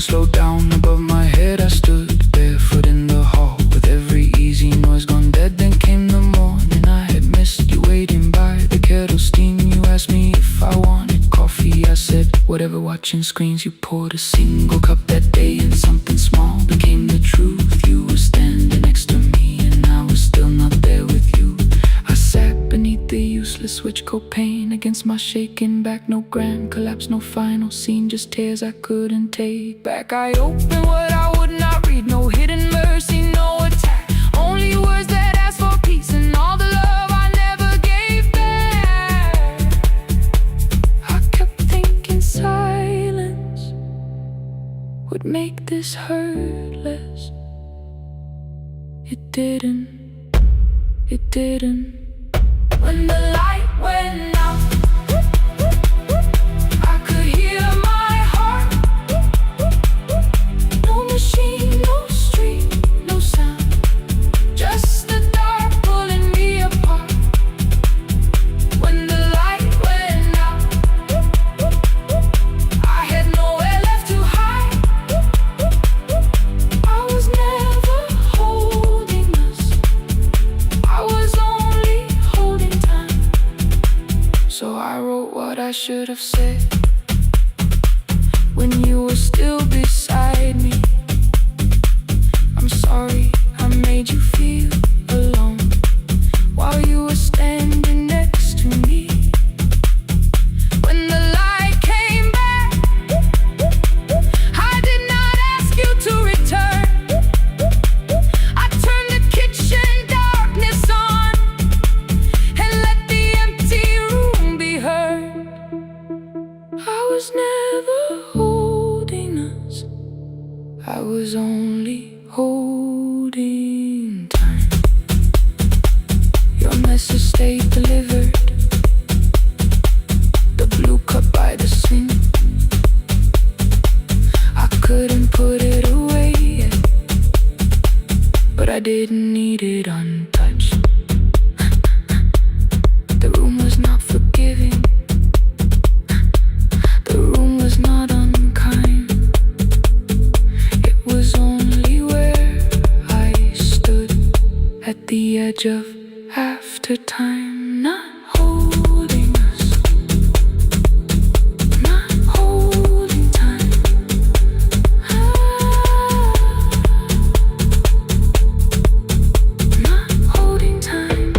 slowed down above my head. I stood barefoot in the hall, with every easy noise gone dead. Then came the morning, I had missed you waiting by the kettle steam. You asked me if I wanted coffee, I said whatever. Watching screens, you poured a single cup that day, and something small became the truth. You were standing next to me, and I was still not there with you. I sat beneath the useless switch, copain against my shaking back. No grand collapse, no final scene, just tears I couldn't take back. I opened what I would not read, no hidden mercy, no attack. Only words that ask for peace and all the love I never gave back. I kept thinking silence would make this hurt less. It didn't. It didn't. When the light went out, I could hear my heart. No machine, no street, no sound, just the dark pulling me apart. When the light went out, I had nowhere left to hide. I was never holding us, I was only holding time. So I wrote what I should have said when you were still beside me. I'm sorry I made you feel alone while you were standing next to me. When the light came back, I did not ask you to return. I turned the kitchen darkness on and let the empty room be heard. I was never holding us, I was only holding time. Your message stayed delivered, the blue cup by the sink. I couldn't put it away yet, but I didn't need it untouched. The room was not forgiving, the room was not unkind. It was only where I stood at the edge of after time, not holding us, not holding time. Not holding time.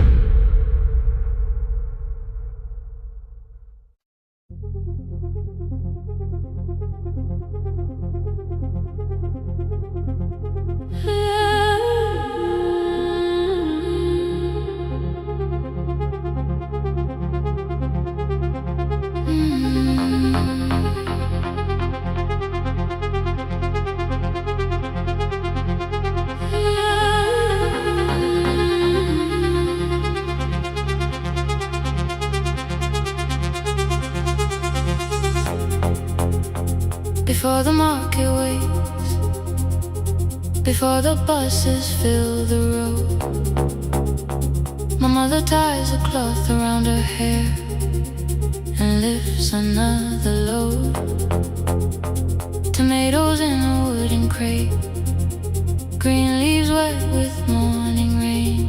Before the market waits, before the buses fill the road, my mother ties a cloth around her hair and lifts another load. Tomatoes in a wooden crate, green leaves wet with morning rain.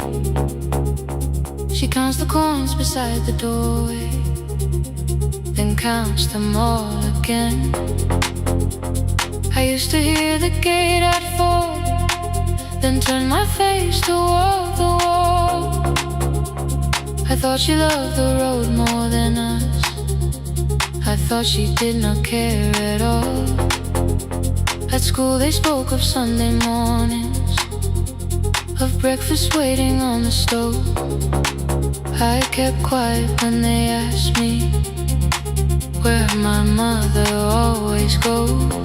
She counts the coins beside the doorway, then counts them all again. I used to hear the gate at 4, then turn my face toward the wall. I thought she loved the road more than us, I thought she did not care at all. At school they spoke of Sunday mornings, of breakfast waiting on the stove. I kept quiet when they asked me where my mother always goes.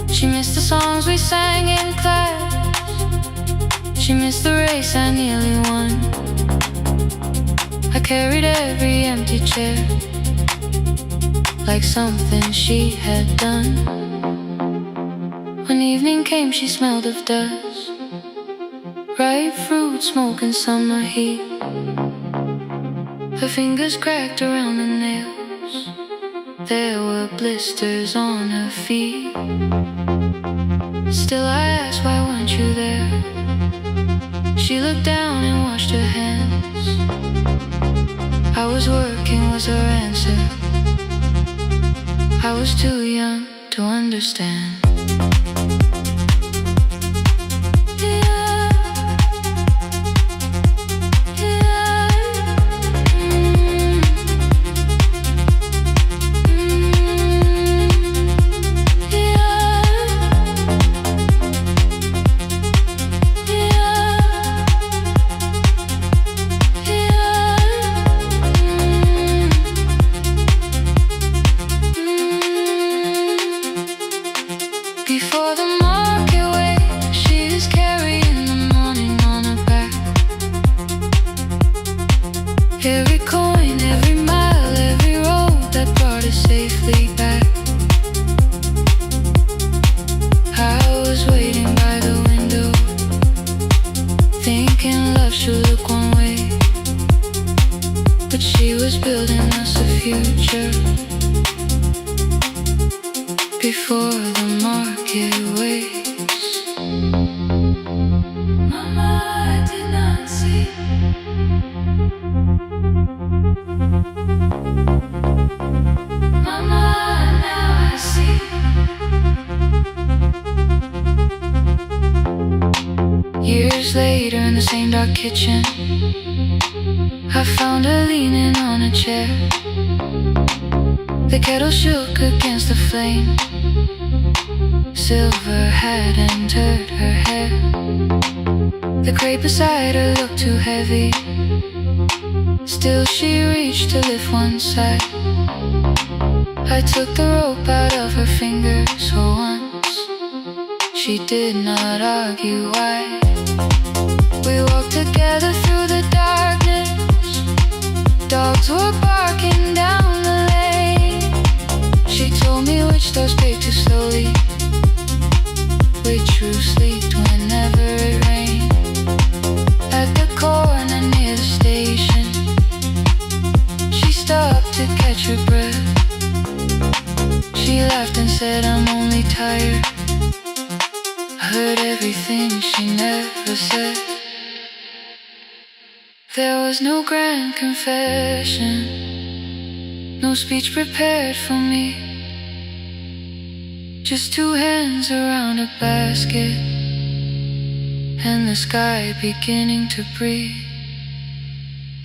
She missed the songs we sang in class, she missed the race I nearly won. I carried every empty chair like something she had done. When evening came she smelled of dust, ripe fruit, smoke and summer heat. Her fingers cracked around the nails, There were blisters on her feet. Still I asked, why weren't you there? She looked down and washed her hands. I was working was her answer. I was too young to understand. Before the market wakes, she's carrying the morning on her back. Every coin, every mile, every road that brought us safely back. I was waiting by the window, thinking love should look one way, but she was building us a future. Before the market wakes, Mama, I did not see. Mama, now I see. Years later in the same dark kitchen, I found her leaning on a chair. The kettle shook against the flame. Silver had entered her hair. The crate beside her looked too heavy. Still she reached to lift one side. I took the rope out of her fingers for once. She did not argue why. We walked together through the darkness. Dogs were barking down the lane. She told me which doors paved too slowly, which roof leaked whenever it rained. At the corner near the station, she stopped to catch her breath. She laughed and said, I'm only tired. I heard everything she never said. There was no grand confession, no speech prepared for me. Just two hands around a basket, and the sky beginning to breathe.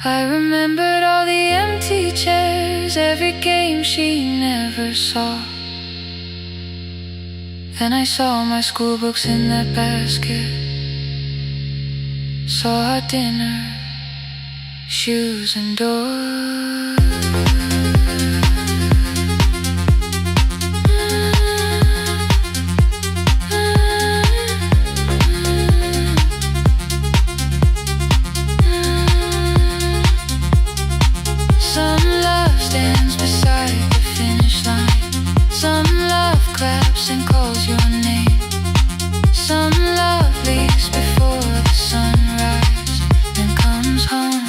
I remembered all the empty chairs, every game she never saw. Then I saw my school books in that basket, saw our dinner, shoes and doors. And calls your name. Some love leaves before the sunrise and comes home,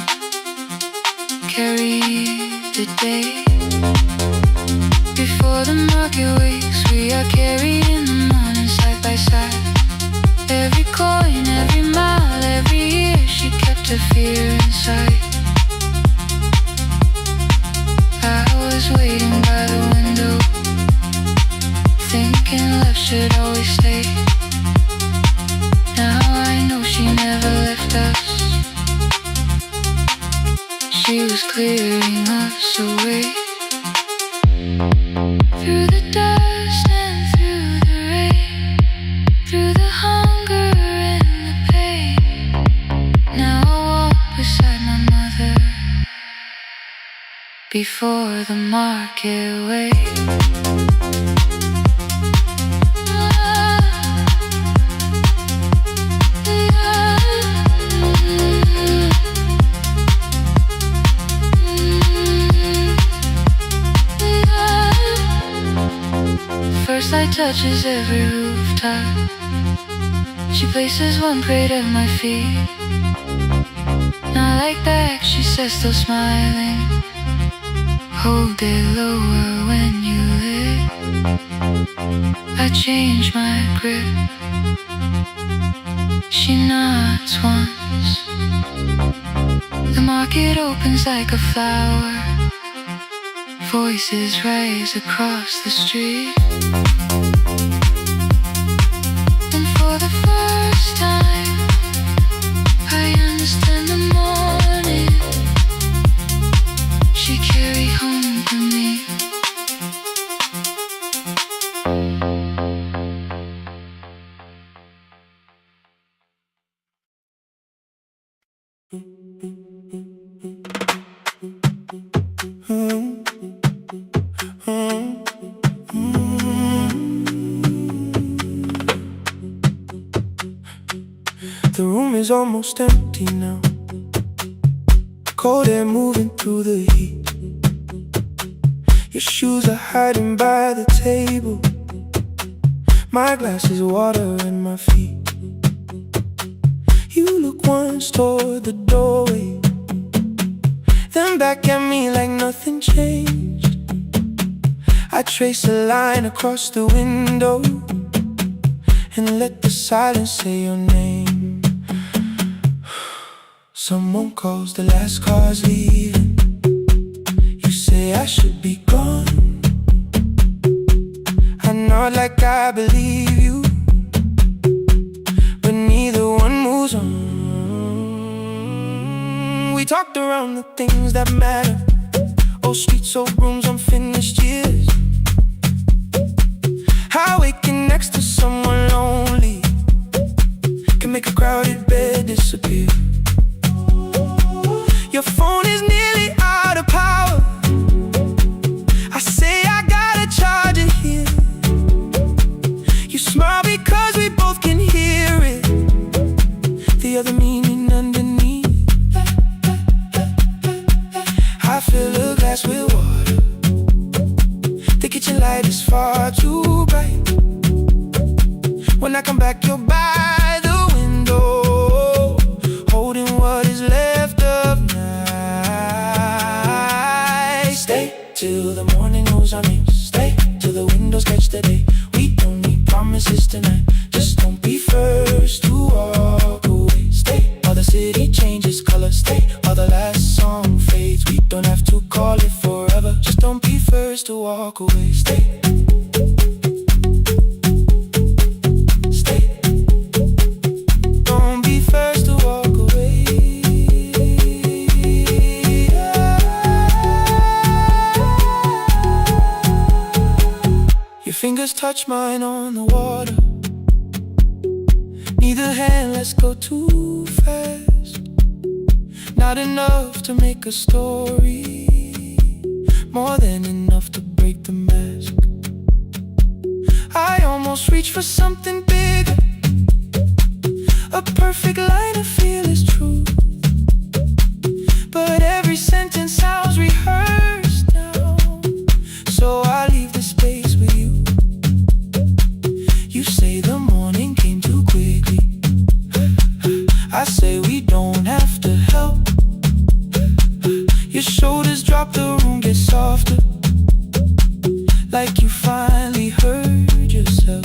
carry the day. Before the market wakes, we are carried in the morning side by side. Every coin, every mile, every year, she kept her fear inside. I was waiting by the window, thinking love should always stay. Now I know she never left us. She was clearing us away. Through the dust and through the rain, through the hunger and the pain. Now I walk beside my mother before the market wakes. First light touches every rooftop. She places one crate at my feet. Not like back, she says, still smiling. Hold it lower when you lit. I change my grip. She nods once. The market opens like a flower. Voices rise across the street. And for the first time, I understand the morning she carried home for me. The room is almost empty now. Cold air moving through the heat. Your shoes are hiding by the table. My glass is water in my feet. You look once toward the doorway, then back at me like nothing changed. I trace a line across the window and let the silence say your name. Someone calls, the last car's leaving. You say I should be gone. I nod like I believe you, but neither one moves on. We talked around the things that matter. Old streets, old rooms, unfinished years. How waking next to someone lonely can make a crowded bed disappear. Your phone is nearly out of power. I say I gotta charge it here. You smile because we both can hear it. The other meaning underneath. I fill a glass with water. The kitchen light is far too bright. When I come back, you're by the window, holding what is left of night. Stay till the morning knows our names. Stay till the windows catch the day. We don't need promises tonight. Just don't be first to walk away. Stay while the city changes color. Stay while the last song fades. We don't have to call it forever. Just don't be first to walk away. Stay. Fingers touch mine on the water. Neither hand lets go too fast. Not enough to make a story, more than enough to break the mask. I almost reach for something bigger, a perfect line of fearless truth. But every sentence sounds rehearsed now, so I leave the space with you. You say the morning came too quickly. I say we don't have to help. Your shoulders drop, the room gets softer, like you finally heard yourself.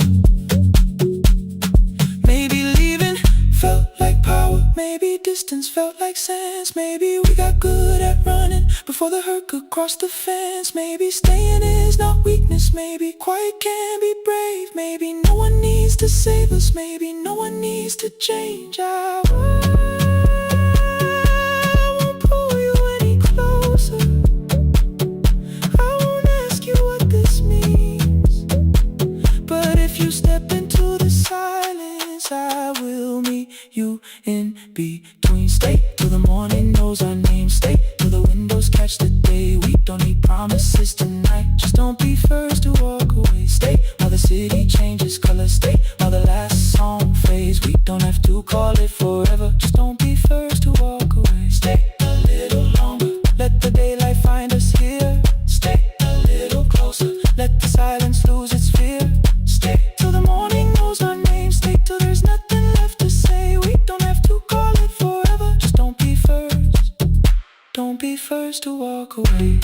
Maybe leaving felt like power. Maybe distance felt like sense. Maybe we got good at running before the hurt could cross the fence. Maybe staying is not weakness. Maybe quiet can be brave. Maybe no one needs to save us. Maybe no one needs to change. I won't pull you any closer. I won't ask you what this means. But if you step into the silence, I will meet you in between. Stay till the morning knows our names. Stay till the windows catch the day. We don't need promises tonight. Just don't be first to walk away. Stay while the city changes color. Stay while the last song fades. We don't have to call it forever. Just don't be first to walk away. Stay a little longer. Let the daylight find us here. Stay a little closer. Let the silence lose its fear. Stay till the morning knows our names. Stay till there's nothing left to say. We don't have to call it forever. Just don't be first. Don't be first to walk away.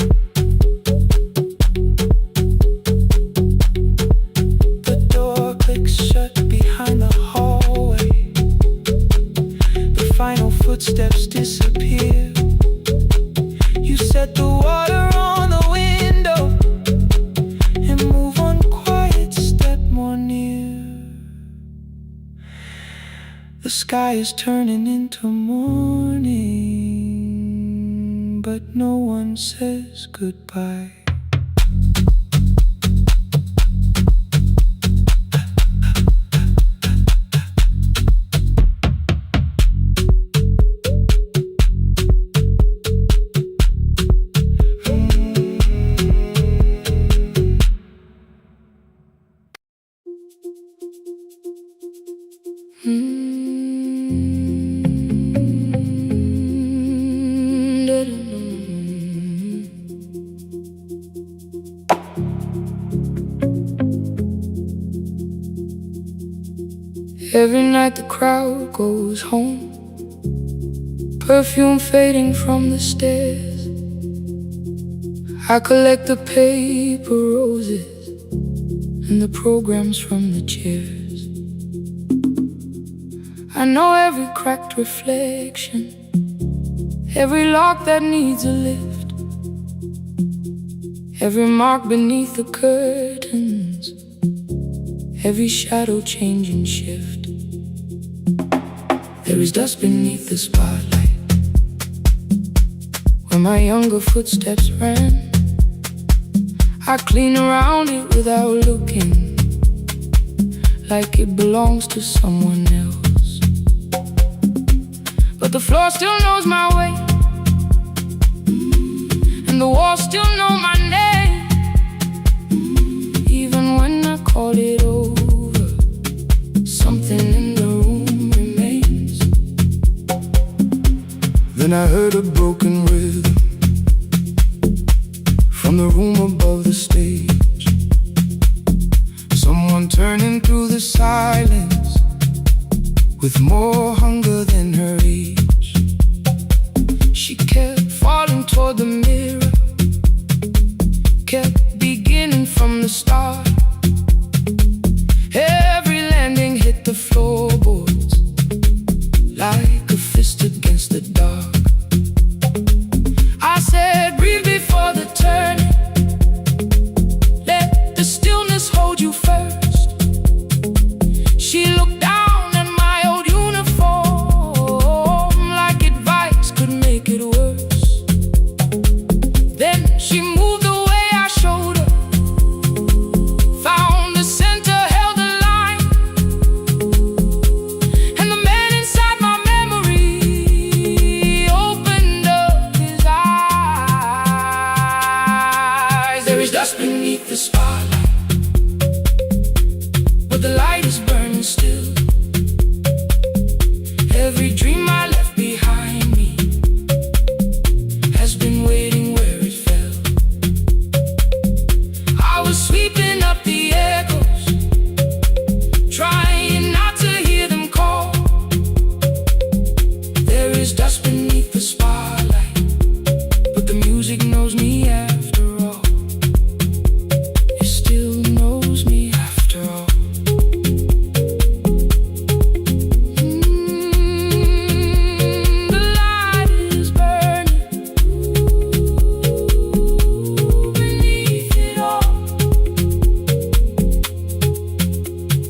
shut behind the hallway. The final footsteps disappear. You set the water on the window and move one quiet step more near. The sky is turning into morning, but no one says goodbye. Every night the crowd goes home, perfume fading from the stairs. I collect the paper roses and the programs from the chairs. I know every cracked reflection, every lock that needs a lift, every mark beneath the curtains, every shadow change and shift. There is dust beneath the spotlight where my younger footsteps ran. I clean around it without looking, like it belongs to someone else. But the floor still knows my way, and the walls still know my name. Even when I call it over, something in the room remains. Then I heard a broken rhythm from the room above the stage. Someone turning through the silence with more hunger than her age. She kept falling toward the mirror, kept beginning from the start. Every landing hit the floorboards like a fist against the dark. I said, breathe before the turning, let the stillness hold you first. She looked down at my old uniform like advice could make it worse. Then she moved the way I showed her, found the center, held the line, and the man inside my memory opened up his eyes. There is dust beneath the spotlight, but the light is burning still. Every dream I left behind me has been waiting where it fell. I was sweeping up the echoes, trying not to hear them call. There is dust beneath the spotlight, but the music knows me after all. It still knows me after all. The light is burning beneath it all.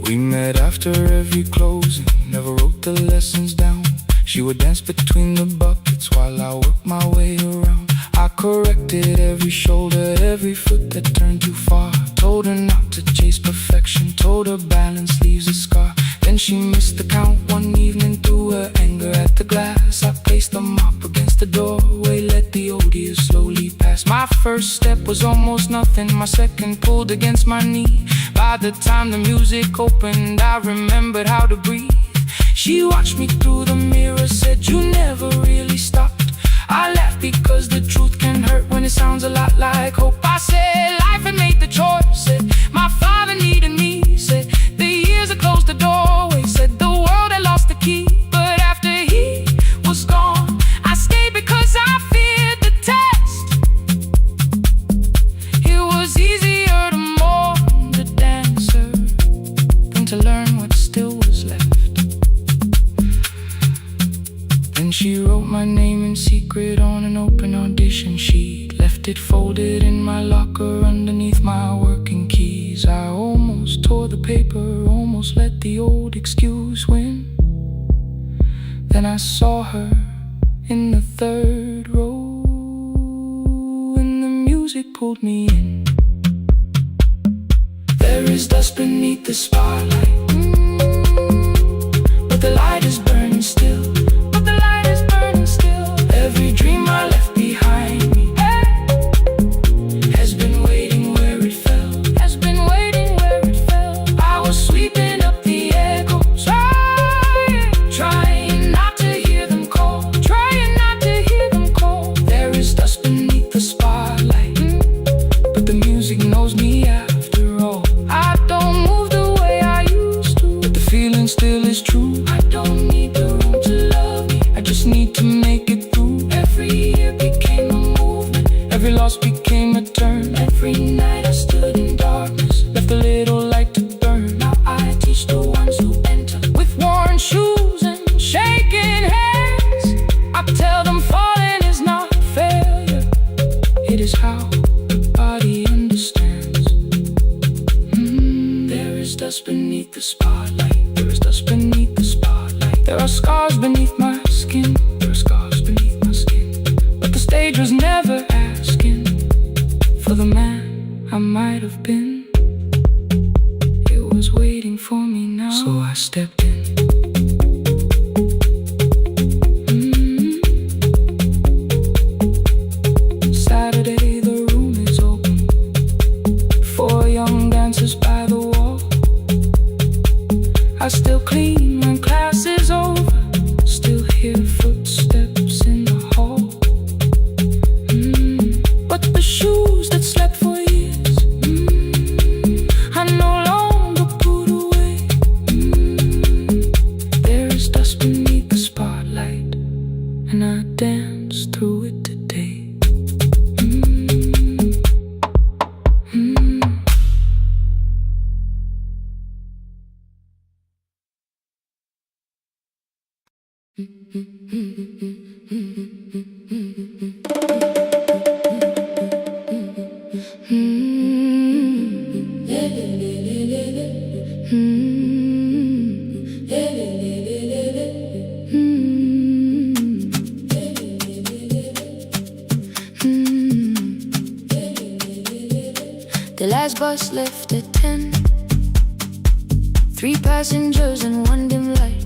We met after every closing, never wrote the lessons down. She would dance between the buckets while I worked my way around. I corrected every shoulder, every foot that turned too far. Told her not to chase perfection, told her balance leaves a scar. Then she missed the count one evening, threw her anger at the glass. I placed the mop against the doorway, let the old years slowly pass. My first step was almost nothing, my second pulled against my knee. By the time the music opened, I remembered how to breathe. She watched me through the mirror, said, you never really stopped. I laughed because the truth can hurt when it sounds a lot like hope. I said, life had made the choice, said, my father needed me, said, the years had closed the doorway, said, the world had lost the key. But after he was gone, I stayed because I feared the test. It was easier to mourn the dancer than to learn what still was left. Then she wrote my name in secret on an open audition sheet, left it folded in my locker underneath my working keys. I almost tore the paper, almost let the old excuse win. Then I saw her in the third row, and the music pulled me in. There is dust beneath the spotlight, but the light is burning still. Every dream I left behind me has been waiting where it fell. I was sweeping up the echoes, trying not to hear them call. There is dust beneath the spotlight, but the music knows me after all. I don't move the way I used to, but the feeling still is true. I don't need the room to love me, I just need to make it through. Every year became a movement, every loss became a turn. Every night I stood in darkness, left a little light to burn. Now I teach the ones who enter with worn shoes and shaking hands. I tell them falling is not failure, it is how the body understands. There is dust beneath the spotlight, there is dust beneath the spotlight. There are scars beneath my skin, there are scars beneath my skin. But the stage was never asking for the man I might have been. It was waiting for me now, so I stepped in. Saturday, the room is open, 4 young dancers by the wall. I still clean when class is over, still hear footsteps in the hall. But the shoes that slept for years, I no longer put away. There is dust beneath the spotlight, and I dance through it today. The last bus left at 10, 3 passengers and 1 dim light.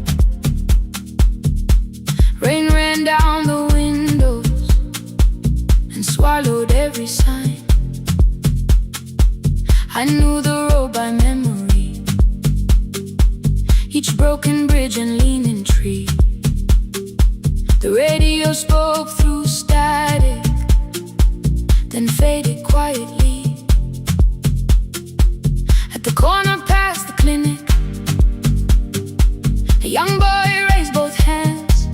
Rain ran down the windows and swallowed every sign. I knew the road by memory, each broken bridge and leaning tree. The radio spoke through static, then faded quietly. At the corner past the clinic, a young boy raised both hands.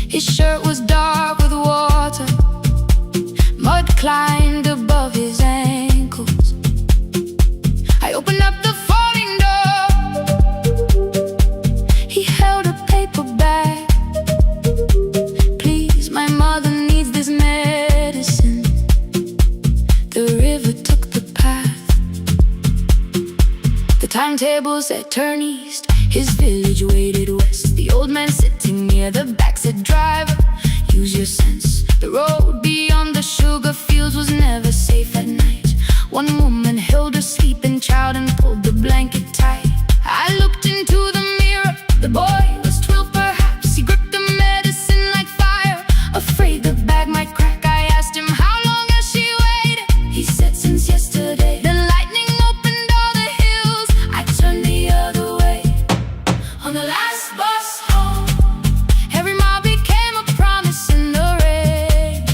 His shirt was dark with water, mud climbed above his ankles. I opened up the folding door, he held a paper bag. Please, my mother needs this medicine. The river took the path, the timetable said turn east. His village waited west. The old man sitting near the back said, driver, use your sense. The road beyond the sugar fields was never safe at night. One woman held her sleeping child and pulled the blanket tight. I looked into the mirror, the boy was 12 perhaps. He gripped the medicine like fire, afraid the bag might crack. I asked him, how long has she waited? He said, since yesterday. The lightning opened all the hills, I turned the other way. On the last bus home, every mile became a promise in the rain.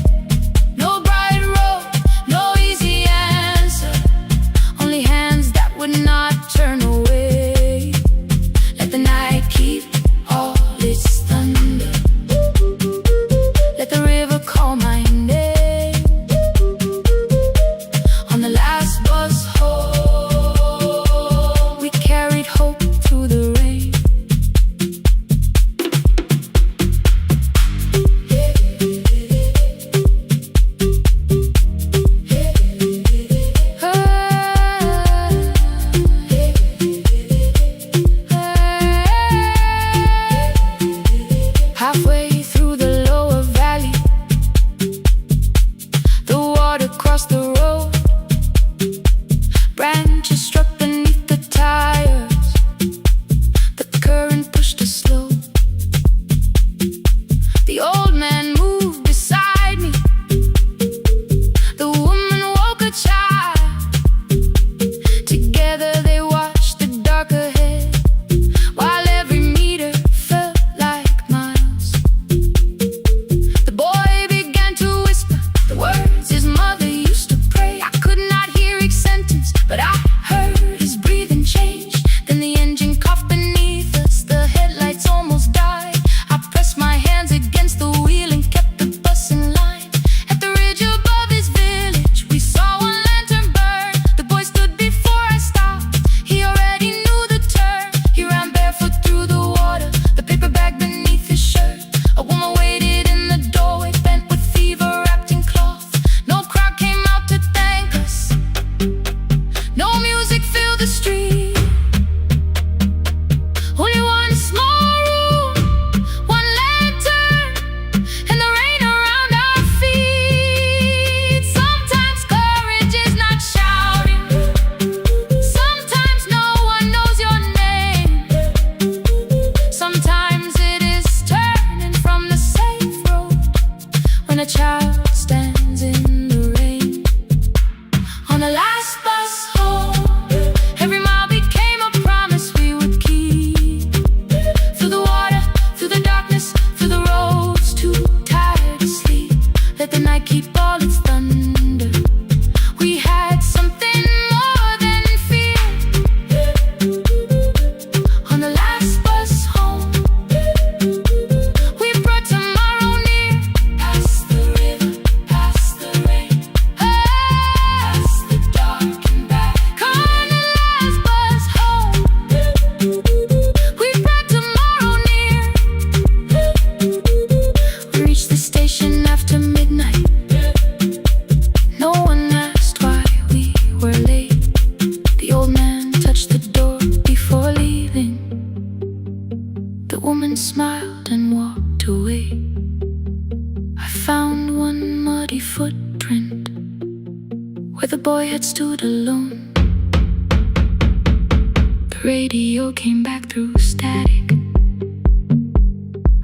radio came back through static.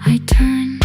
I turned.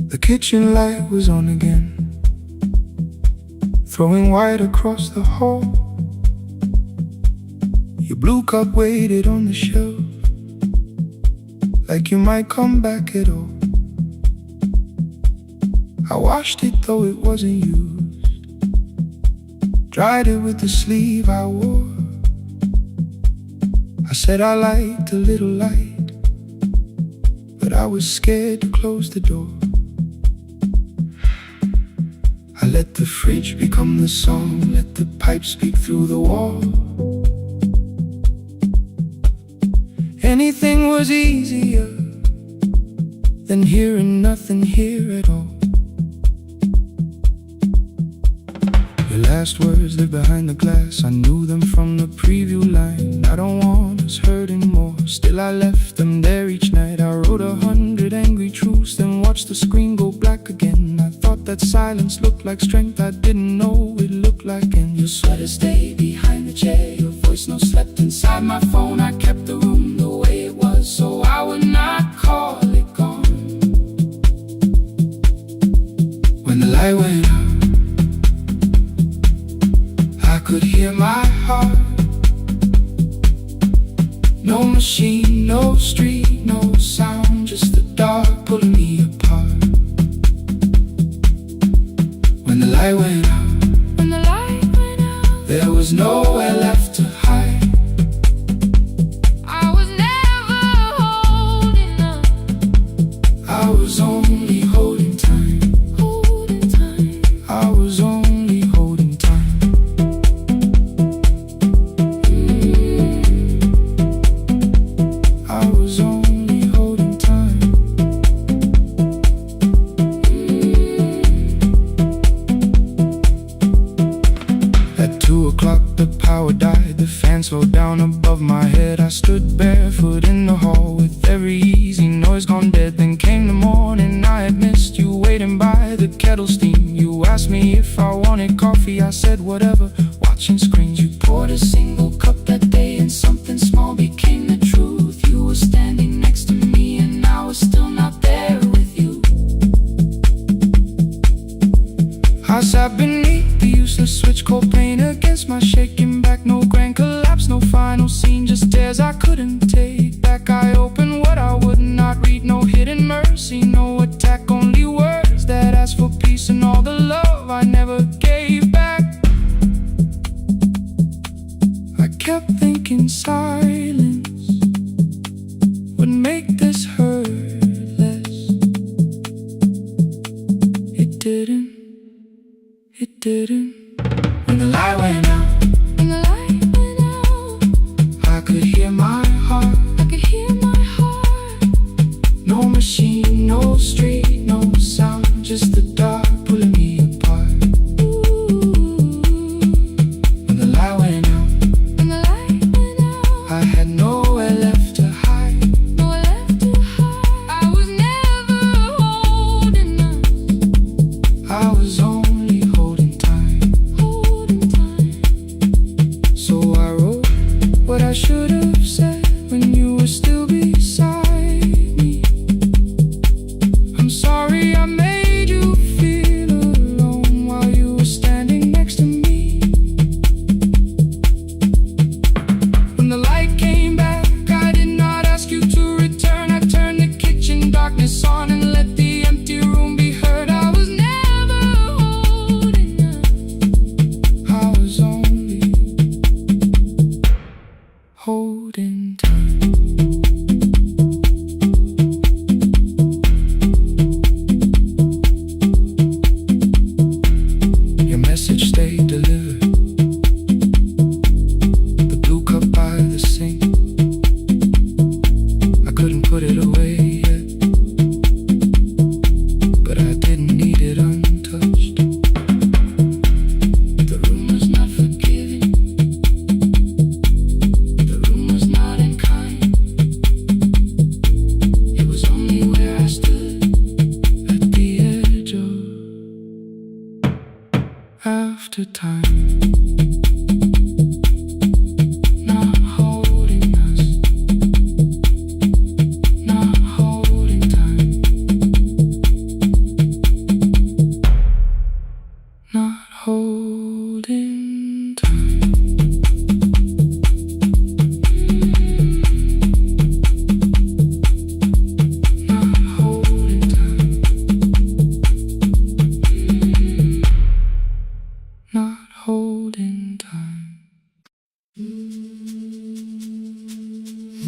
The kitchen light was on again, throwing white across the hall. Your blue cup waited on the shelf, like you might come back at all. I washed it though it wasn't used, dried it with the sleeve I wore. I said I liked a little light, but I was scared to close the door. I let the fridge become the song, let the pipe speak through the wall. Anything was easier than hearing nothing here at all. Your last words live behind the glass, I knew them from the preview line. I don't want us hurting more, still I left them there each night. I wrote 100 angry truths, then watched the screen go black again. I thought that silence looked like strength, I didn't know it looked like. And your sweater stayed behind the chair, your voice no slept inside my phone. I kept the room the way it was, so I would not call it gone. When the light went out, I could hear my heart. No machine, no street, no sound, just the dark pulling me apart. When the light went out, there was nowhere left to hide. I was never holding up. I was only holding time. I was only holding time. I was only holding time. At 2 o'clock the power died, the fan slowed down above my head. I stood barefoot in the hall with every easy noise gone dead. Then came the morning, I had missed you waiting by the kettle steam. You asked me if I wanted coffee, I said whatever, watching screens. You poured a single cup that day and something small became the truth. You were standing next to me and I was still not there with you. I sat beneath the useless switch, cold pain against my shaking back. No grand collapse, no final scene, just tears I couldn't take back. I opened what I would not read, no hidden mercy, no attack, only words that asked for peace and all the love I never gave back. I kept thinking silence would make this hurt less. It didn't. It didn't. When the light went out, I could hear my heart. No machine, no street, no sound, just the dark pulling me apart. When the light went out, I had nowhere left to hide. I was never holding up. I was only holding time. So I wrote what I should have said when you were still beside me. I'm sorry I made you feel alone while you were standing next to me. When the light came back, I did not ask you to return. I turned the kitchen darkness on and let the empty room be heard. I was never holding up. I was only holding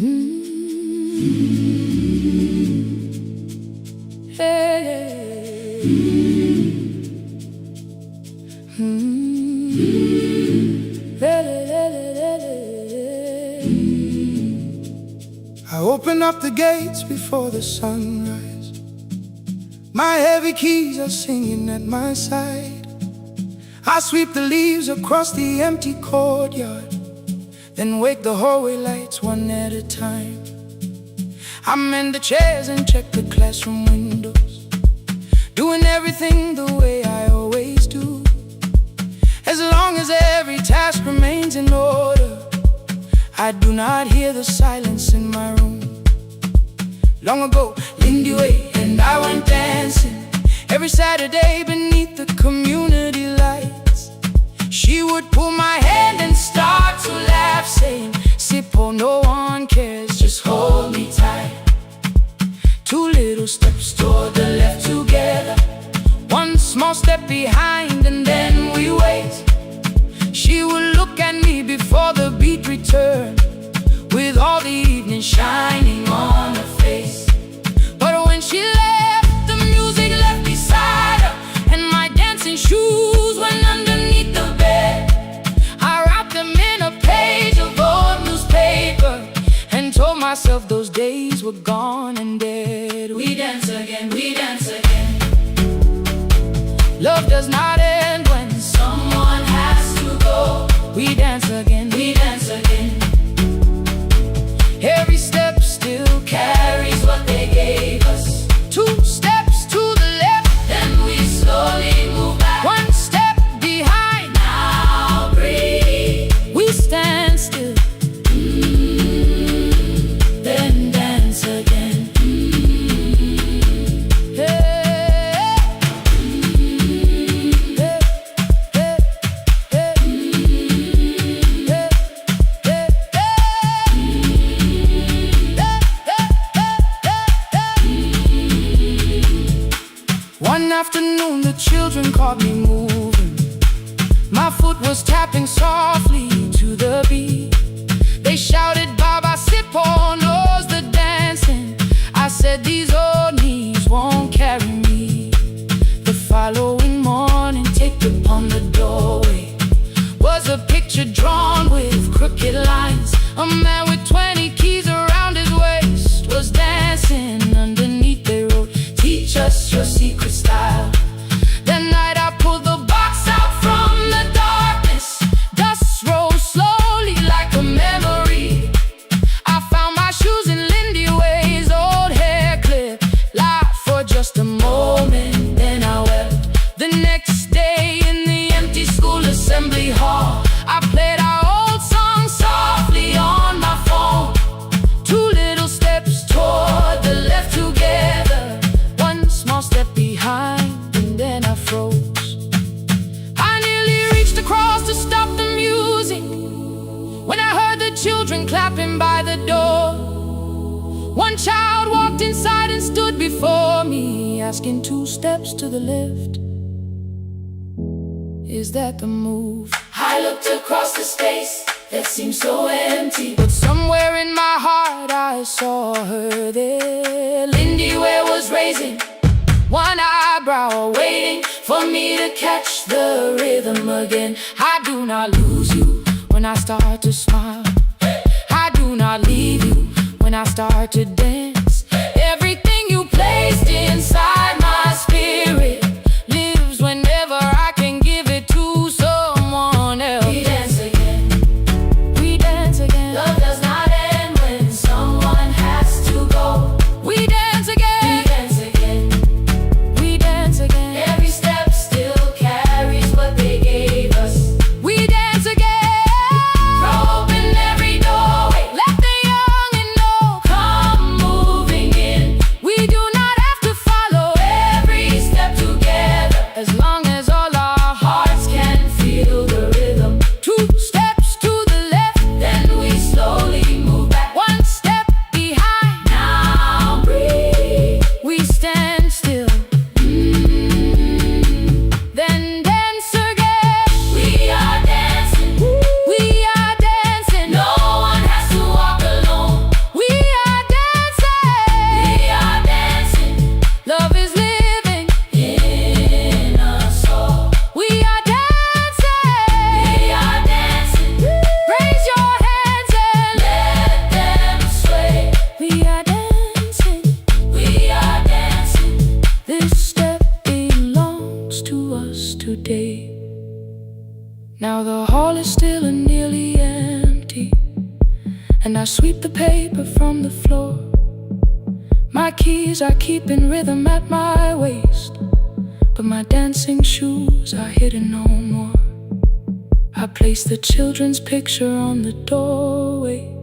I open up the gates before the sunrise. My heavy keys are singing at my side. I sweep the leaves across the empty courtyard, then wake the hallway lights one at a time. I mend the chairs and check the classroom windows, doing everything the way I always do. As long as every task remains in order, I do not hear the silence in my room. Long ago, Lindy Way and I went dancing every Saturday beneath the community lights. She would pull my hand and start to laugh, saying, "Sippo, no one cares, just hold me tight." Two little steps toward the left together, one small step behind, and then we wait. She would look at me before the beat returned, with all the evening shining on her face. But when she left, the music left beside her, and my dancing shoes went underneath the bed. I wrapped them in a page of old newspaper and told myself those days were gone and dead. We dance again, we dance again. Love does not end when someone has to go. We dance again, we dance again. Every step still carries what they gave us. Two steps to the left, then we slowly move back. One step behind, now breathe. We stand still, then dance again. One afternoon the children caught me moving. My foot was tapping softly to the beat. They shouted, "Baba Sippo knows the dancing." I said, "These old knees won't carry me." The following morning, taped upon the doorway was a picture drawn with crooked lines. A man with 20 keys around his waist was dancing. Underneath they wrote, "Teach us your secret style." That night I pulled the box out from the darkness. Dust rose slowly like a memory. I found my shoes in Lindy Way's old hair clip. Laughed for just a moment, then I wept. The next day in the empty school assembly hall, I played our old song softly on my phone. Two little steps toward the left together, one small step behind, and then I froze. I nearly reached across to stop the music when I heard the children clapping by the door. One child walked inside and stood before me, asking, "Two steps to the left, is that the move?" I looked across the space that seemed so empty, but somewhere in my heart I saw her there. Lindy Way was raising one eyebrow, waiting for me to catch the rhythm again. I do not lose you when I start to smile. I do not leave you when I start to dance. Everything you placed inside my spirit lives whenever I can give it to someone else. We dance again, we dance again. Love does not end when someone has to go. We dance again, we dance again. We dance again. Every step still carries what they gave us. We dance again. Throw open every doorway, let the young and old come move. and I sweep the paper from the floor. My keys I keep in rhythm at my waist, but my dancing shoes are hidden no more. I place the children's picture on the doorway,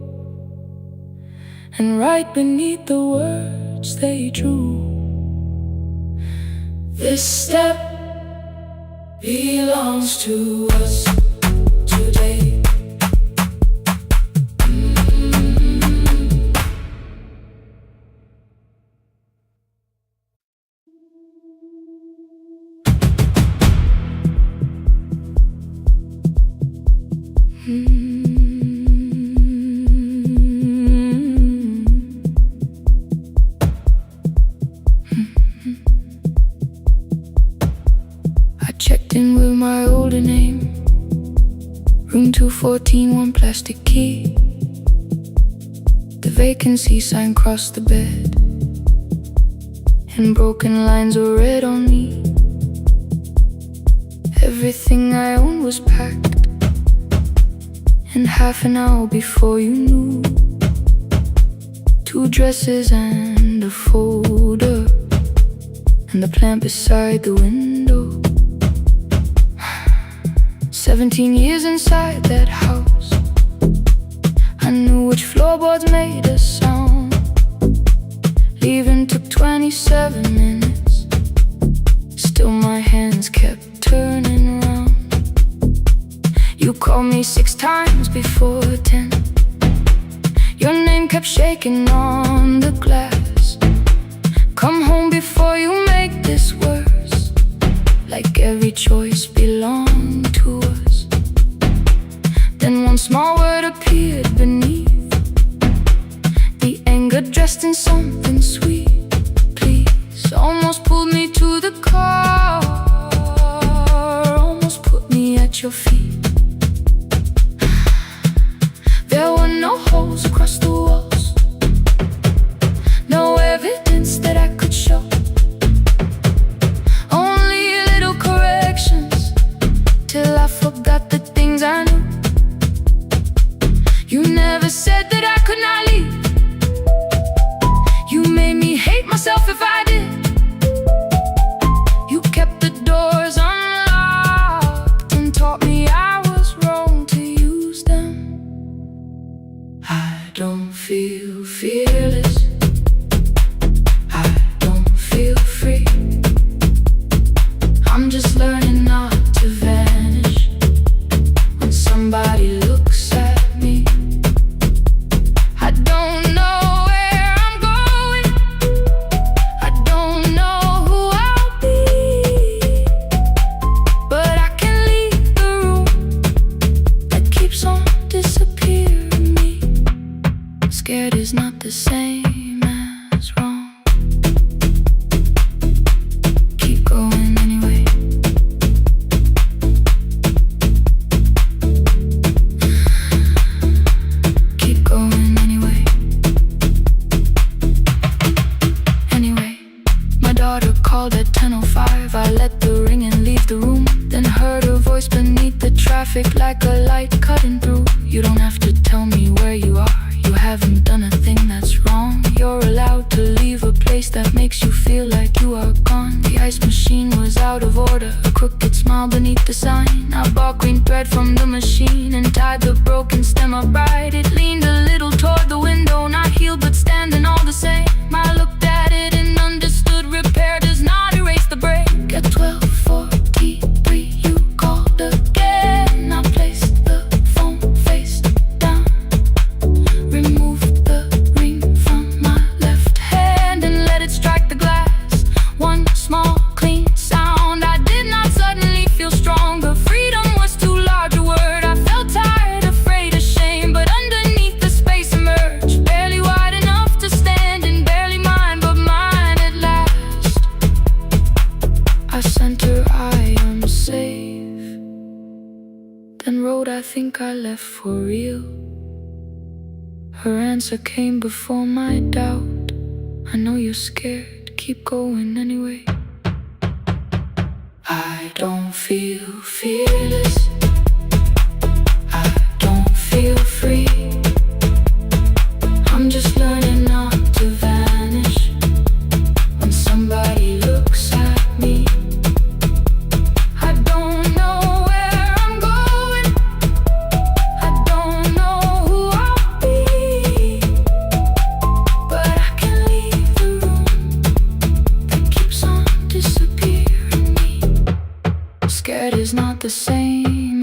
and right beneath the words they drew, this step belongs to us today. I checked in with my older name, room 214, one plastic key. The vacancy sign crossed the bed, and broken lines were read on me. Everything I owned was packed, and half an hour before you knew, 2 dresses and a folder, and the plant beside the window. 17 years inside that house, I knew which floorboards made a sound. Leaving took 27 minutes, still my hands kept turning round. You called me 6 times before 10. Your name kept shaking on the glass. Come home before you make this worse, like every choice belonged to us. Then one small word appeared beneath the anger, dressed in something sweet. Please, almost pulled me to the car, almost put me at your feet. There were no holes across the walls, no evidence that I could show, only little corrections, till I forgot the things I knew. You never said that I could not leave. You made me hate myself if I did. You kept the doors unlocked and taught me I was wrong to use them. I don't feel fearless, I don't feel free. I'm just learning not to vanish when somebody looks at me. I don't know where I'm going, I don't know who I'll be, but I can leave the room that keeps on disappearing me. Scared is not the same as wrong. Keep going anyway. Keep going anyway. Anyway, my daughter called at 10:05. I let the ring and leave the room, then heard her voice beneath the traffic like a light cutting through. You don't have to tell me where you are, you haven't done a thing that's wrong. You're allowed to leave a place that makes you feel like you are gone. The ice machine was out of order, a crooked smile beneath the sign. I bought green thread from the machine and tied the broken stem upright. It leaned a little toward the window, not healed but standing all the same. I looked at it and understood repair does not erase the break. At 12:43 you called again. I placed the phone face down, removed the ring from my left hand and let it strike the glass. One small clean sound. I did not suddenly feel stronger. Freedom was too large a word. I felt tired, afraid, ashamed, but underneath the space emerged, barely wide enough to stand and barely mine, but mine at last. I sent her, I am safe, then wrote, I think I left for real. Her answer came before my doubt. I know you're scared, keep going anyway. I don't feel fearless, I don't feel free. the same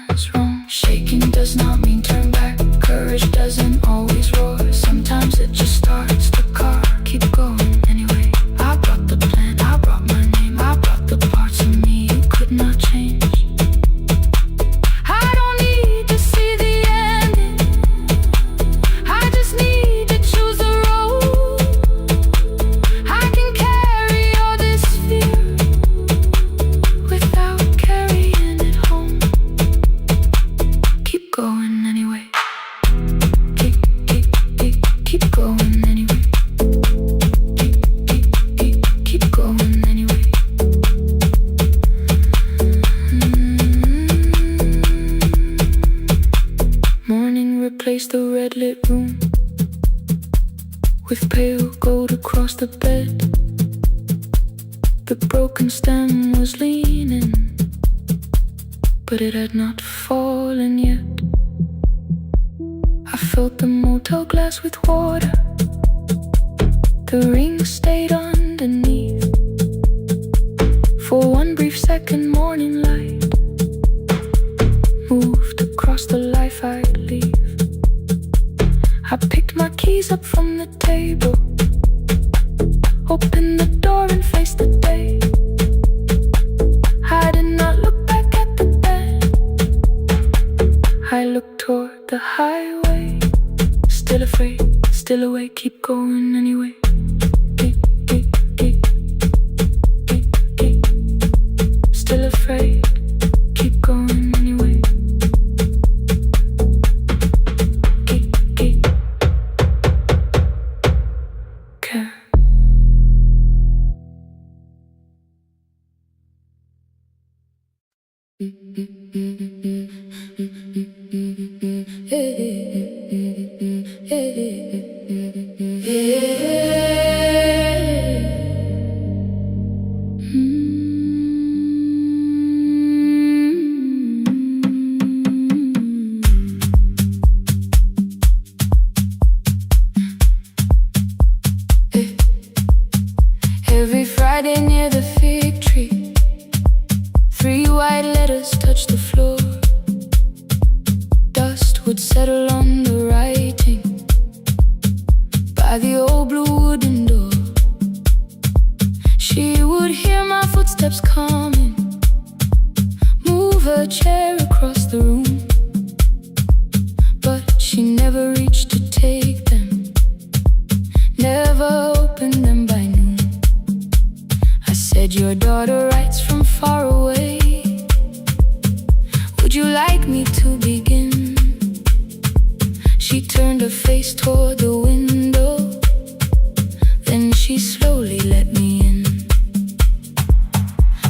as wrong. Shaking does not mean turn back. Courage doesn't always roar. Sometimes it just starts the car. Keep going anyway. I brought the plan, I brought my name, I brought the parts of me you could not change. I don't need to see the ending, I just need to choose the road. I can carry all this fear without carrying it home. Keep going anyway. Keep going anyway. Keep going anyway. Morning replaced the red lit room with pale gold across the bed. The broken stem was leaning, but it had not fallen yet. I filled the motel glass with water. The ring stayed underneath. For one brief second, morning light moved across the life I'd leave. I picked my keys up from the table, opened the door and faced the day. I did not look back at the bed, I looked toward the highway. Still afraid, still awake, keep going anyway. Still afraid, keep going anyway. Care. Every Friday near the fig tree, 3 white letters touched the floor. Dust would settle on the writing by the old blue wooden door. She would hear my footsteps coming, move her chair across the room, but she never reached to take them, never opened them by noon. I said, your daughter writes from far away, would you like me to begin? She turned her face toward the window, then she slowly let me in.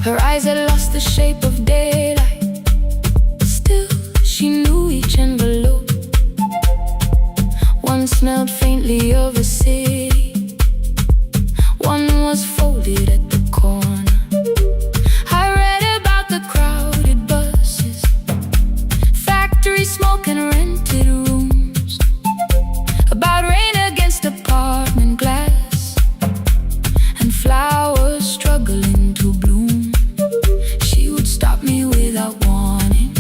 Her eyes had lost the shape of daylight, still she knew each envelope. One smelled faintly of a city, one was folded at the corner. I read about the crowded buses, factory smoke and rented rooms, about rain against apartment glass and flowers struggling to bloom. She would stop me without warning,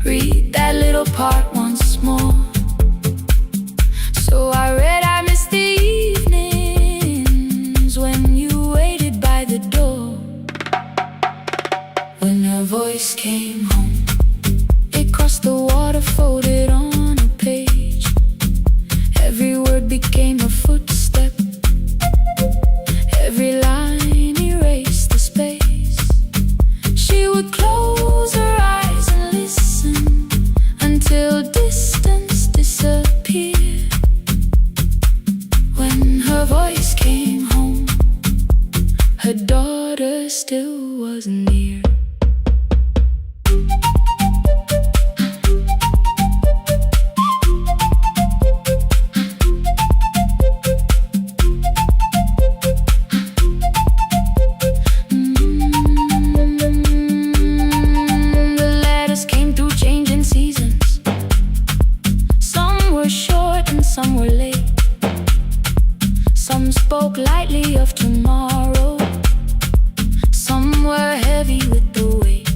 read that little part once more. So I read, I missed the evenings when you waited by the door. When her voice came home, it crossed the water, folded on a page. Every word became a footstep, every line erased the space. She would close her eyes and listen until distance disappeared. When her voice came home, her daughter still wasn't near. The letters came through changing seasons. Some were short and some were late. Some spoke lightly of tomorrow, some were heavy with the weight.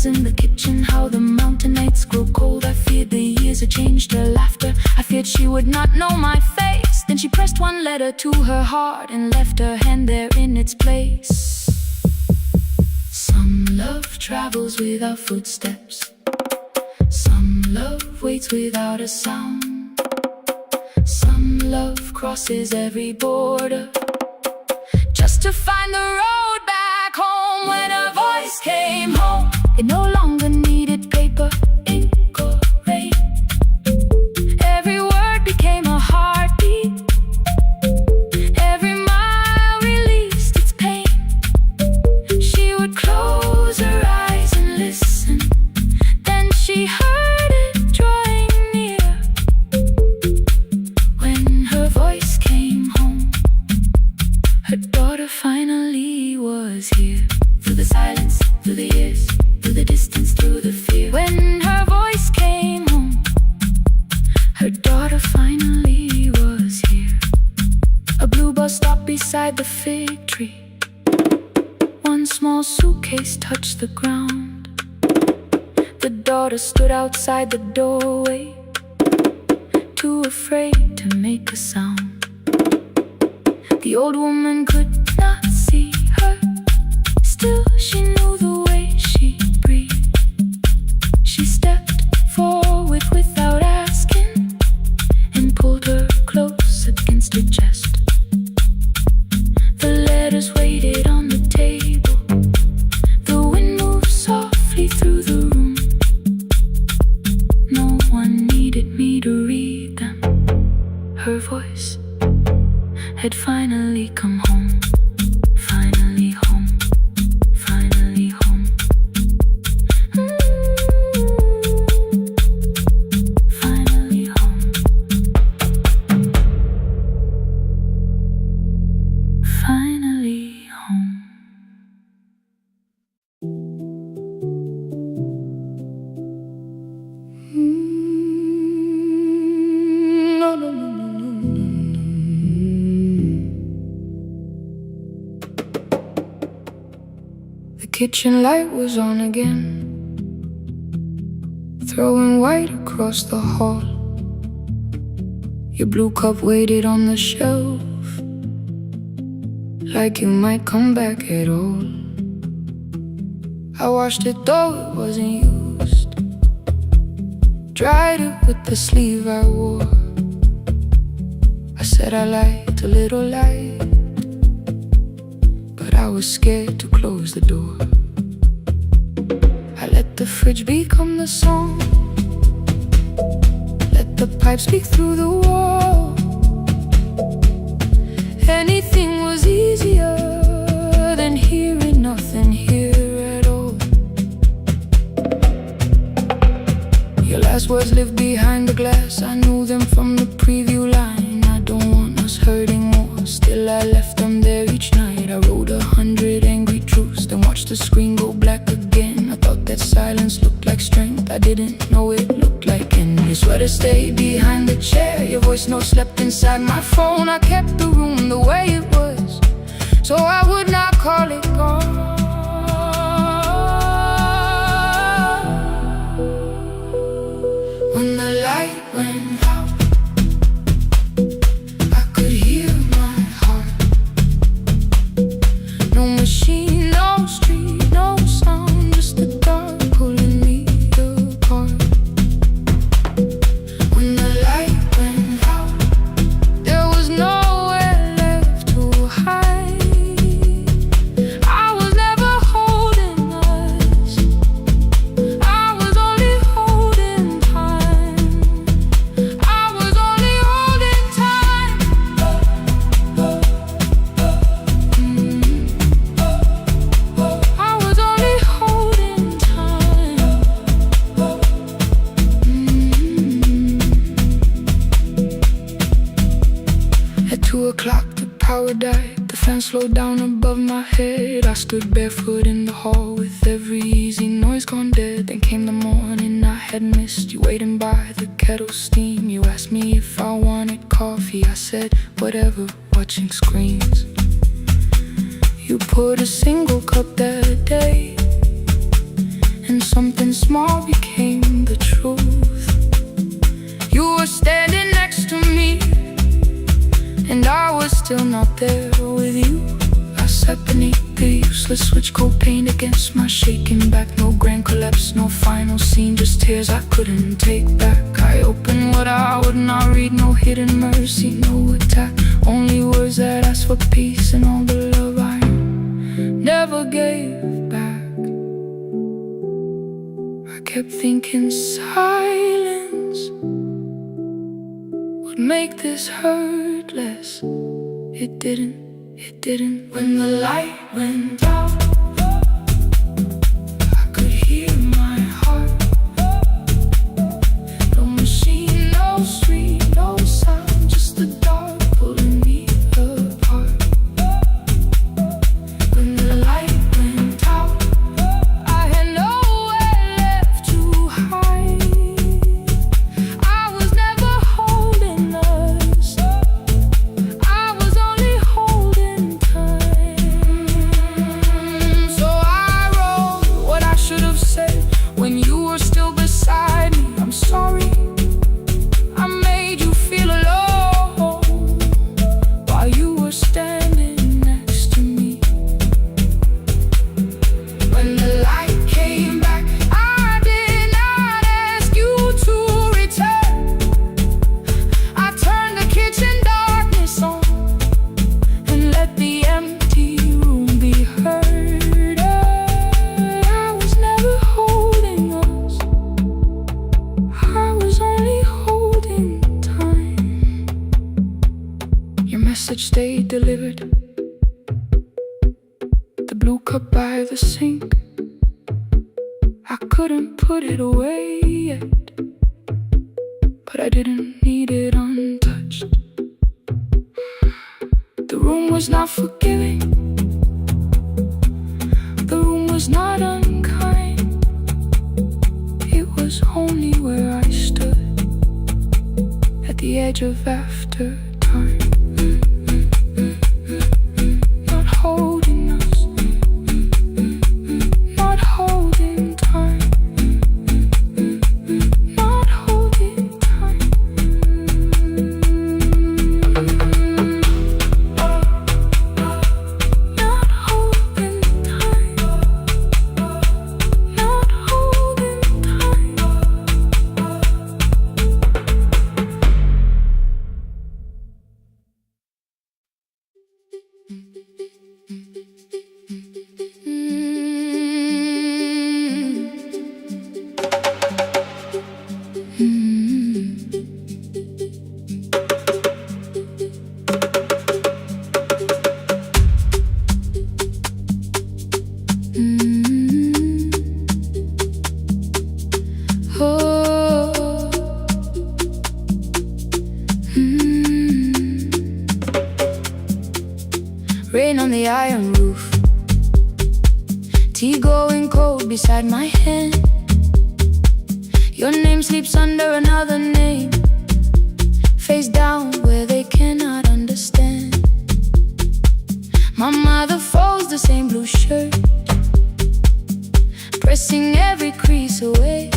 in the kitchen, how the mountain nights grow cold. I feared the years had changed her laughter. I feared she would not know my face. Then she pressed one letter to her heart and left her hand there in its place. Some love travels without footsteps. Some love waits without a sound. Some love crosses every border just to find the road back home. When her voice came home, it no longer needed paper, ink or rain. Every word became a heartbeat. Every mile released its pain. She would close her eyes and listen. Then she heard it drawing near. When her voice came home, her daughter finally was here. Through the silence, through the years, through the distance, through the fear. When her voice came home, her daughter finally was here. A blue bus stopped beside the fig tree. One small suitcase touched the ground. The daughter stood outside the doorway, too afraid to make a sound. The old woman could not see her. Still, she knew the way she breathed. She stepped forward without asking and pulled her close against her chest. The letters waited on the table. The wind moved softly through the room. No one needed me to read them. Her voice had finally come home. Finally home. Finally home. Finally home. Finally home. No, no, no, no, no, no, no. The kitchen light was on again, throwing white across the hall. Your blue cup waited on the shelf, like you might come back at all. I washed it though it wasn't used, dried it with the sleeve I wore. I said I liked a little light, but I was scared to close the door. I let the fridge become the song, let the pipe speak through the wall. Anything was easier than hearing nothing here at all. Your last words lived behind the glass. I knew them from the preview line. I don't want us hurting more. Still I left them there each night. I wrote 100 angry truths, then watched the screen go black again. I thought that silence looked like strength. I didn't know it looked like end. Your sweater stayed behind the chair. Your voice note slept inside my phone. I kept the room the way it was, so I would not call it gone. When the light went out, I could hear my heart. No machine, no street, no sound, just the dark pulling me apart. When the light went out, there was nowhere left to hide. I was never holding us, I was only holding time. I was only holding time. I was only holding time. At 2 o'clock the power died. The fan slowed down above my head. I stood barefoot in the hall with every easy noise gone dead. Then came the morning I had missed. You waiting by the kettle steam. You asked me if I wanted coffee. I said whatever, watching screens. You poured a single cup that day, and some still not there with you. I sat beneath the useless switch coat paint against my shaking back. No grand collapse, no final scene, just tears I couldn't take back. I opened what I would not read, no hidden mercy, no attack. Only words that ask for peace and all the love I never gave back. I kept thinking silence would make this hurt less. It didn't. When the light went out, I could hear my heart. No machine, no street, no sound, just the dark pulling me apart. When the light went out, I had nowhere left to hide. I was never holding us, I was only holding time. So I wrote what I should have said when you were still beside me. I'm sorry I made you feel alone while you were standing next to me. When the light came back, I did not ask you to return. I turned the kitchen darkness on and let the empty room be heard. I was never holding us, I was only holding time. Your message stayed delivered. The blue cup by the sink, I couldn't put it away yet, but I didn't need it untouched. The room was not forgiving, the room was not unkind. It was only where I stood at the edge of after time. Not holding us, not holding time, not holding time. Not holding time, not holding Rain on the iron roof, tea going cold beside my hand. Your name sleeps under another name, face down where they cannot understand. My mother folds the same blue shirt, pressing every crease away.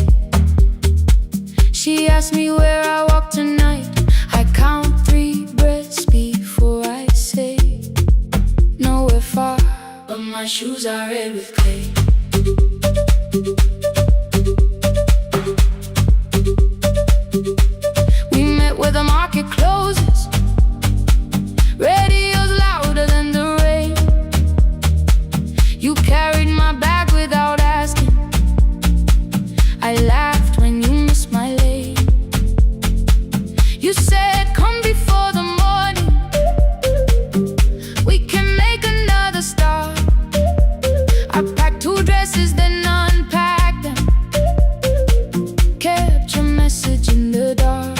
She asked me where I walk tonight. I count 3 breaths before I say nowhere far, but my shoes are red with clay. We met where the market closes, radio's louder than the rain. You carried my bag without asking, I laughed when you missed my lane. You said come before the morning, we can make another start. I packed 2 dresses then unpacked them, kept your message in the dark.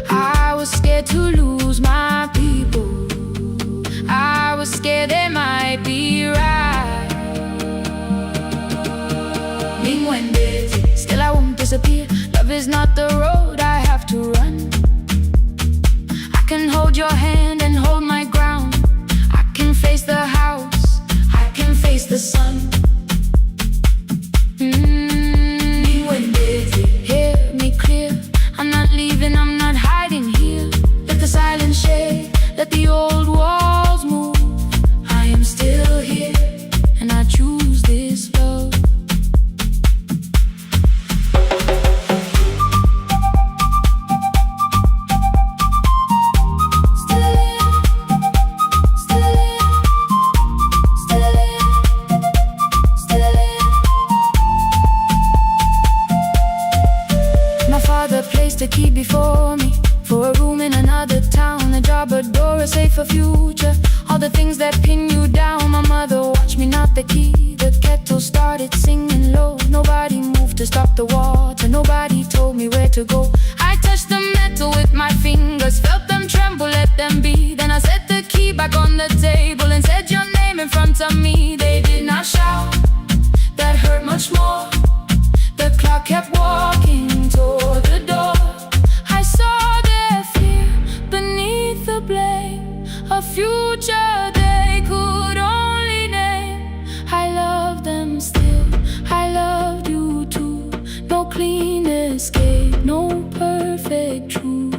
I was scared to lose my people, I was scared they might be right. Mean-winded, still I won't disappear. Love is not the road I have to run. I can hold your hand and hold my ground. I can face the house, I can face the sun. Mean-winded, hear me clear. I'm not leaving, I'm not hiding here. Let the silence shade, let the choose this love. The key before me for a room in another town, a job, a door, a safer future, all the things that pin you down. My mother watched me knock the key, the kettle started singing low. Nobody moved to stop the water, nobody told me where to go. I touched the metal with my fingers, felt them tremble, let them be. Then I set the key back on the table and said your name in front of me. They did not shout, that hurt much more. The clock kept walking toward the door. I saw their fear beneath the blame, a future they could only name. I love them still, I loved you too. No clean escape, no perfect truth.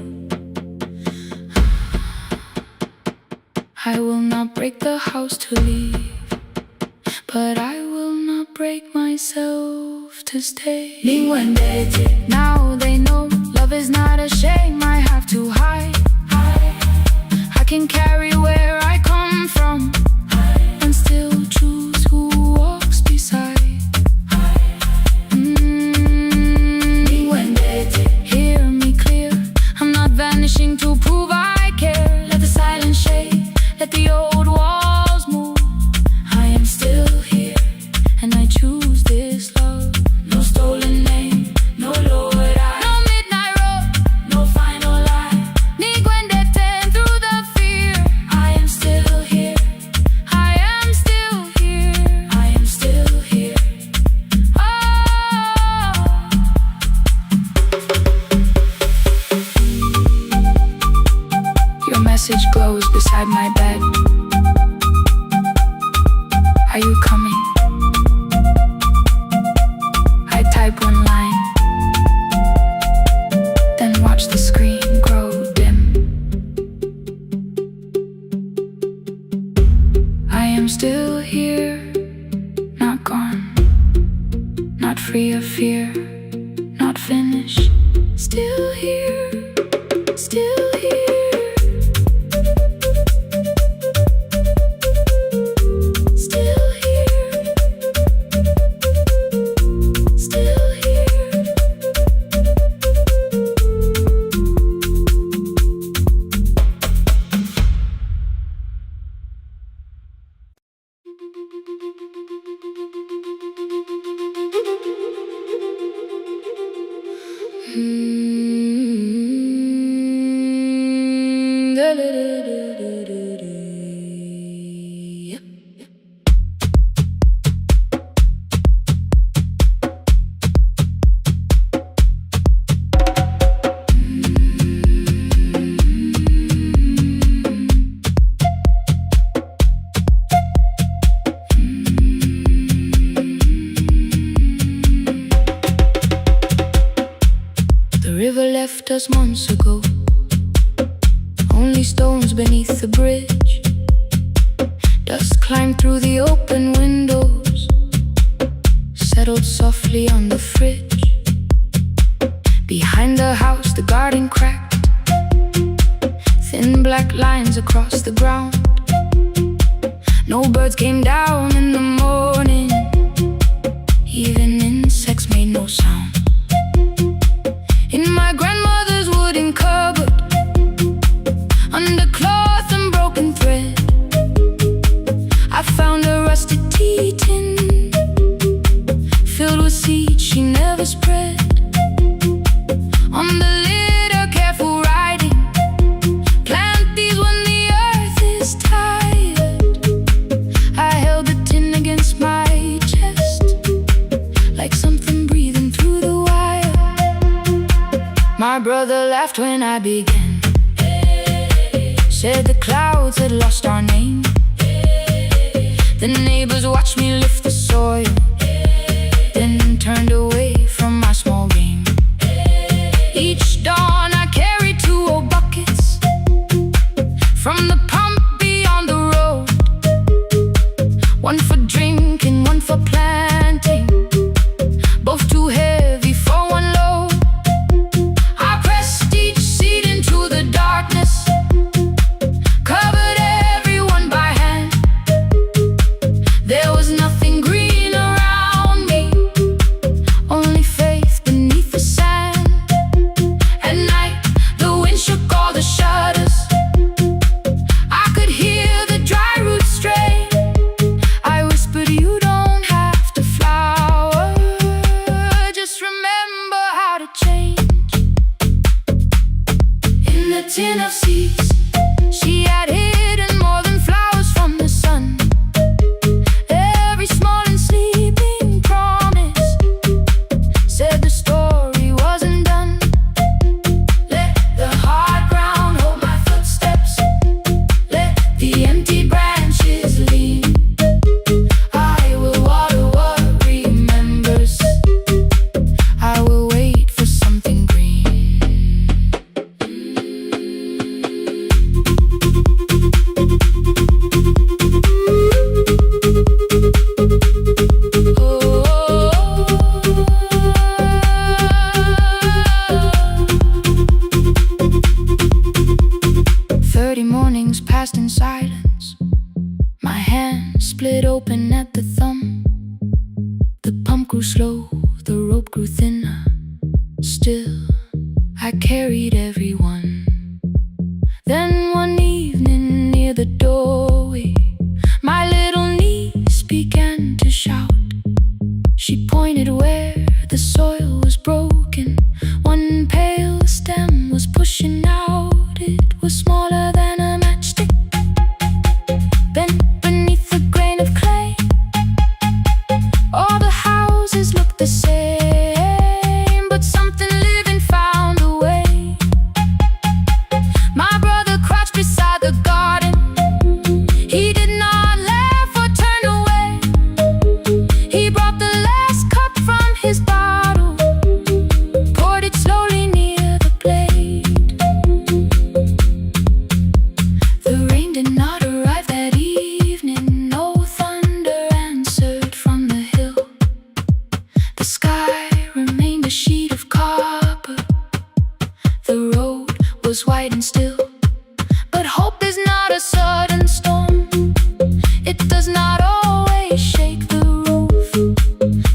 I will not break the house to leave, but I will not break myself to stay. Now they know love is not a shame I have to hide. I can carry where I come from and still choose who walks beside. Hear me clear, I'm not vanishing to prove I care. Let the silence shake, let the old walls move. I am still here and I choose this love. No stolen name, no lowered eye, no midnight road, no final lie. Niguendeten through the fear. I am still here, I am still here, I am still here. Oh. Your message glows beside my bed. Are you coming? I type one line, then watch the screen grow dim. I am still here, not gone, not free of fear, not finished. Still here, still here. Left us months ago, only stones beneath the bridge. Dust climbed through the open windows, settled softly on the fridge. Behind the house the garden cracked, thin black lines across the ground. No birds came down in the morning, even insects made no sound. In my grandmother's wooden cupboard, under cloth and broken thread, I found a rusted tea tin filled with seeds she never spread. On the lid a careful writing, plant these when the earth is tired. I held the tin against my chest, like something breathing through the wire. My brother laughed when I began, said the clouds had lost our name. The neighbors watched me lift the soil, then turned away from my small game. Each dawn I carried 2 old buckets from the pump beyond the road, one for drinking, one for planting, both too heavy for one load. I pressed each seed into the darkness, covered everyone by hand. There was nothing green around me, only faith beneath the sand. At night, the wind shook all the shutters. I could hear the dry roots stray. I whispered, you don't have to flower, just remember how to change. In the tin of seeds, she had hidden more than flowers from the sun. Every small and sleeping promise said the story wasn't done. Let the hard ground hold my footsteps, let the empty branches lean. I will water what remembers, I will wait for something green. Oh. 30 mornings passed in silence. My hand split open at the thumb. The pump grew slow, the rope grew thinner. Still, I carried everyone. Then one evening near the doorway, my little niece began to shout. She pointed where the soil was broken. One pale stem was pushing out. It was smaller than a matchstick, bent beneath a grain of clay. All the houses looked the same, but something living found a way. My brother crouched beside the garden. He did not laugh or turn away. He brought the last cup from his bottle, poured it slowly near the blade. The rain did not arrive that evening. No thunder answered from the hill. The sky remained a sheet of copper. The road was white and still. But hope is not a sudden storm. It does not always shake the roof.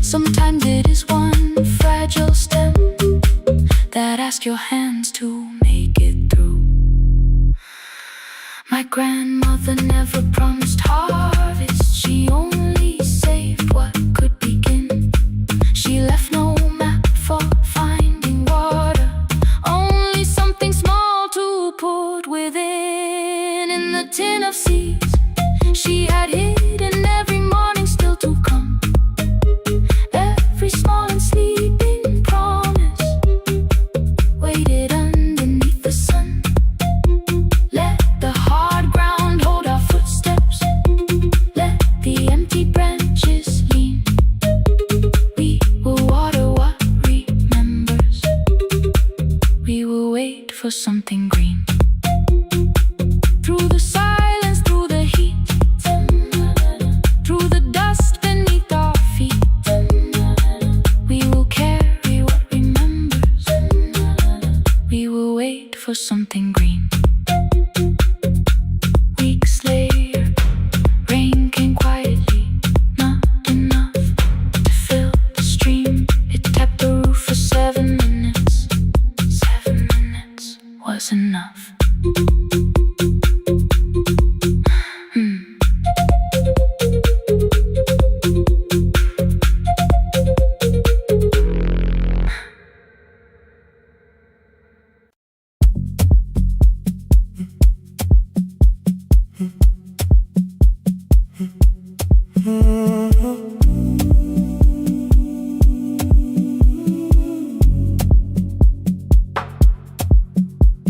Sometimes it is one fragile stem that asks your hands to make it through. My grandmother never promised harvest. She only saved what could begin. She left no map for finding water, only something small to put within. In the tin of seeds, she had hidden every morning still to come. Every small and sleeping promise waited underneath the sun. Let the hard ground hold our footsteps, let the empty branches lean. We will water what remembers, we will wait for something green. Through the silence, through the heat, through the dust beneath our feet, we will carry what remembers, we will wait for something green. Weeks later, rain came quietly, not enough to fill the stream. It tapped the roof for 7 minutes. 7 minutes was enough.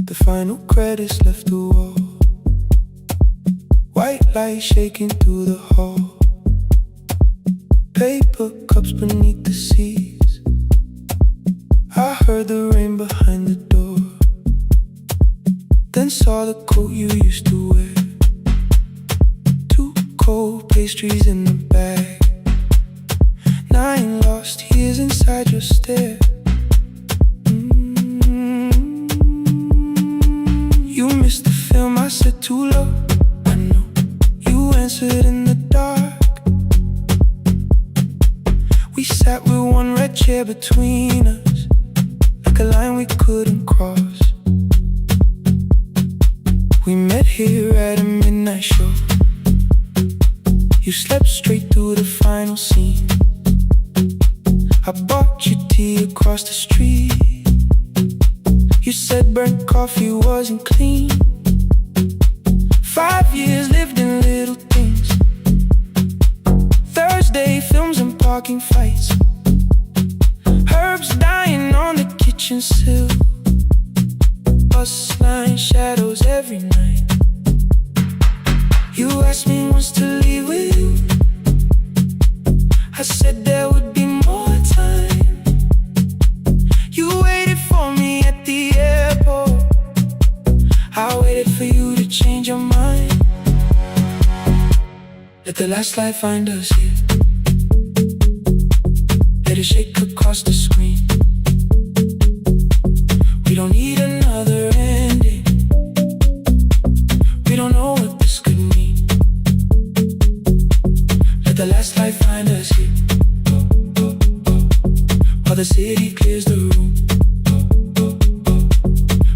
The final credits left the wall, white light shaking through the hall. Paper cups beneath the seas. I heard the rain behind the door, then saw the coat you used to wear. 2 cold pastries in the bag, inside your stare. You missed the film, I said too low. I know. You answered in the dark. We sat with one red chair between us, like a line we couldn't cross. We met here at a midnight show. You slept straight through the final scene. I bought you tea across the street. You said burnt coffee wasn't clean. 5 years lived in little things. Thursday films and parking fights. Herbs dying on the kitchen sill. Bus line shadows every night. You asked me once to leave with you. I said there would be more time. You waited for me at the airport. I waited for you to change your mind. Let the last light find us here. Let it shake across the screen. We don't need another ending. We don't know what this could mean. Let the last light find us here. While the city clears the room,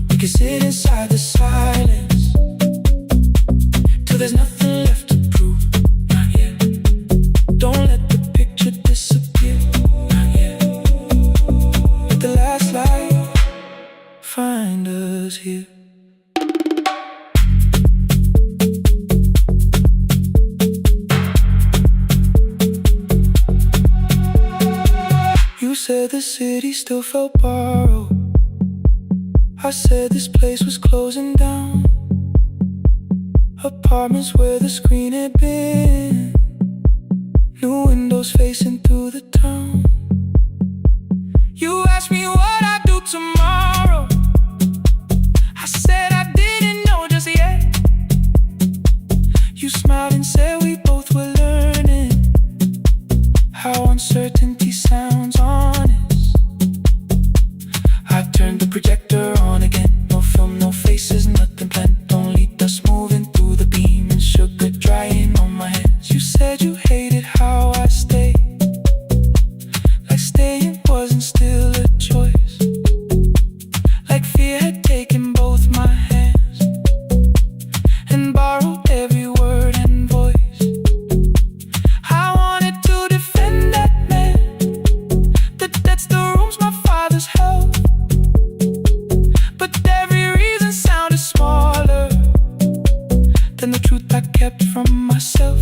we can sit inside the silence till there's nothing left to prove. Not yet. Don't let the picture disappear. Not yet. Let the last light find us here. You said the city still felt borrowed. I said this place was closing down. Apartments where the screen had been. New windows facing through the town. You asked me what I'd do tomorrow. I said I didn't know just yet. You smiled and said we both were learning how uncertainty sounds honest. I turned the projector on again. No film, no faces, nothing planned. Only dust moving through the beam and sugar drying on my hands. You said you hated how I stayed, like staying wasn't still a choice. Like fear had taken both my hands and borrowed every word and voice. I wanted to defend that man that that's the rooms my father's held. But every reason sounded smaller than the truth I kept from myself.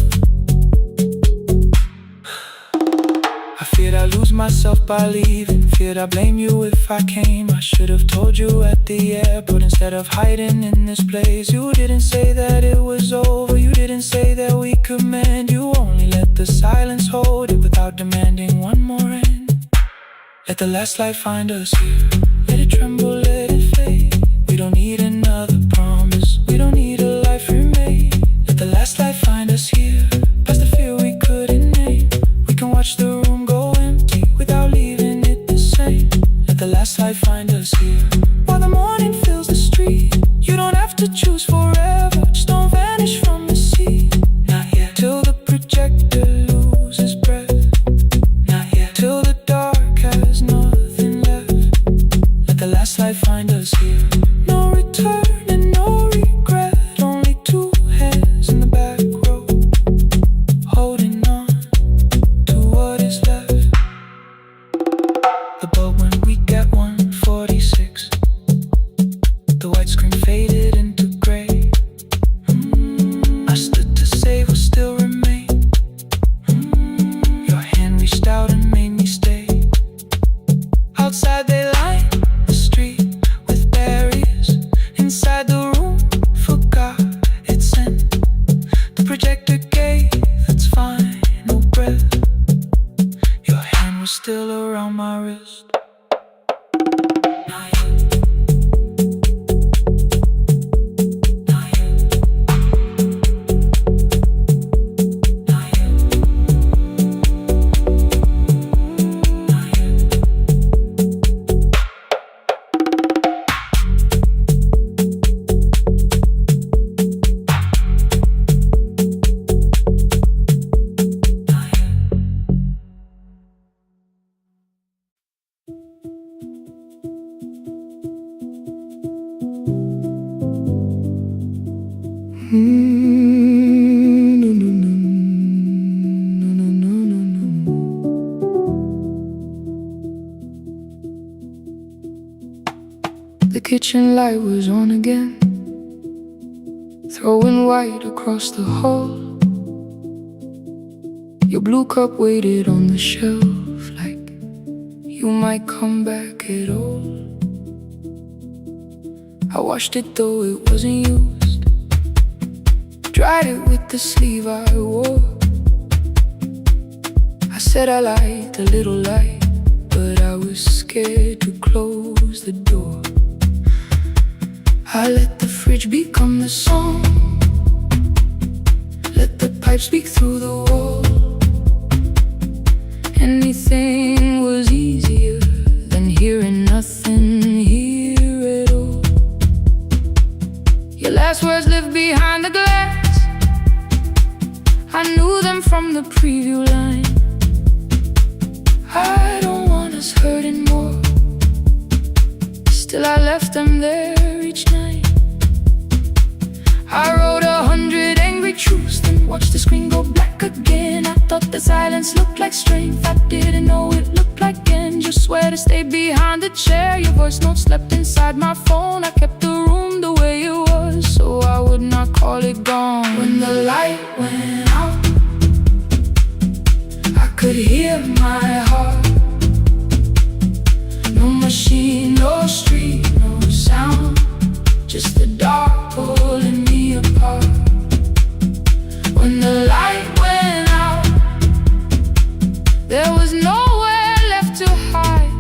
I feared I'd lose myself by leaving. Feared I'd blame you if I came. I should have told you at the airport instead of hiding in this place. You didn't say that it was over. You didn't say that we could mend. You only let the silence hold it without demanding one more end. Let the last light find us here. Let it tremble, let it fade. We don't need another promise. We don't need a life remade. Let the last light find us here. Past the fear we couldn't name. We can watch the room go empty without leaving it the same. Let the last light find us here. While the morning fills the street, you don't have to choose forever. Just don't vanish from the sea. Not yet. Till the projector loses breath. Not yet. Till the dark has nothing left. Let the last light find us here. No return and no regret. Only two hands in the back row, holding on to what is left. The bulb went weak at 1:46. The white screen faded into gray. I stood to save what still remained. Your hand reached out and made me stay. Outside they lined the street with barriers. Inside the room forgot its scent. The projector gave its final breath. Your hand was still around my wrist. Not yet. Not yet. Not yet. Not yet. No, no, no, no, no, no, no, no. The kitchen light was on again, throwing white across the hall. Your blue cup waited on the shelf, like you might come back at all. I washed it though it wasn't used, dried it with the sleeve I wore. I said I liked a little light, but I was scared to close the door. I let the fridge become the song, let the pipe speak through the wall. Anything was easier than hearing nothing here at all. Your last words lived behind the glass, I knew them from the preview line. I don't want us hurting more, still I left them there each night. I wrote 100 angry truths, then watched the screen go black again. I thought the silence looked like strength, I didn't know it looked like end. You swear to stay behind the chair, your voice note slept inside my phone. I kept the room the way it was, so I would not call it gone. When the light went out, I could hear my heart. No machine, no street, no sound, just the dark pulling me apart. When the light went out, there was nowhere left to hide.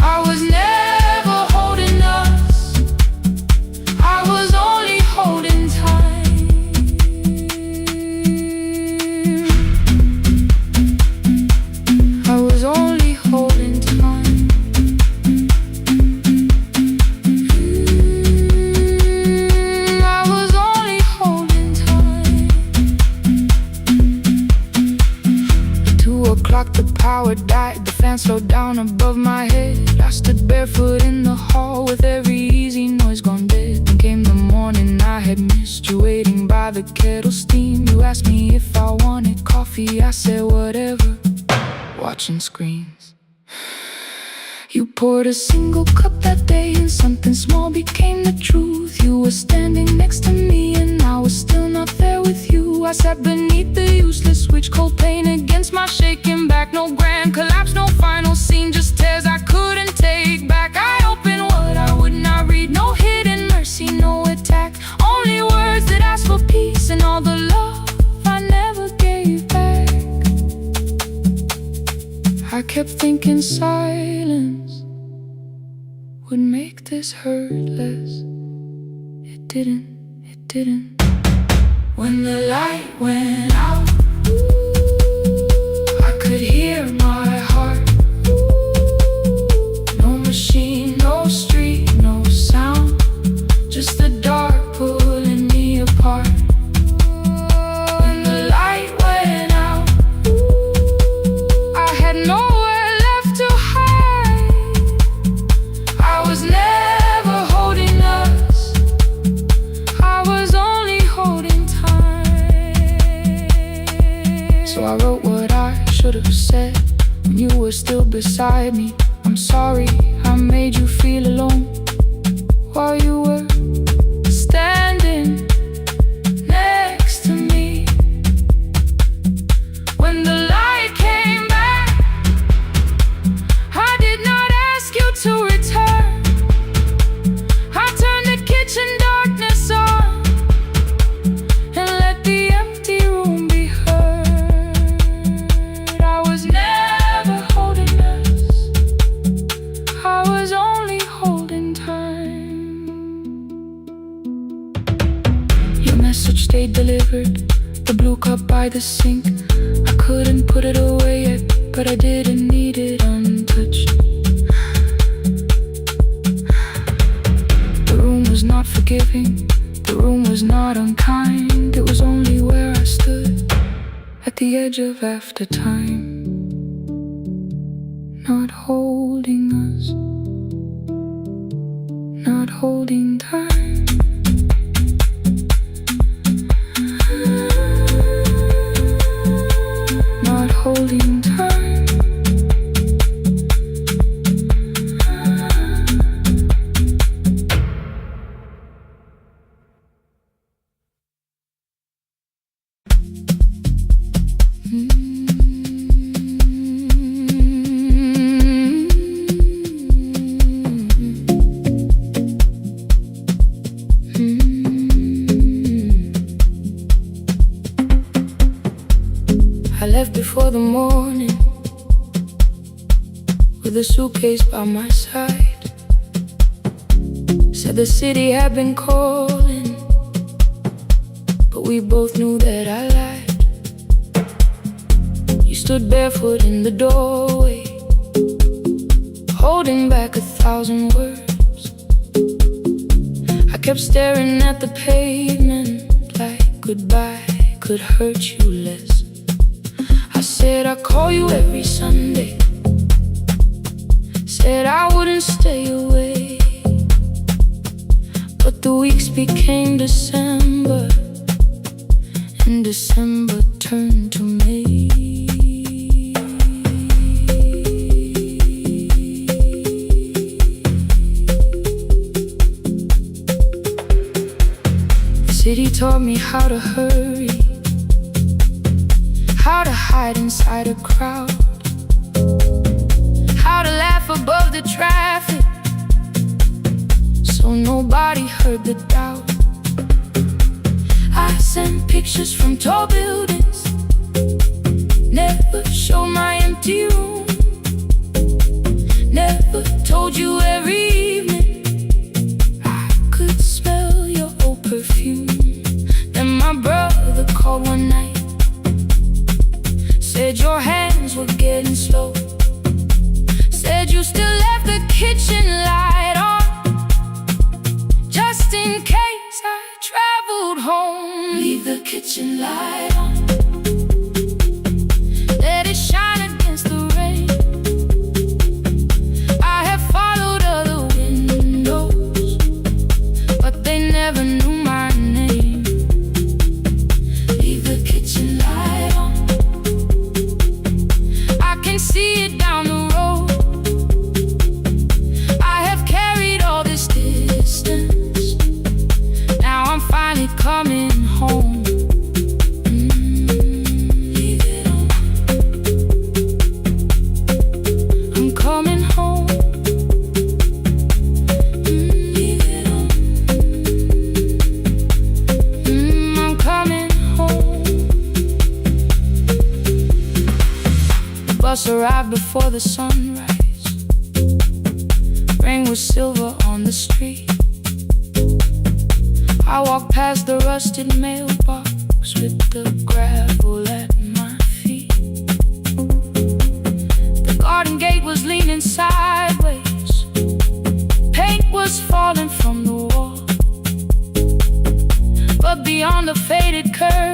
I was never holding us, I was only holding time. I was only holding time. I was only holding time. At 2 o'clock the power died, the fan slowed down above my head. I stood barefoot in the hall with every easy noise gone dead. Then came the morning I had missed you, waiting by the kettle steam. You asked me if I wanted coffee, I said whatever, watching screens. You poured a single cup that day, and something small became the truth. You were standing next to me, and I was still not there with you. I sat beneath the useless switch, cold pain against my shaking back. No grand collapse, no final scene, just tears I couldn't take back. I opened what I would not read, no hidden mercy, no attack. Only words that ask for peace and all the love I never gave back. I kept thinking silence would make this hurt less. It didn't. When the light went out, I could hear my heart. No machine, no street, no sound, just the dark pulling me apart. When the light went out, I had nowhere left to hide. I was never holding us, I was only holding time. So I wrote what I should have said when you were still beside me. I'm sorry I made you feel alone while you were standing next to me. When the light came back, I did not ask you to return. I turned the kitchen darkness on and let the empty room be heard. I was never holding us, I was only holding time. Your message stayed delivered, the blue cup by the sink. I couldn't put it away yet, but I didn't need it untouched. The room was not forgiving, the room was not unkind. It was only where I stood at the edge of after time, not holding us, not holding time. holding time. I left before the morning with a suitcase by my side. Said the city had been calling, but we both knew that I lied. You stood barefoot in the doorway, holding back 1,000 words. I kept staring at the pavement like goodbye could hurt you less. I said I'd call you every Sunday, said I wouldn't stay away. But the weeks became December, and December turned to May. The city taught me how to hurry, how to hide inside a crowd, how to laugh above the traffic so nobody heard the doubt. I sent pictures from tall buildings, never showed my empty room, never told you every evening I could smell your old perfume. Then my brother called one night, said your hands were getting slow, said you still left the kitchen light on, just in case I traveled home. Leave the kitchen light on, let it shine against the rain. I have followed other windows, but they never knew my name. Leave the kitchen light on, see it down the road. I have carried all this distance, now I'm finally coming home. Leave it on, I'm coming home. Leave it on, I'm coming home. The bus arrived before the sunrise, rain was silver on the street. I walked past the rusted mailbox with the gravel at my feet. The garden gate was leaning sideways, paint was falling from the wall, but beyond the faded curtain